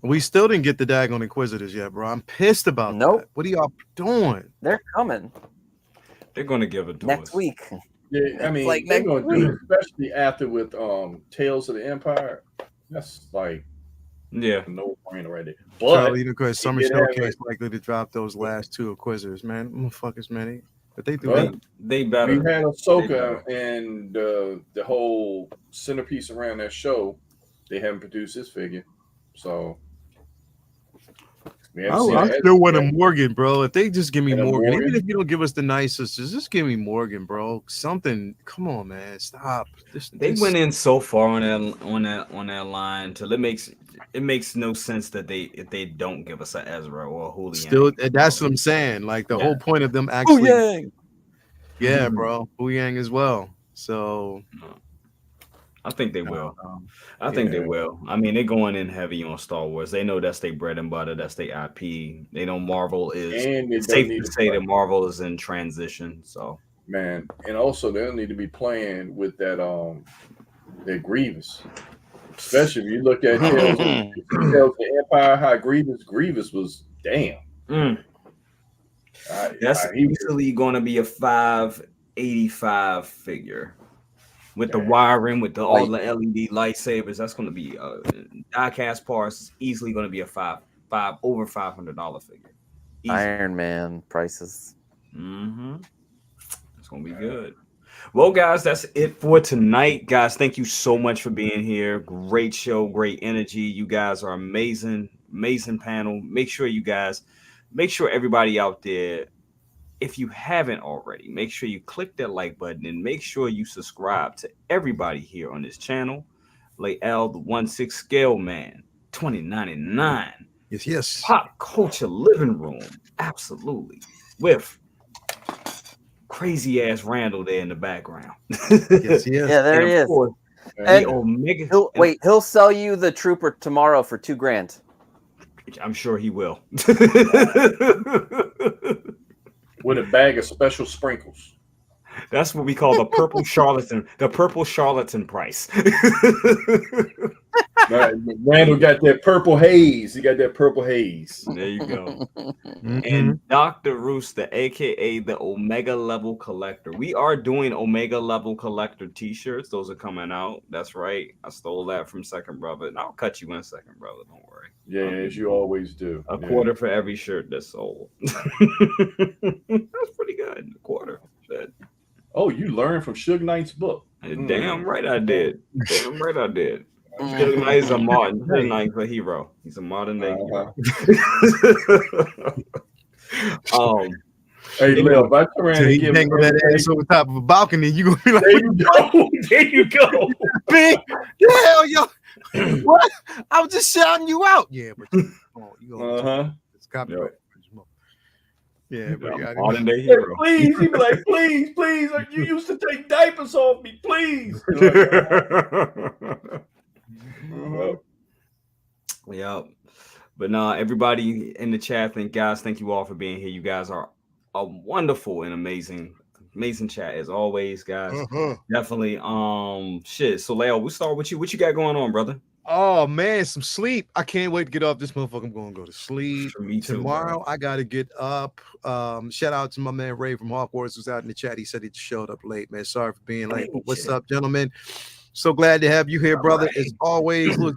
We still didn't get the daggone Inquisitors yet, bro. I'm pissed about that. What are y'all doing? They're coming. They're going to give it to next us week. Yeah, I mean, like they're next going to week. do it, especially after with Tales of the Empire. That's like no brainer right there. But Charlie, because Summer Showcase likely to drop those last 2 Inquisitors, man. Motherfuckers, man. But they do that. They better. We had Ahsoka and the whole centerpiece around that show. They haven't produced this figure, so we haven't seen I still want a Morgan, bro. If they just give me Morgan, even if you don't give us the nicest, just give me Morgan, bro. Something. Come on, man. Stop. They went in so far on that line till it makes no sense that if they don't give us an Ezra or a Julian. Still, that's what I'm saying. Like the whole point of them actually. Yeah, bro. Yang as well. So I think they will. I think they will. I mean, they're going in heavy on Star Wars. They know that's their bread and butter. That's their IP. They know Marvel is. It's safe to say that Marvel is in transition. So man, and also they'll need to be playing with that Grievous. Especially if you look at Tales of the Empire, how Grievous was damn. That's easily going to be a 585 figure with the wiring, with all the LED lightsabers. That's going to be die-cast parts. Easily going to be a over $500 figure. Easy. Iron Man prices. It's going to be good. Well, guys, that's it for tonight. Guys, thank you so much for being here. Great show, great energy. You guys are amazing, amazing panel. Make sure everybody out there, if you haven't already, make sure you click that like button and make sure you subscribe to everybody here on this channel. L, the 1/6ScaleMan, 2099. Yes. Pop Culture Living Room, absolutely. With crazy ass Randall there in the background. Yes. Yeah, there he is. And Omega. He'll sell you the Trooper tomorrow for $2,000. I'm sure he will. With a bag of special sprinkles. That's what we call the purple charlatan. The purple charlatan price. Randall got that purple haze. He got that purple haze. There you go. And Dr. Rooster, aka the Omega Level Collector. We are doing Omega Level Collector t-shirts. Those are coming out. That's right. I stole that from Second Brother. And I'll cut you in, Second Brother. Don't worry. Yeah, as you always do. A quarter for every shirt that's sold. That's pretty good. A quarter. Shit. Oh, you learned from Suge Knight's book. Damn right I did. Damn right I did. Suge Knight's a Martin. Suge Knight's a hero. He's a modern day hero. Hey, Lil, if I turn around and give hang that ass over top of a balcony, you gonna be like, there you go. There you go. Big hell, yo. What? I was just shouting you out. Yeah, but it's copyright. Yeah, but modern day hero. Please, he'd be like, please, you used to take diapers off me, please. Yep. But no, everybody in the chat, thank you all for being here. You guys are a wonderful and amazing chat as always, guys. Definitely. So Leo, we'll start with you. What you got going on, brother? Oh man, some sleep. I can't wait to get off this motherfucker. I'm gonna go to sleep. Me too, tomorrow. I gotta get up. Shout out to my man Ray from Hogwarts who's out in the chat. He said he showed up late, man. Sorry for being late. But what's up, gentlemen? So glad to have you here, brother. Right. As always, look,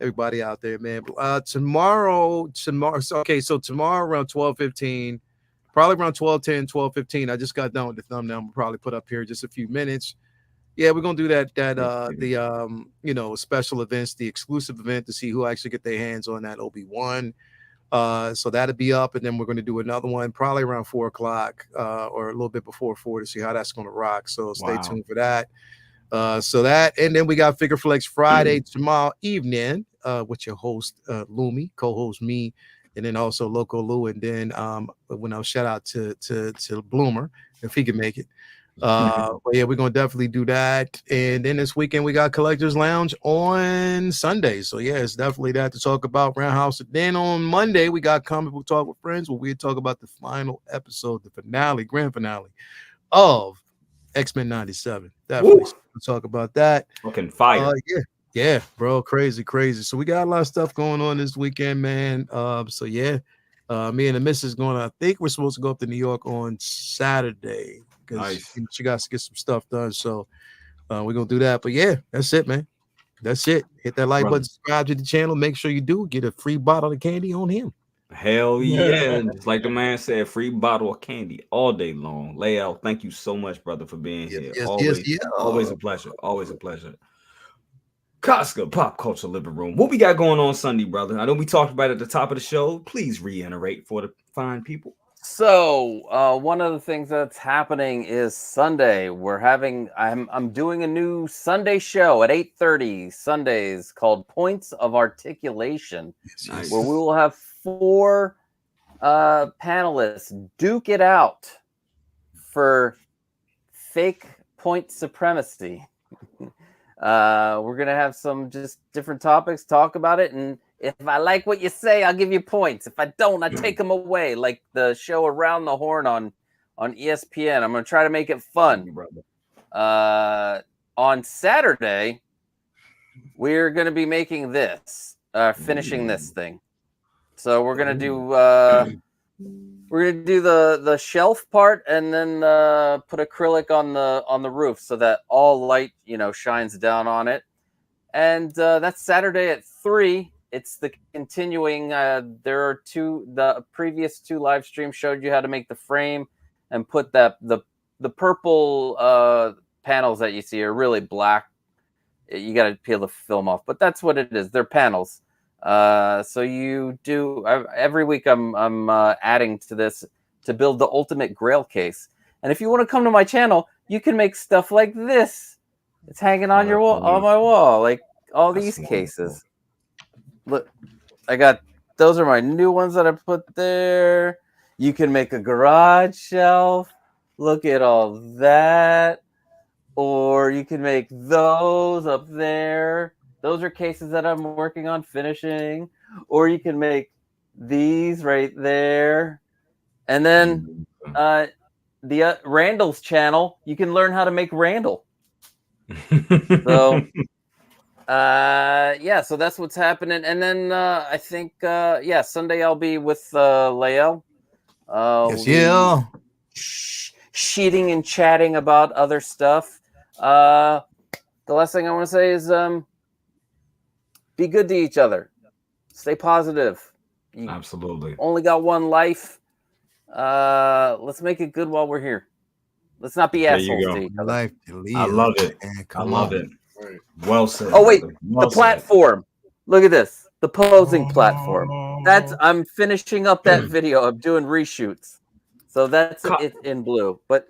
everybody out there, man. Tomorrow, so tomorrow around 12:15, probably around 12:10, 12:15. I just got done with the thumbnail. I'm gonna probably put up here just a few minutes. Yeah, we're gonna do that. You know, special events, the exclusive event to see who actually get their hands on that Obi-Wan. So that'll be up, and then we're going to do another one probably around 4 o'clock or a little bit before 4 to see how that's going to rock. So stay tuned for that. So that, and then we got Figure Flex Friday tomorrow evening with your host Lumi, co-host me, and then also Loco Lu, and then when I'll shout out to Bloomer if he can make it. But yeah, we're gonna definitely do that. And then this weekend we got Collectors Lounge on Sunday. So yeah, it's definitely that to talk about Roundhouse. And then on Monday we got Comic Book Talk with Friends, where we talk about the final episode, the finale, grand finale of X-Men 97. Definitely talk about that. Fucking fire. Yeah, bro, crazy. So we got a lot of stuff going on this weekend, man. So yeah, me and the missus going. I think we're supposed to go up to New York on Saturday. Because she got to get some stuff done. So we're going to do that. But yeah, that's it, man. That's it. Hit that like button, subscribe to the channel. Make sure you do get a free bottle of candy on him. Hell yeah. Just like the man said, free bottle of candy all day long. Layout, thank you so much, brother, for being here. Always a pleasure. Always a pleasure. Costco Pop Culture Living Room. What we got going on Sunday, brother? I know we talked about it at the top of the show. Please reiterate for the fine people. So one of the things that's happening is Sunday. I'm doing a new Sunday show at 8:30 Sundays called Points of Articulation, where we will have 4 panelists duke it out for fake point supremacy. We're gonna have some just different topics, talk about it, and if I like what you say, I'll give you points. If I don't, I take them away, like the show Around the Horn on ESPN. I'm going to try to make it fun. On Saturday, we're going to be making this, finishing this thing. So we're going to do the shelf part, and then put acrylic on the roof so that all light shines down on it. And that's Saturday at 3. It's the continuing. There are the previous 2 live streams showed you how to make the frame and put the purple panels that you see are really black. You got to peel the film off, but that's what it is. They're panels. So you do every week. I'm adding to this to build the ultimate Grail case. And if you want to come to my channel, you can make stuff like this. It's hanging on your wall, on my wall, like all these cases. Look, those are my new ones that I put there. You can make a garage shelf. Look at all that. Or you can make those up there. Those are cases that I'm working on finishing. Or you can make these right there. And then the Randall's channel, you can learn how to make Randall. So so that's what's happening. And then I think Sunday I'll be with Lael. Sheeting and chatting about other stuff. The last thing I want to say is be good to each other. Stay positive. You absolutely only got one life. Let's make it good while we're here. Let's not be assholes to each other. Life to live. I love it. I love it. Well said. Oh wait, the platform. Look at this. The posing platform. I'm finishing up that video. I'm doing reshoots. So that's it in blue. But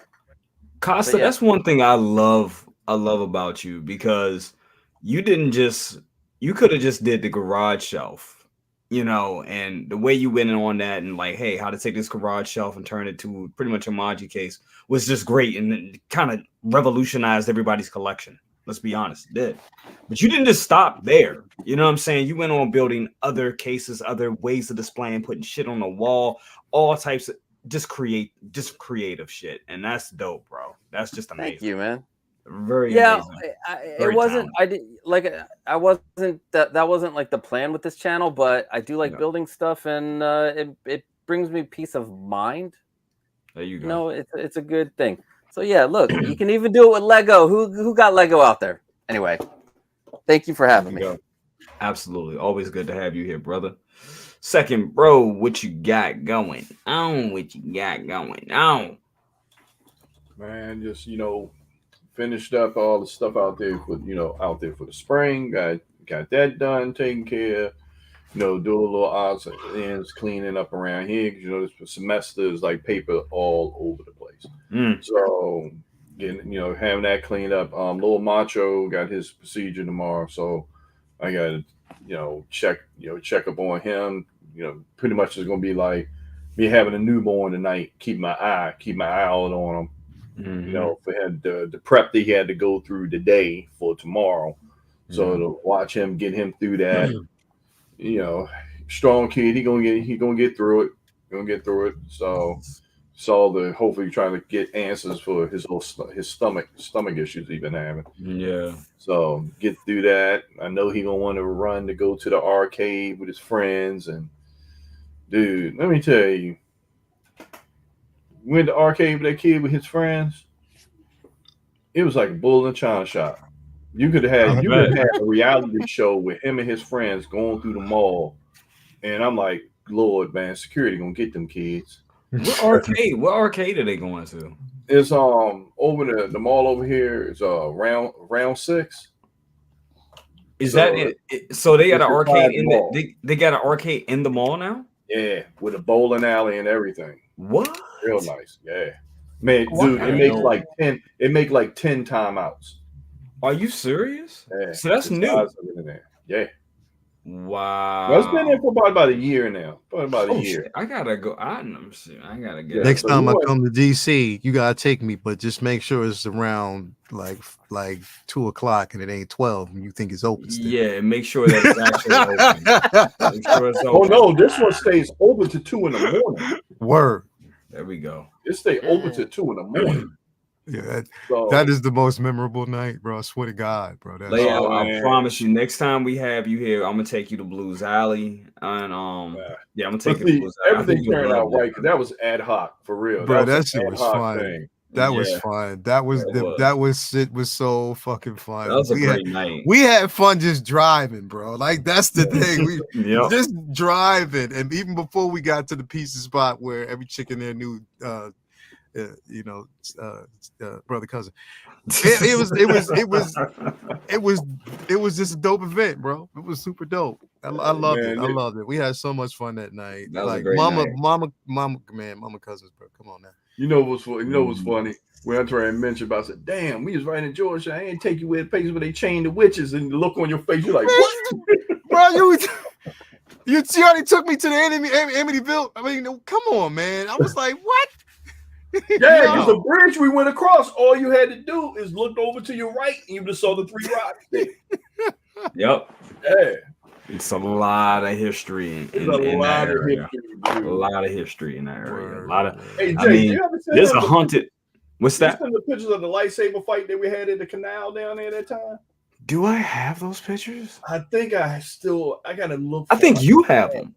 Costa, that's one thing I love about you, because you could have just did the garage shelf, and the way you went in on that and like, hey, how to take this garage shelf and turn it to pretty much a Maji case was just great, and it kind of revolutionized everybody's collection. Let's be honest, it did. But you didn't just stop there. You know what I'm saying? You went on building other cases, other ways of displaying, putting shit on the wall, all types of just creative shit. And that's dope, bro. That's just amazing. Thank you, man. Very amazing. It wasn't that wasn't like the plan with this channel, but I do like building stuff, and it brings me peace of mind. There you go. It's a good thing. So yeah, look, you can even do it with Lego. Who got Lego out there? Anyway, thank you for having me. Go. Absolutely. Always good to have you here, brother. Second, bro, what you got going on? Man, just finished up all the stuff out there for the spring. Got that done, taken care of. Do a little odds and ends cleaning up around here because this semester is like paper all over the place. So having that cleaned up. Little Macho got his procedure tomorrow, so I got to check up on him. Pretty much it's gonna be like me having a newborn tonight. Keep my eye out on him. For him the prep that he had to go through today for tomorrow. So to watch him, get him through that. Strong kid. He gonna get through it. So hopefully trying to get answers for his stomach issues he's been having. Yeah. So get through that. I know he gonna want to run to go to the arcade with his friends. And dude, let me tell you, went to the arcade with that kid with his friends. It was like a bull in a china shop. You could have had a reality show with him and his friends going through the mall, and I'm like, Lord, man, security gonna get them kids. What arcade are they going to? It's over the mall over here. It's round 6. Is that it? So they got an arcade they got an arcade in the mall now? Yeah, with a bowling alley and everything. What? Real nice. Yeah, man, dude, it makes like 10. It make like 10 timeouts. Are you serious? Yeah, so that's new. Yeah. Wow. Well, it's been there for about a year now. Probably about a year. Shit. I gotta go. I gotta get. Next time I come to DC, you gotta take me, but just make sure it's around like 2:00 and it ain't 12 and you think it's open still. Yeah, make sure that it's actually open. Make sure it's open. Oh no, this one stays open to 2 in the morning. Word. There we go. It stays open to 2 in the morning. Yeah, that is the most memorable night, bro. I swear to God, bro. Layout, I promise you, next time we have you here, I'm gonna take you to Blues Alley, and I'm gonna take you to Blues Alley. Everything turned out right because that was ad hoc for real, bro. That shit was fun. Thing. That was fun. That was so fucking fun. That was a great night. We had fun just driving, bro. Like that's the thing. We just driving, and even before we got to the pizza spot where every chicken there knew. Brother cousin. It was just a dope event, bro. It was super dope. I loved it. I loved it. We had so much fun that night. That was like a great mama cousins, bro. Come on now. You know what's funny? When I tried to mention about, I said, "Damn, we was right in Georgia. I ain't take you with a place where they chain the witches." And the look on your face, you're like, "What, bro? You already took me to the Amityville. I mean, come on, man. I was like, what? Yeah, because the bridge we went across, all you had to do is look over to your right and you just saw the 3 rocks. Yep. Yeah. It's a lot of history in that area. A lot of history in that area. A lot of. Hey, Jay, there's a haunted. What's that? The pictures of the lightsaber fight that we had in the canal down there that time. Do I have those pictures? I think I gotta look. I think you have them.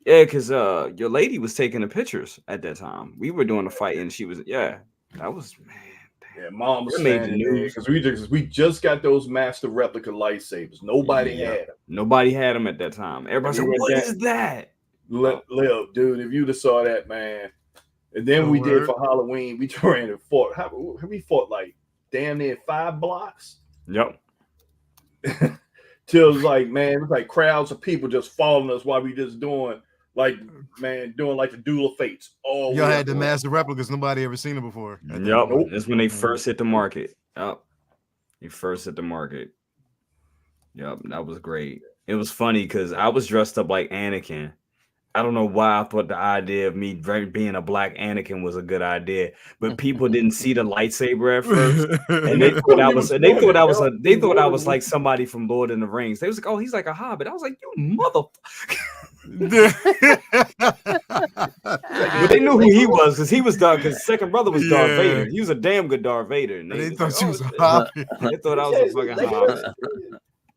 Because your lady was taking the pictures at that time. We were doing the fight, and she was that was man. Yeah, Mom was made the news because we just got those master replica lightsabers. Nobody had them. Nobody had them at that time. Everybody said, "What is that?" Live, dude. If you'd have saw that, man. And then we did for Halloween. We ran and fought. We fought like damn near 5 blocks. Yep. Till it was like, man, it was like crowds of people just following us while we just doing like the Duel of Fates. Oh, y'all had the master replicas. Nobody ever seen them before. Yep. Nope. That's when they first hit the market. Yep. They first hit the market. Yep. That was great. It was funny because I was dressed up like Anakin. I don't know why I thought the idea of me being a black Anakin was a good idea, but people didn't see the lightsaber at first, and they thought I was like somebody from Lord of the Rings. They was like, "Oh, he's like a hobbit." I was like, "You motherfucker!" But they knew who he was because he was Darth. Because second brother was Darth Vader. He was a damn good Darth Vader. And they thought he was a hobbit. They thought I was a fucking hobbit.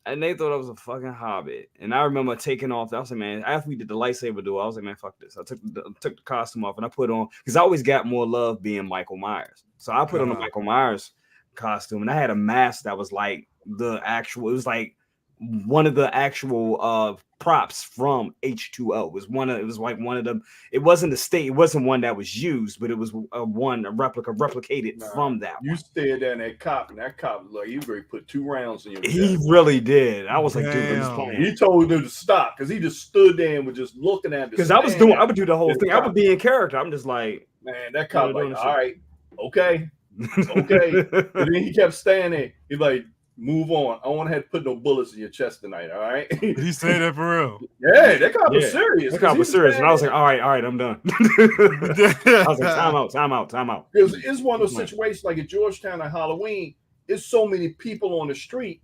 And they thought I was a fucking hobbit. And I remember taking off. I was like, man, after we did the lightsaber duel, I was like, man, fuck this. I took the costume off and I put on, because I always got more love being Michael Myers. So I put on the Michael Myers costume and I had a mask that was like it was like one of the actual props from H2O. It was like one of them. It wasn't the state. It wasn't one that was used, but it was a replica replicated from that. You stared at that cop, and that cop was like, "You ready to put 2 rounds in your chest." He really did. I was like, dude, I'm just playing. He told him to stop because he just stood there and was just looking at. Because I would do the whole thing. I would be in character. I'm just like, man, that cop like, all right, okay. And then he kept standing there. He's like, move on. I don't want to have to put no bullets in your chest tonight. All right. Did he say that for real? Yeah, that cop was serious. That cop was serious. And I was like, all right, I'm done. I was like, time out. Because it's one of those situations like at Georgetown at Halloween, it's so many people on the street,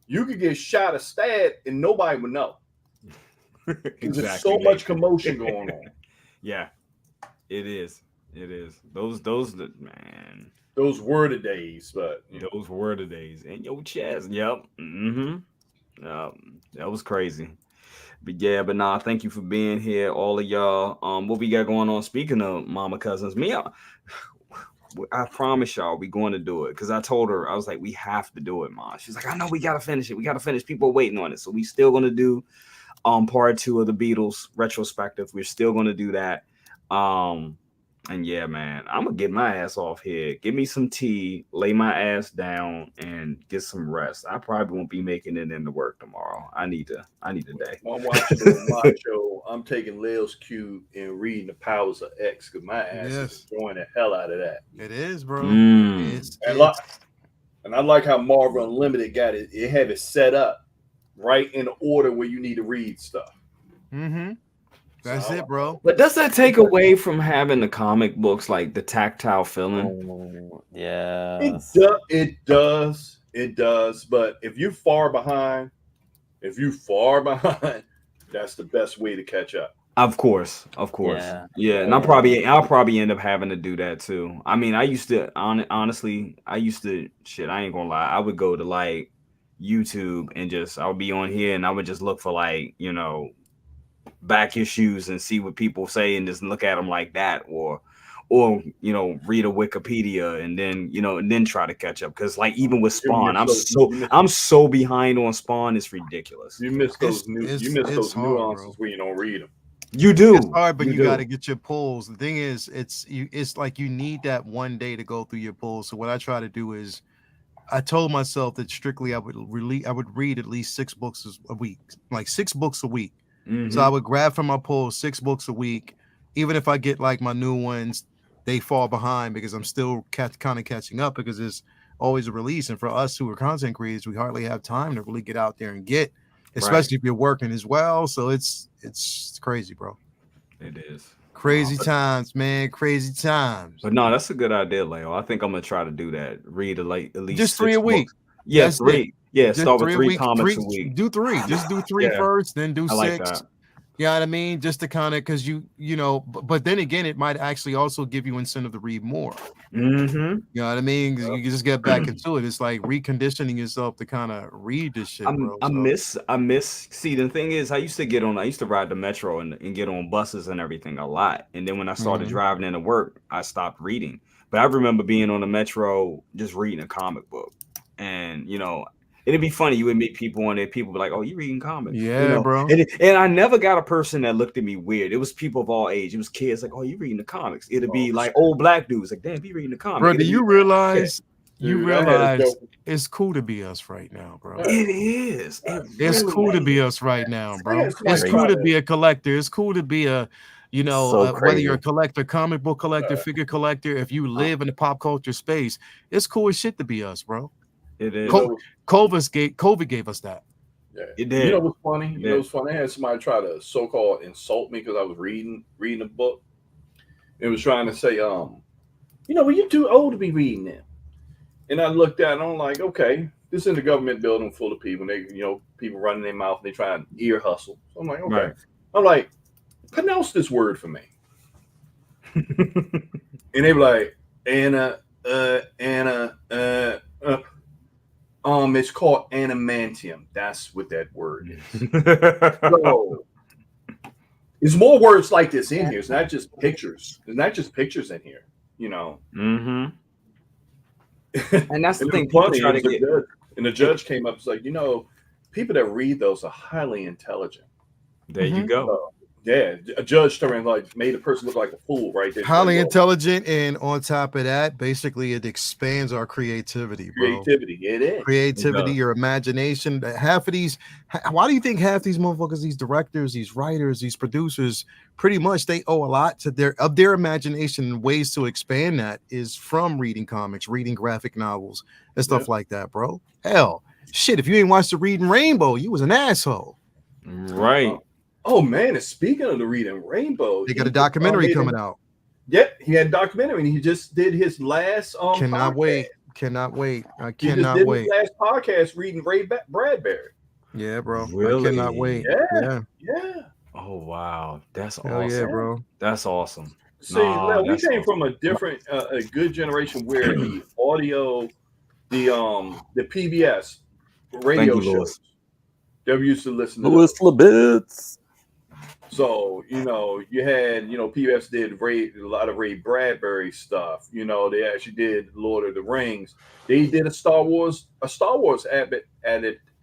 you could get shot or stabbed and nobody would know. Because there's so much commotion going on. Yeah, it is. Those man. Those were the days, but those were the days. In your chest. Yep. That was crazy. But yeah, but nah, thank you for being here, all of y'all. What we got going on? Speaking of mama cousins, I promise y'all we going to do it. Because I told her, I was like, we have to do it, Mom. She's like, I know we gotta finish it. We gotta finish. People are waiting on it. So we still gonna do part 2 of the Beatles retrospective. We're still gonna do that. And yeah, man, I'm gonna get my ass off here. Give me some tea, lay my ass down, and get some rest. I probably won't be making it into work tomorrow. I need a day. I'm watching the macho. I'm taking Leo's cue and reading the Powers of X because my ass is enjoying the hell out of that. It is, bro. And I like how Marvel Unlimited got it. It had it set up right in the order where you need to read stuff. Mm-hmm. That's it, bro. But does that take away from having the comic books, like the tactile feeling? Yeah, it does. But if you're far behind, that's the best way to catch up. Of course. Yeah. And I'll probably end up having to do that too. I mean, I used to honestly, I ain't gonna lie, I would go to like YouTube and I would be on here and I would just look for like, back issues and see what people say and just look at them like that, or read a Wikipedia and then try to catch up, because like even with Spawn, I'm so behind on Spawn, it's ridiculous. You miss those nuances where you don't read them. You do. It's hard, but you got to get your pulls. The thing is, it's like you need that one day to go through your pulls. So what I try to do is, I told myself that strictly I would read at least 6 books a week, like 6 books a week. Mm-hmm. So I would grab from my pull 6 books a week. Even if I get like my new ones, they fall behind because I'm still kind of catching up, because there's always a release. And for us who are content creators, we hardly have time to really get out there and get, especially if you're working as well. So it's crazy, bro. It is crazy times, man. Crazy times. But no, that's a good idea, Leo. I think I'm gonna try to do that. Read at least just 3 a week. Yeah, 3. Yeah, start with 3 comics a week. Do 3. Just do 3 first, then do 6. Like that. You know what I mean? Just to kind of, because but then again, it might actually also give you incentive to read more. Mm-hmm. You know what I mean? You just get back into it. It's like reconditioning yourself to kind of read this shit, bro. I miss. See, the thing is, I used to ride the metro and get on buses and everything a lot. And then when I started driving into work, I stopped reading. But I remember being on the metro, just reading a comic book. And, it'd be funny. You would meet people on there. People be like, "Oh, you reading comics?" Yeah, bro. And I never got a person that looked at me weird. It was people of all age. It was kids like, "Oh, you reading the comics?" It'd be like old black dudes like, "Damn, you reading the comics?" Bro, do you realize? You realize it's cool to be us right now, bro. It is. It's cool to be us right now, bro. It's cool to be a collector. It's cool to be a, whether you're a collector, comic book collector, figure collector. If you live in the pop culture space, it's cool as shit to be us, bro. It is. COVID gave us that. Yeah, it did. You know what's funny? You know what's funny? I had somebody try to so-called insult me because I was reading a book. It was trying to say, well, you're too old to be reading them. And I looked at it and I'm like, okay, this is in the government building full of people. They, people running their mouth and they try and ear hustle. So I'm like, okay. Right. I'm like, pronounce this word for me. And they were like, it's called animantium. That's what that word is. So, there's more words like this in here. It's not just pictures. There's not just pictures in here, Mm-hmm. And that's the thing. Funny, and the judge came up. It's like, people that read those are highly intelligent. There you go. So, yeah, a judge turned like made a person look like a fool right there. Highly intelligent, and on top of that, basically it expands our creativity, bro. Creativity, it is. Creativity, your imagination. Half of these, why do you think half these motherfuckers, these directors, these writers, these producers, pretty much they owe a lot to their imagination. Ways to expand that is from reading comics, reading graphic novels, and stuff like that, bro. Hell, shit, if you ain't watched the Reading Rainbow, you was an asshole. Right. Oh man, and speaking of the Reading Rainbow, they got a documentary coming out. Yep, he had a documentary, and he just did his last Cannot podcast. wait. Cannot wait. I He just cannot did wait. his last podcast reading Ray Bradbury. Yeah, bro. Really? I cannot wait. Yeah. Oh wow, that's Hell awesome. yeah, bro. That's awesome. See, we came from a different, a good generation where the audio, the PBS radio shows, they were used to listen to Louis Labitz. So, you had, PBS did a lot of Ray Bradbury stuff. They actually did Lord of the Rings. They did a Star Wars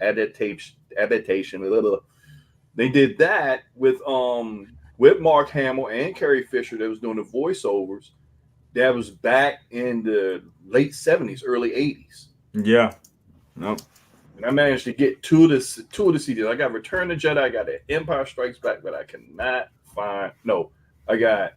adaptation. They did that with Mark Hamill and Carrie Fisher that was doing the voiceovers. That was back in the late 70s, early 80s. Yeah. Nope. And I managed to get two of the CDs. I got Return of the Jedi, I got the Empire Strikes Back, but I cannot find. No, I got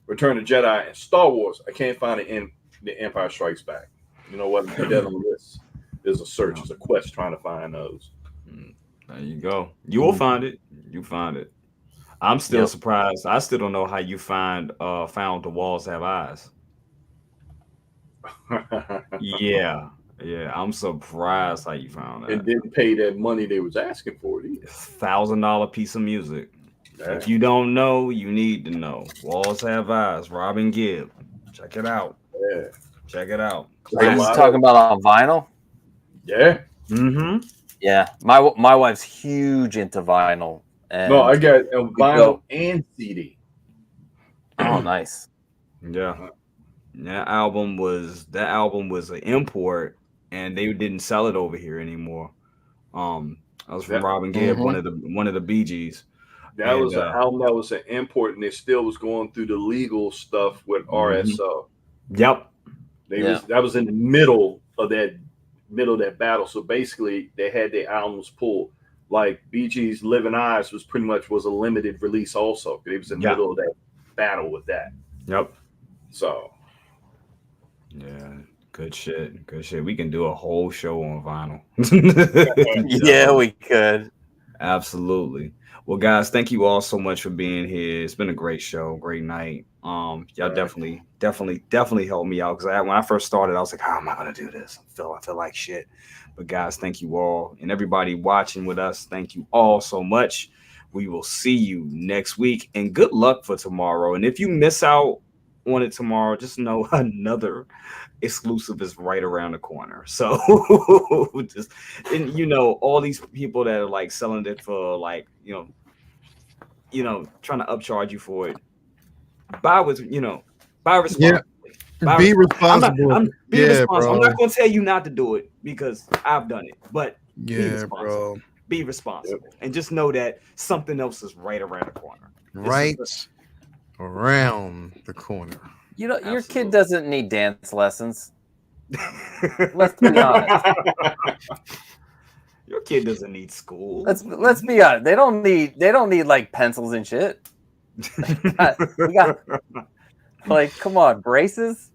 Return of the Jedi and Star Wars. I can't find it in the Empire Strikes Back. You know what? Put that on the list. There's a search, there's a quest trying to find those. There you go. You will find it. You find it. I'm still surprised. I still don't know how you found The Walls Have Eyes. Yeah, I'm surprised how you found that. And didn't pay that money they was asking for it either. $1,000 piece of music. If you don't know, you need to know. Walls Have Eyes, Robin Gibb. Check it out. Yeah. Check it out. Are you talking about on vinyl? Yeah. Mm-hmm. Yeah. My wife's huge into vinyl. And no, I got a vinyl and CD. Oh, nice. Yeah. That album was an import, and they didn't sell it over here anymore. I was from Robin Gibb, one of the Bee Gees. That was an album that was an import, and it still was going through the legal stuff with RSO. Yep. That was in the middle of that battle. So basically, they had their albums pulled. Like Bee Gees' "Living Eyes" was a limited release also. It was in the middle of that battle with that. Yep. So. Yeah, good shit. Good shit. We can do a whole show on vinyl. Yeah, we could. Absolutely. Well, guys, thank you all so much for being here. It's been a great show, great night. Y'all definitely helped me out, because when I first started, I was like, how am I gonna do this? I feel like shit. But guys, thank you all, and everybody watching with us, thank you all so much. We will see you next week, and good luck for tomorrow. And if you miss out on it tomorrow, just know another exclusive is right around the corner. So and all these people that are like selling it for like trying to upcharge you for it, buy responsibly. Be responsible. Be responsible. I'm not going to tell you not to do it, because I've done it, but be responsible. And just know that something else is right around the corner. Around the corner. Your kid doesn't need dance lessons. Let's be honest. Your kid doesn't need school. Let's be honest. They don't need like pencils and shit. We got like, come on, braces.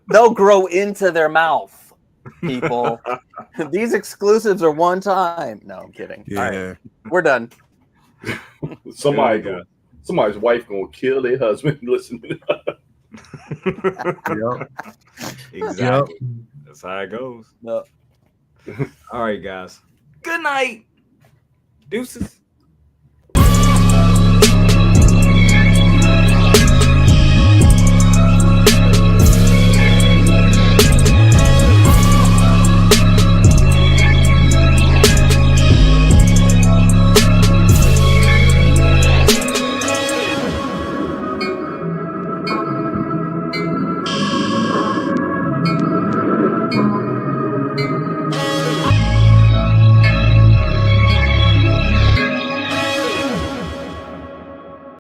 They'll grow into their mouth, people. These exclusives are one time. No, I'm kidding. Yeah. All right, we're done. Somebody's wife gonna kill their husband listening to that. Exactly. That's how it goes. Yep. All right, guys. Good night. Deuces.